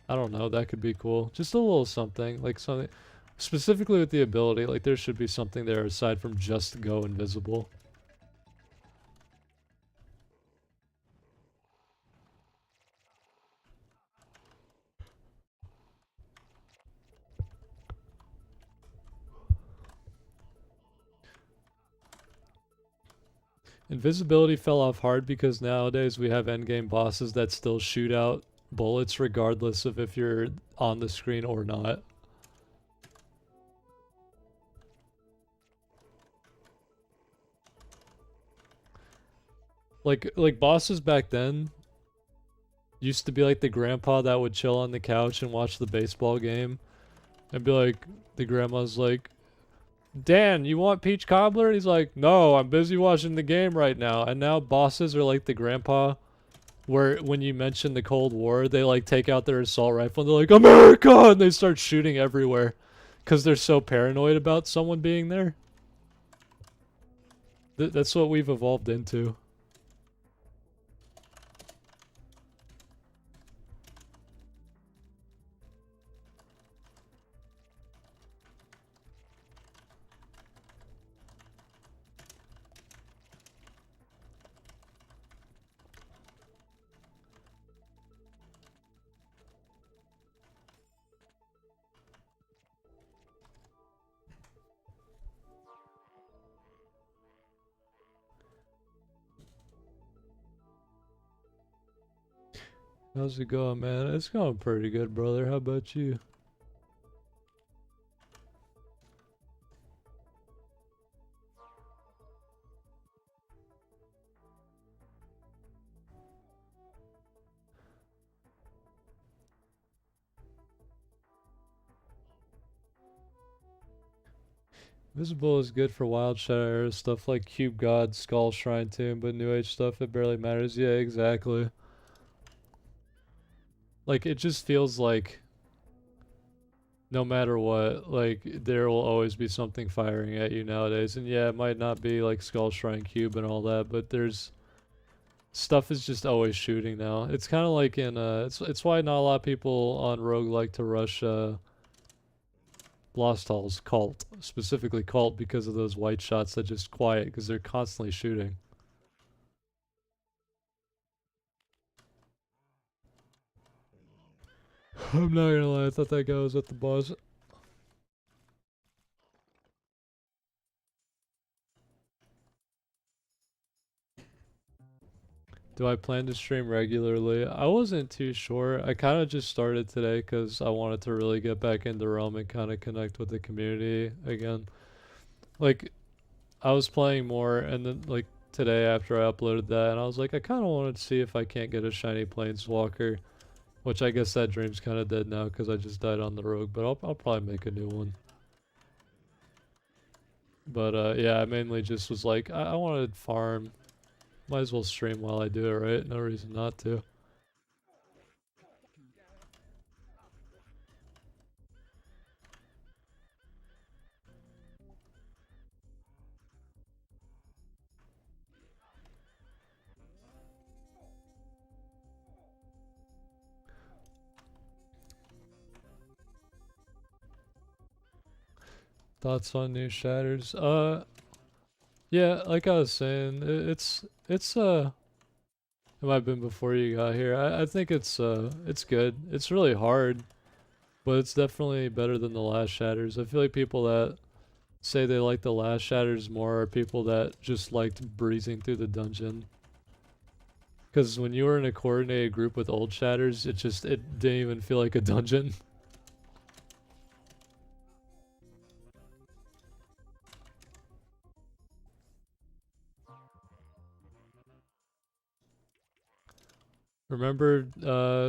I don't know, that could be cool. Just a little something, like something specifically with the ability, like there should be something there aside from just go invisible. Invisibility fell off hard because nowadays we have endgame bosses that still shoot out bullets regardless of if you're on the screen or not. Like bosses back then used to be like the grandpa that would chill on the couch and watch the baseball game and be like, the grandma's like, Dan, you want peach cobbler? And he's like, no, I'm busy watching the game right now. And now bosses are like the grandpa where when you mention the Cold War, they like take out their assault rifle and they're like, America! And they start shooting everywhere because they're so paranoid about someone being there. That's what we've evolved into. How's it going, man? It's going pretty good, brother. How about you? Visible is good for Wild Shadow era stuff like Cube God, Skull Shrine Tomb, but New Age stuff, it barely matters. Yeah, exactly. Like, it just feels like no matter what, like, there will always be something firing at you nowadays. And yeah, it might not be like Skull Shrine Cube and all that, but there's stuff is just always shooting now. It's kind of like in it's why not a lot of people on Rogue like to rush Lost Halls Cult, specifically Cult, because of those white shots that just quiet because they're constantly shooting. I'm not gonna lie, I thought that guy was at the boss. Do I plan to stream regularly? I wasn't too sure. I kind of just started today because I wanted to really get back into Realm and kind of connect with the community again. Like, I was playing more, and then, like, today after I uploaded that, and I was like, I kind of wanted to see if I can't get a shiny Planeswalker, which I guess that dream's kind of dead now because I just died on the Rogue, but I'll probably make a new one. But, yeah, I mainly just was like, I wanted to farm. Might as well stream while I do it, right? No reason not to. Thoughts on new Shatters? Yeah, like I was saying, it might have been before you got here. I think it's good. It's really hard, but it's definitely better than the last Shatters. I feel like people that say they like the last Shatters more are people that just liked breezing through the dungeon. Because when you were in a coordinated group with old Shatters, it didn't even feel like a dungeon. Remember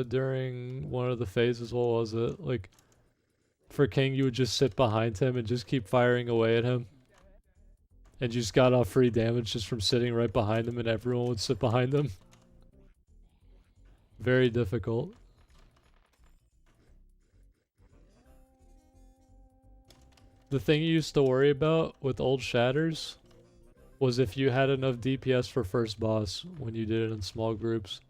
during one of the phases, what was it? Like, for King, you would just sit behind him and just keep firing away at him. And you just got off free damage just from sitting right behind him, and everyone would sit behind him. Very difficult. The thing you used to worry about with old Shatters was if you had enough DPS for first boss when you did it in small groups.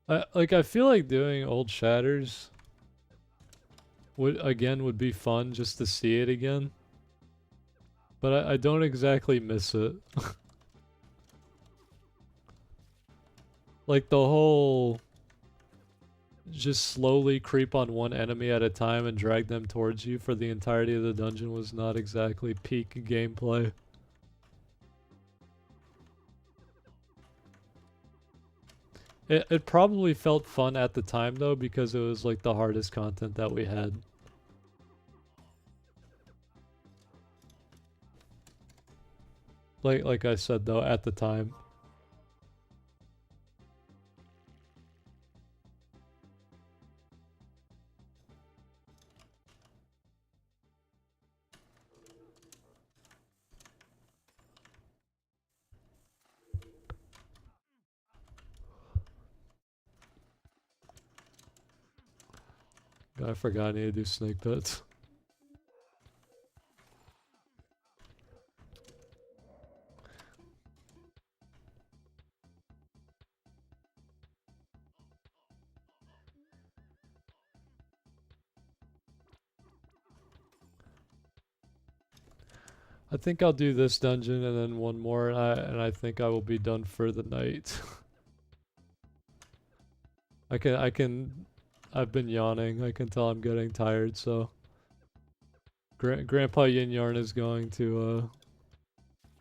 I feel like doing old Shatters would be fun just to see it again. But I don't exactly miss it. Like the whole just slowly creep on one enemy at a time and drag them towards you for the entirety of the dungeon was not exactly peak gameplay. It probably felt fun at the time though because it was like the hardest content that we had. Like I said though, at the time. I forgot I need to do snake pits. I think I'll do this dungeon and then one more, and I think I will be done for the night. I've been yawning. I can tell I'm getting tired, so Grandpa YinYarn is going to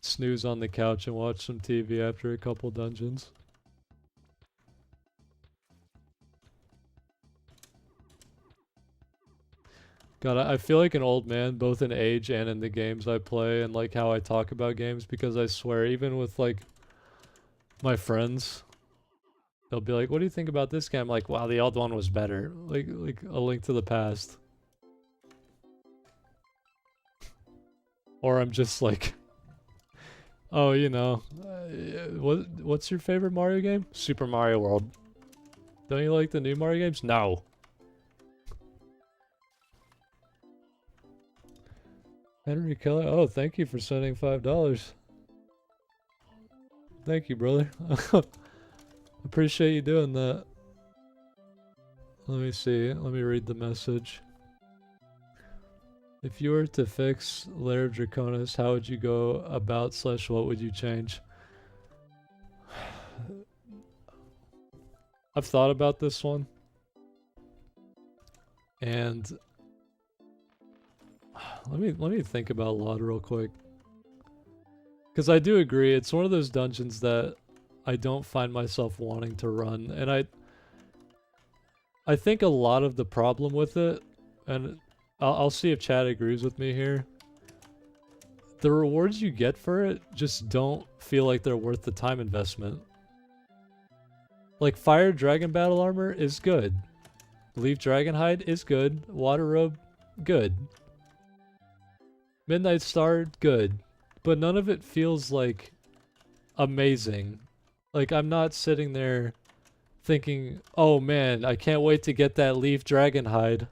snooze on the couch and watch some TV after a couple dungeons. God, I feel like an old man, both in age and in the games I play and like how I talk about games, because I swear, even with like my friends, they'll be like, "What do you think about this game?" I'm like, "Wow, the old one was better." Like A Link to the Past. Or I'm just like, "Oh, you know, what's your favorite Mario game?" Super Mario World. Don't you like the new Mario games? No. Henry Keller. Oh, thank you for sending $5. Thank you, brother. Appreciate you doing that. Let me see. Let me read the message. If you were to fix Lair of Draconis, how would you go about / what would you change? I've thought about this one. And let me think about a lot real quick. Because I do agree, it's one of those dungeons that I don't find myself wanting to run. And I think a lot of the problem with it, and I'll see if Chad agrees with me here, the rewards you get for it just don't feel like they're worth the time investment. Like Fire Dragon Battle Armor is good. Leaf Dragon Hide is good. Water Robe, good. Midnight Star, good. But none of it feels like amazing. Like I'm not sitting there thinking, "Oh man, I can't wait to get that Leaf Dragon Hide."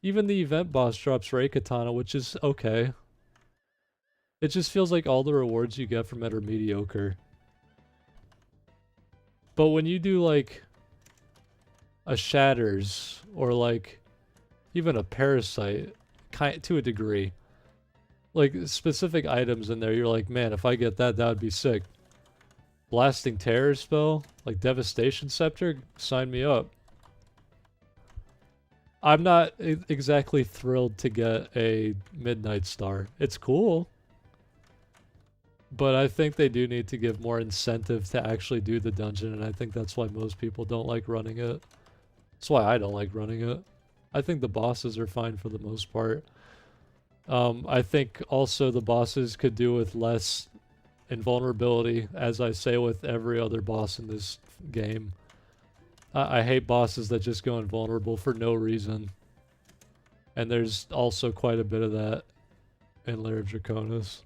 Even the event boss drops Ray Katana, which is okay. It just feels like all the rewards you get from it are mediocre. But when you do like a Shatters or like even a Parasite, to a degree, like specific items in there, you're like, man, if I get that, that would be sick. Blasting Terror spell, like Devastation Scepter, sign me up. I'm not exactly thrilled to get a Midnight Star. It's cool. But I think they do need to give more incentive to actually do the dungeon, and I think that's why most people don't like running it. That's why I don't like running it. I think the bosses are fine for the most part. I think also the bosses could do with less invulnerability, as I say with every other boss in this game. I hate bosses that just go invulnerable for no reason. And there's also quite a bit of that in Lair of Draconis.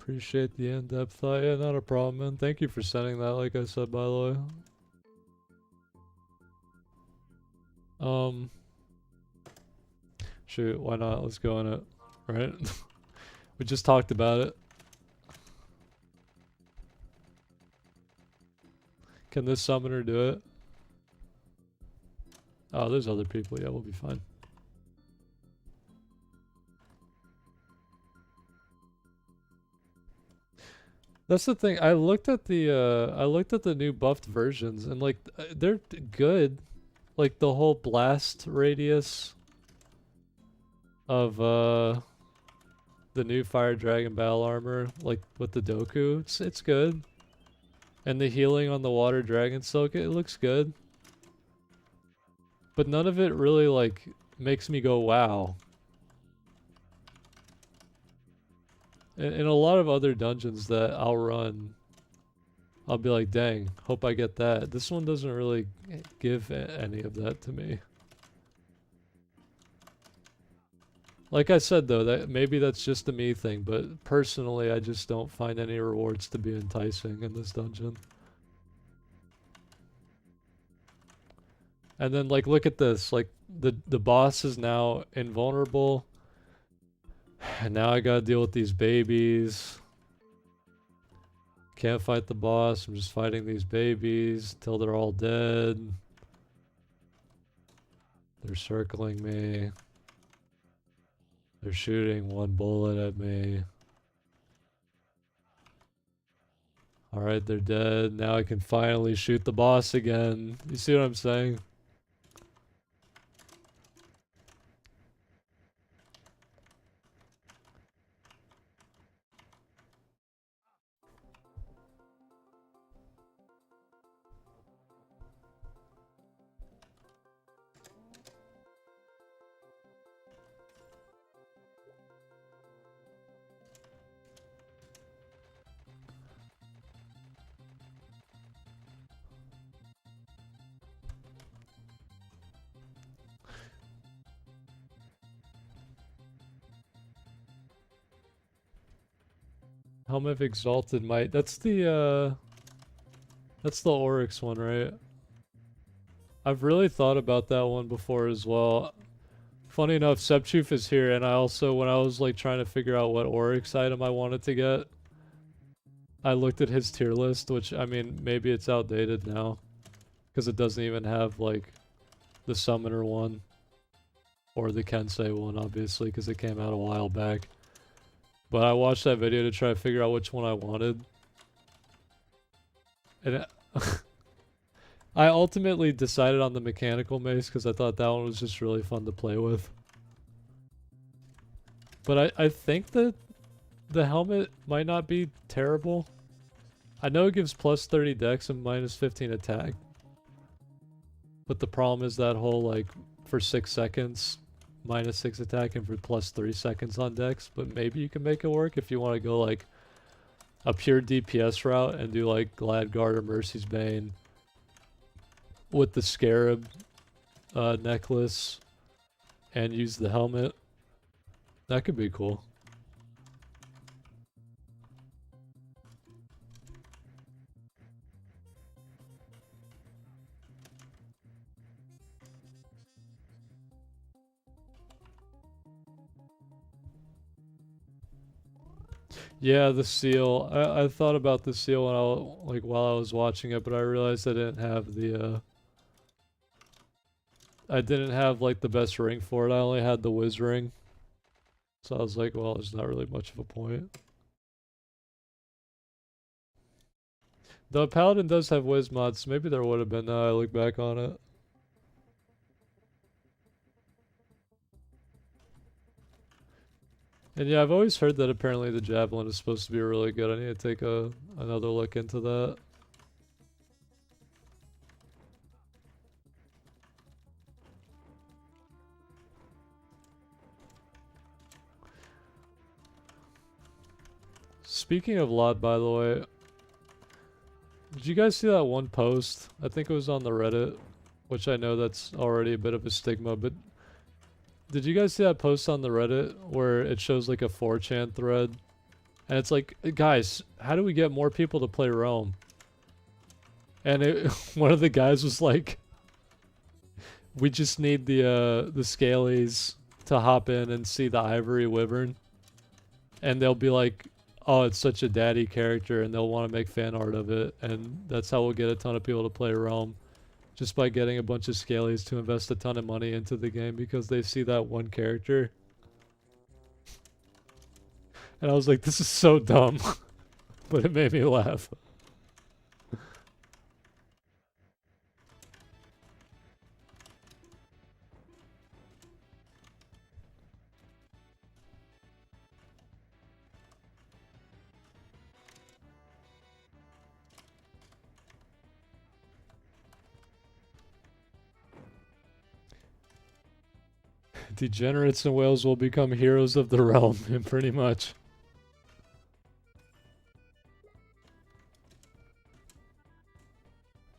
Appreciate the in-depth thought. Yeah, not a problem, man. Thank you for sending that, like I said, by the way. Shoot, why not? Let's go in it, right? We just talked about it. Can this summoner do it? Oh, there's other people. Yeah, we'll be fine. That's the thing. I looked at the new buffed versions, and like they're good. Like the whole blast radius of the new Fire Dragon battle armor, like with the Doku, it's good. And the healing on the Water Dragon Silk, it looks good. But none of it really like makes me go wow. In a lot of other dungeons that I'll run, I'll be like, dang, hope I get that. This one doesn't really give any of that to me. Like I said though, that maybe that's just a me thing, but personally I just don't find any rewards to be enticing in this dungeon. And then like look at this, like the boss is now invulnerable. And now I gotta deal with these babies. Can't fight the boss, I'm just fighting these babies till they're all dead. They're circling me. They're shooting one bullet at me. Alright, they're dead. Now I can finally shoot the boss again. You see what I'm saying? Helm of Exalted Might. That's the Oryx one, right? I've really thought about that one before as well. Funny enough, Sepchoof is here, and I also, when I was like trying to figure out what Oryx item I wanted to get, I looked at his tier list, which, I mean, maybe it's outdated now, because it doesn't even have like the Summoner one, or the Kensei one, obviously, because it came out a while back. But I watched that video to try to figure out which one I wanted. And I ultimately decided on the mechanical mace because I thought that one was just really fun to play with. But I think that the helmet might not be terrible. I know it gives plus 30 dex and minus 15 attack. But the problem is that whole, like, for 6 seconds, minus 6 attack, and for plus 3 seconds on dex. But maybe you can make it work if you want to go, like, a pure DPS route and do, like, Gladguard or Mercy's Bane with the Scarab necklace and use the helmet. That could be cool. Yeah, the seal. I thought about the seal when while I was watching it, but I realized I didn't have the I didn't have like the best ring for it. I only had the whiz ring. So I was like, well, there's not really much of a point. Though Paladin does have whiz mods, so maybe there would have been now I look back on it. And yeah, I've always heard that apparently the Javelin is supposed to be really good. I need to take another look into that. Speaking of lot, by the way, did you guys see that one post? I think it was on the Reddit, which I know that's already a bit of a stigma, but did you guys see that post on the Reddit where it shows like a 4chan thread? And it's like, guys, how do we get more people to play Realm? And one of the guys was like, we just need the Scalies to hop in and see the Ivory Wyvern. And they'll be like, oh, it's such a daddy character, and they'll want to make fan art of it. And that's how we'll get a ton of people to play Realm. Just by getting a bunch of Scalies to invest a ton of money into the game because they see that one character. And I was like, this is so dumb. But it made me laugh. Degenerates in Wales will become heroes of the realm, pretty much.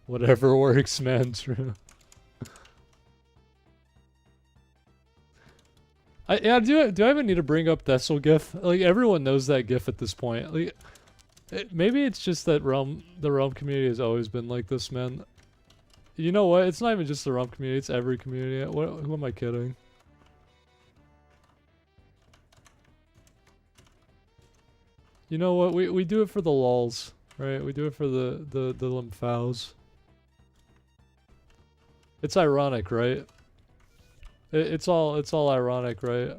Whatever works, man. True. Yeah, do I even need to bring up Thessel GIF? Like, everyone knows that GIF at this point. Like, maybe it's just that the Realm community has always been like this, man. You know what? It's not even just the Realm community, it's every community. Who am I kidding? You know what? We do it for the lols, right? We do it for the lymphows. It's ironic, right? It's all ironic, right?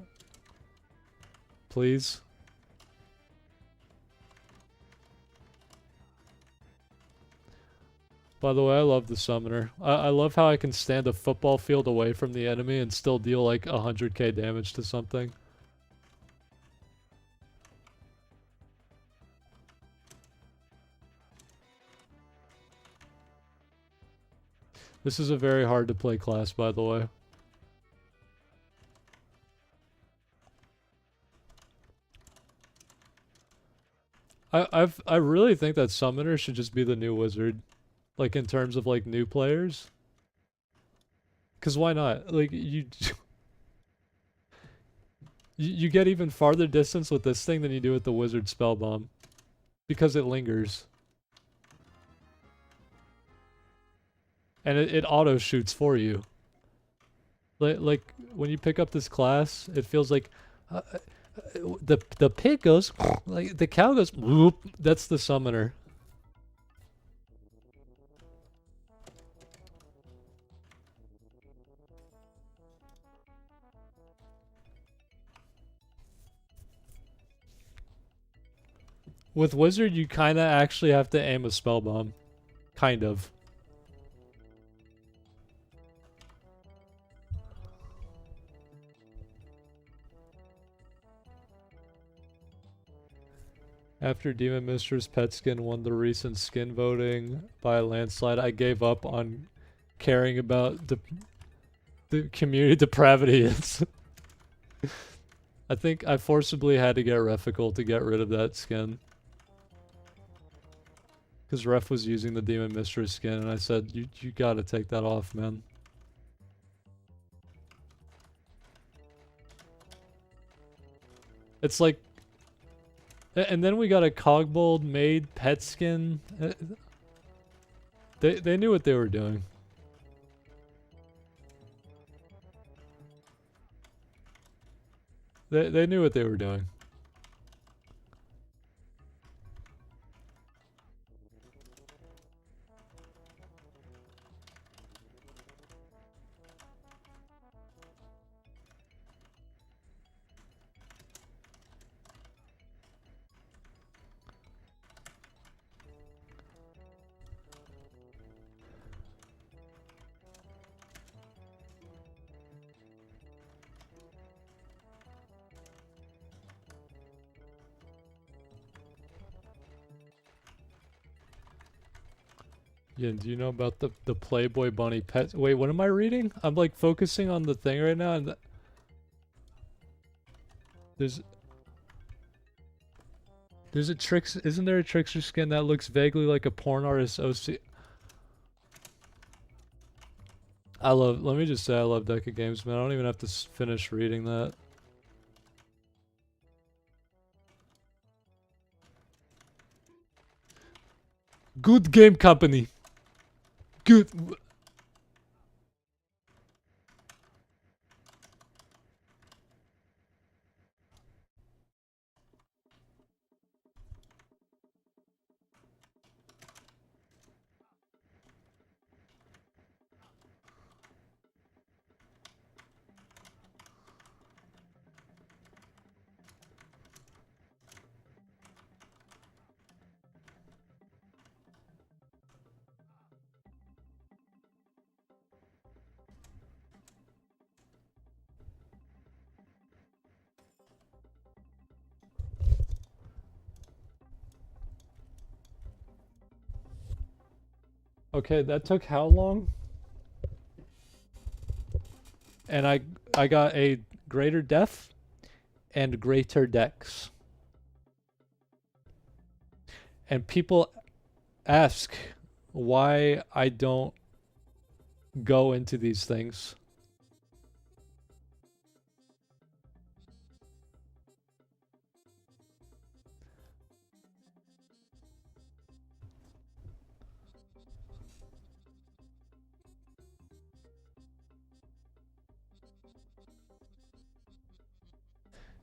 Please. By the way, I love the summoner. I love how I can stand a football field away from the enemy and still deal like 100k damage to something. This is a very hard to play class, by the way. I really think that summoner should just be the new wizard, like in terms of like new players. Cause why not? Like you get even farther distance with this thing than you do with the wizard spell bomb, because it lingers. And it auto shoots for you. Like when you pick up this class, it feels like the pig goes like the cow goes whoop. That's the summoner. With wizard, you kind of actually have to aim a spell bomb, kind of. After Demon Mistress pet skin won the recent skin voting by a landslide, I gave up on caring about the community depravity. I think I forcibly had to get Refical to get rid of that skin. Because Ref was using the Demon Mistress skin, and I said, you gotta take that off, man. It's like... And then we got a Cogbold made pet skin. They knew what they were doing. They knew what they were doing. Yeah, do you know about the Playboy Bunny pet? Wait, what am I reading? I'm like focusing on the thing right now, and there's a tricks. Isn't there a trickster skin that looks vaguely like a porn artist OC? Let me just say I love Deca Games, man. I don't even have to finish reading that. Good game company. Good. Okay, that took how long? And I got a greater depth and greater dex. And people ask why I don't go into these things.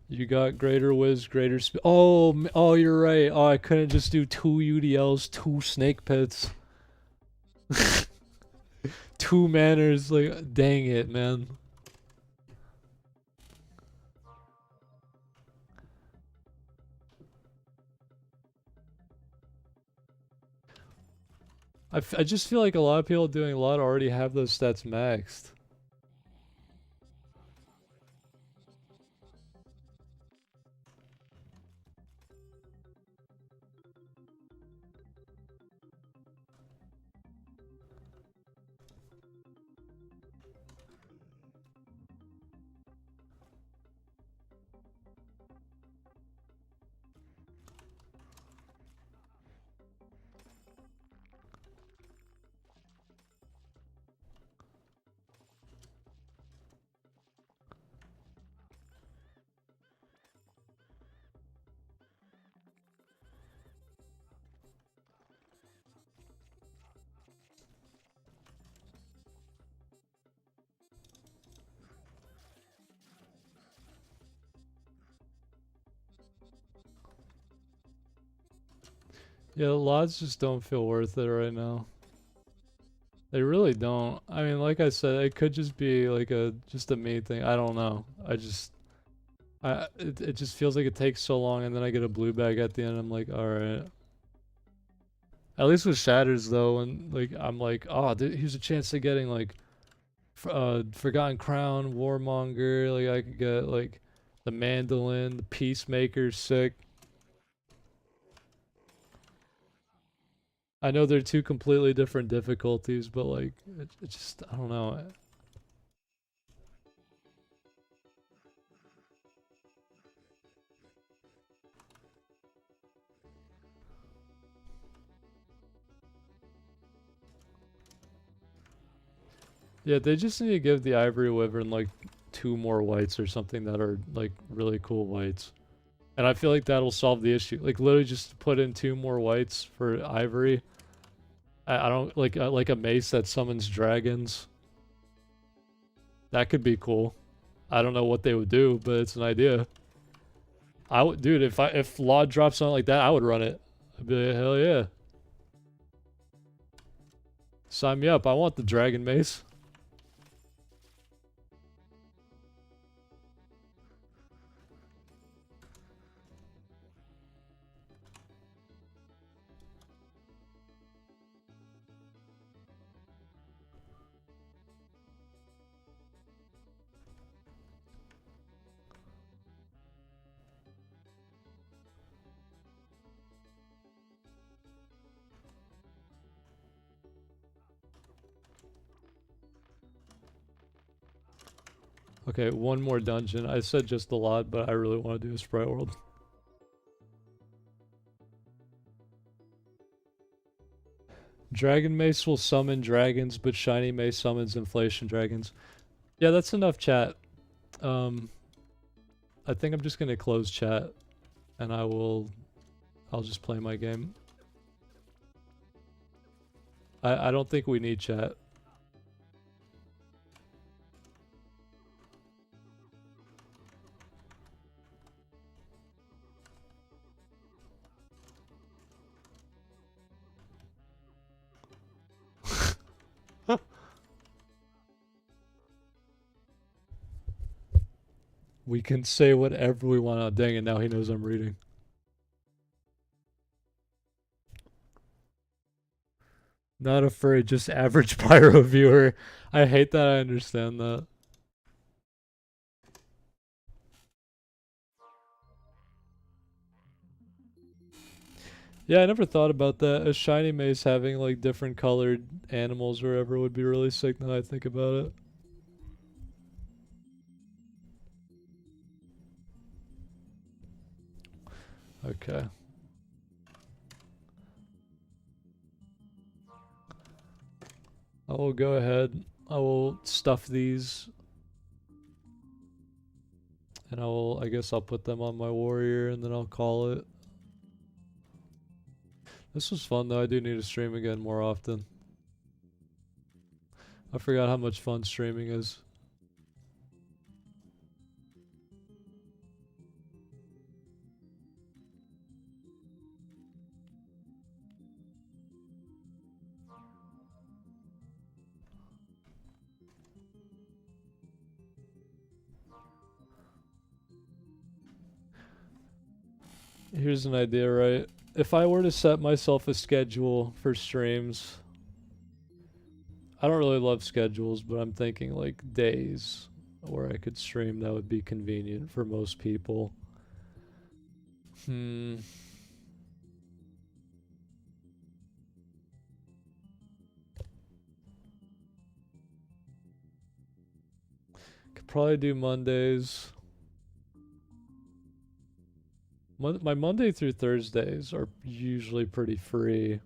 You got greater whiz, greater speed. Oh, you're right. Oh, I couldn't just do 2 UDLs, 2 snake pits. 2 manners, like, dang it, man. I just feel like a lot of people doing a lot already have those stats maxed. Yeah, the lots just don't feel worth it right now. They really don't. I mean, like I said, it could just be like just a me thing. I don't know. It just feels like it takes so long, and then I get a blue bag at the end. I'm like, all right. At least with Shatters though, and like I'm like, oh, here's a chance of getting like, Forgotten Crown, Warmonger. Like I could get like the Mandolin, the Peacemaker, sick. I know they're two completely different difficulties, but like, it just, I don't know. Yeah, they just need to give the Ivory Wyvern like 2 more whites or something that are like really cool whites. And I feel like that'll solve the issue. Like literally just put in 2 more whites for Ivory. I don't like a mace that summons dragons. That could be cool. I don't know what they would do, but it's an idea. I would, dude. If Law drops something like that, I would run it. I'd be like, hell yeah, sign me up. I want the dragon mace. Okay, 1 more dungeon. I said just a lot, but I really want to do a sprite world. Dragon Mace will summon dragons, but Shiny Mace summons inflation dragons. Yeah, that's enough chat. Um, I think I'm just gonna close chat, and I'll just play my game. I don't think we need chat. We can say whatever we want. Oh, dang it, now he knows I'm reading. Not afraid, just average pyro viewer. I hate that I understand that. Yeah, I never thought about that. A shiny mace having like different colored animals or whatever would be really sick now I think about it. Okay. I will go ahead. I will stuff these. And I guess I'll put them on my warrior and then I'll call it. This was fun though. I do need to stream again more often. I forgot how much fun streaming is. Here's an idea, right? If I were to set myself a schedule for streams, I don't really love schedules, but I'm thinking like days where I could stream that would be convenient for most people. Hmm. Could probably do Mondays. My Monday through Thursdays are usually pretty free.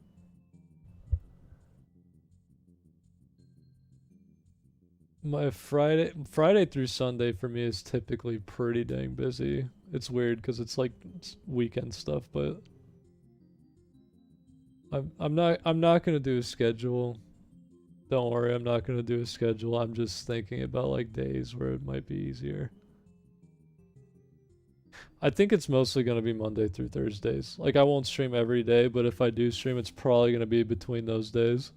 My Friday through Sunday for me is typically pretty dang busy. It's weird because it's like weekend stuff, but I'm not gonna do a schedule. Don't worry, I'm not gonna do a schedule. I'm just thinking about like days where it might be easier. I think it's mostly gonna be Monday through Thursdays. Like I won't stream every day, but if I do stream, it's probably gonna be between those days.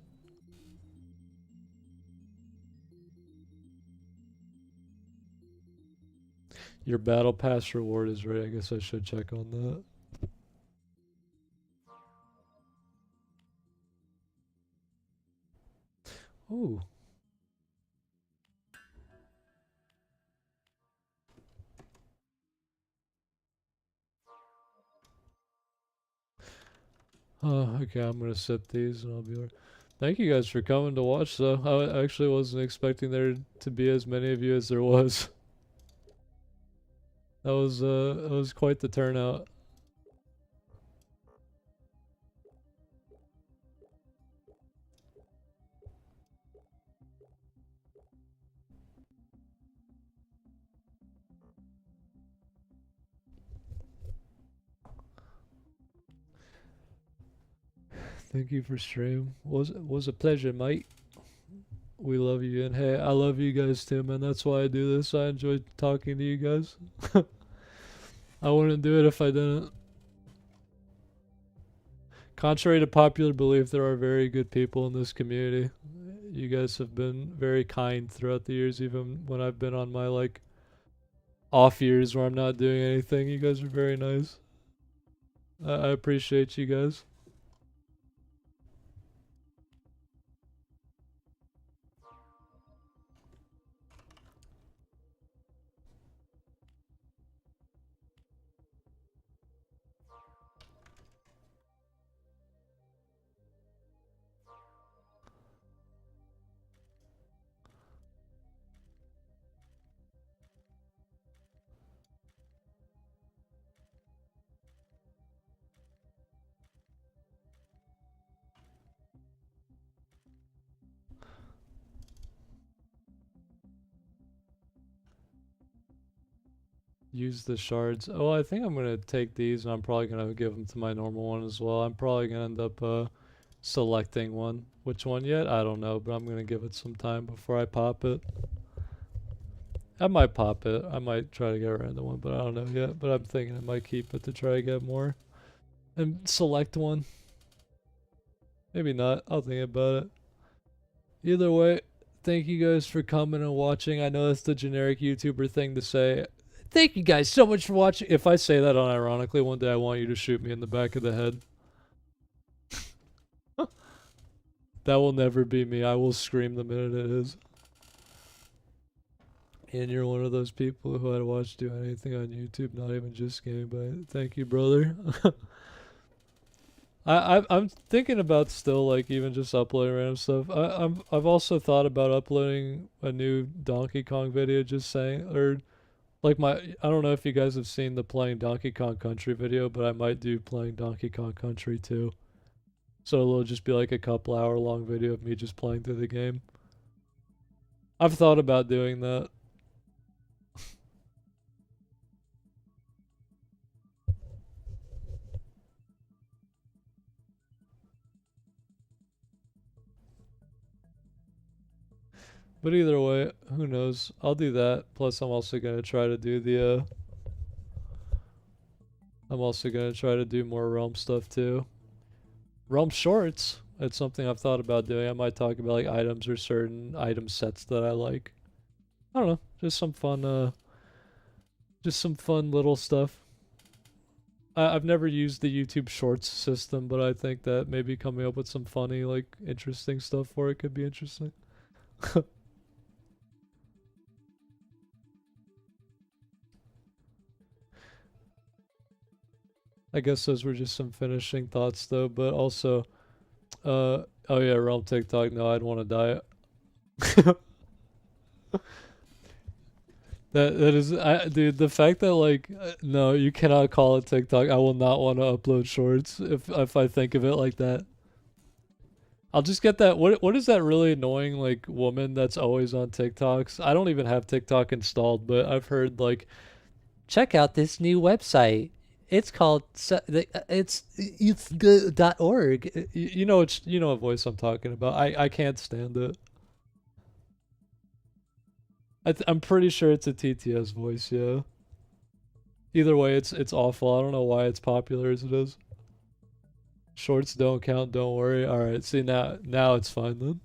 Your battle pass reward is right. I guess I should check on that. Ooh. Okay, I'm gonna set these and I'll be right. Thank you guys for coming to watch though. I actually wasn't expecting there to be as many of you as there was. That was quite the turnout. Thank you for stream. Was a pleasure, mate. We love you, and hey, I love you guys too, man. That's why I do this. I enjoy talking to you guys. I wouldn't do it if I didn't. Contrary to popular belief, there are very good people in this community. You guys have been very kind throughout the years, even when I've been on my like off years where I'm not doing anything. You guys are very nice. I appreciate you guys. Use the shards. Oh, I think I'm gonna take these and I'm probably gonna give them to my normal one as well. I'm probably gonna end up selecting one. Which one yet? I don't know, but I'm gonna give it some time before I pop it. I might pop it. I might try to get a random one, but I don't know yet. But I'm thinking I might keep it to try to get more. And select one. Maybe not. I'll think about it. Either way, thank you guys for coming and watching. I know that's the generic YouTuber thing to say. Thank you guys so much for watching. If I say that unironically, one day I want you to shoot me in the back of the head. That will never be me. I will scream the minute it is. And you're one of those people who I'd watch do anything on YouTube, not even just gaming. But thank you, brother. I'm thinking about still like even just uploading random stuff. I've also thought about uploading a new Donkey Kong video, just saying, or like I don't know if you guys have seen the playing Donkey Kong Country video, but I might do playing Donkey Kong Country too. So it'll just be like a couple hour long video of me just playing through the game. I've thought about doing that. But either way, who knows? I'll do that. Plus I'm also gonna try to do the I'm also gonna try to do more Realm stuff too. Realm shorts. It's something I've thought about doing. I might talk about like items or certain item sets that I like. I don't know, just some fun little stuff. I've never used the YouTube Shorts system, but I think that maybe coming up with some funny, like interesting stuff for it could be interesting. I guess those were just some finishing thoughts though, but also, oh yeah, Realm TikTok. No, I'd want to diet. That is, dude. The fact that like, no, you cannot call it TikTok. I will not want to upload shorts if I think of it like that. I'll just get that. What is that really annoying like woman that's always on TikToks? I don't even have TikTok installed, but I've heard like, check out this new website. It's called it's.org. You know you know what voice I'm talking about. I can't stand it. I'm pretty sure it's a TTS voice, yeah. Either way, it's awful. I don't know why it's popular as it is. Shorts don't count, don't worry. Alright, see now it's fine then.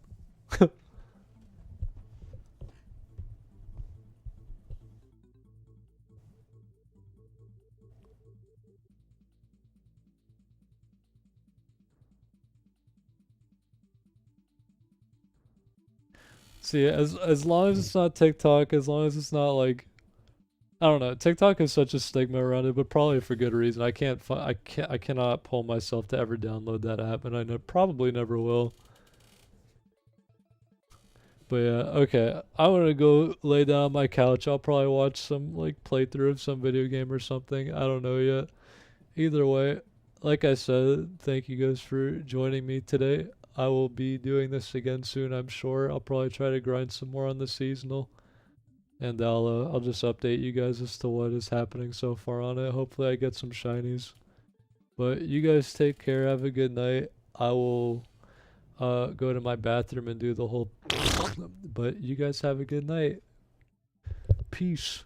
See, as long as it's not TikTok, as long as it's not like I don't know. TikTok has such a stigma around it, but probably for good reason. I cannot pull myself to ever download that app, and I probably never will. But yeah, okay. I'm gonna go lay down on my couch. I'll probably watch some like playthrough of some video game or something. I don't know yet. Either way, like I said, thank you guys for joining me today. I will be doing this again soon, I'm sure. I'll probably try to grind some more on the seasonal, and I'll just update you guys as to what is happening so far on it. Hopefully, I get some shinies. But you guys take care. Have a good night. I will go to my bathroom and do the whole. But you guys have a good night. Peace.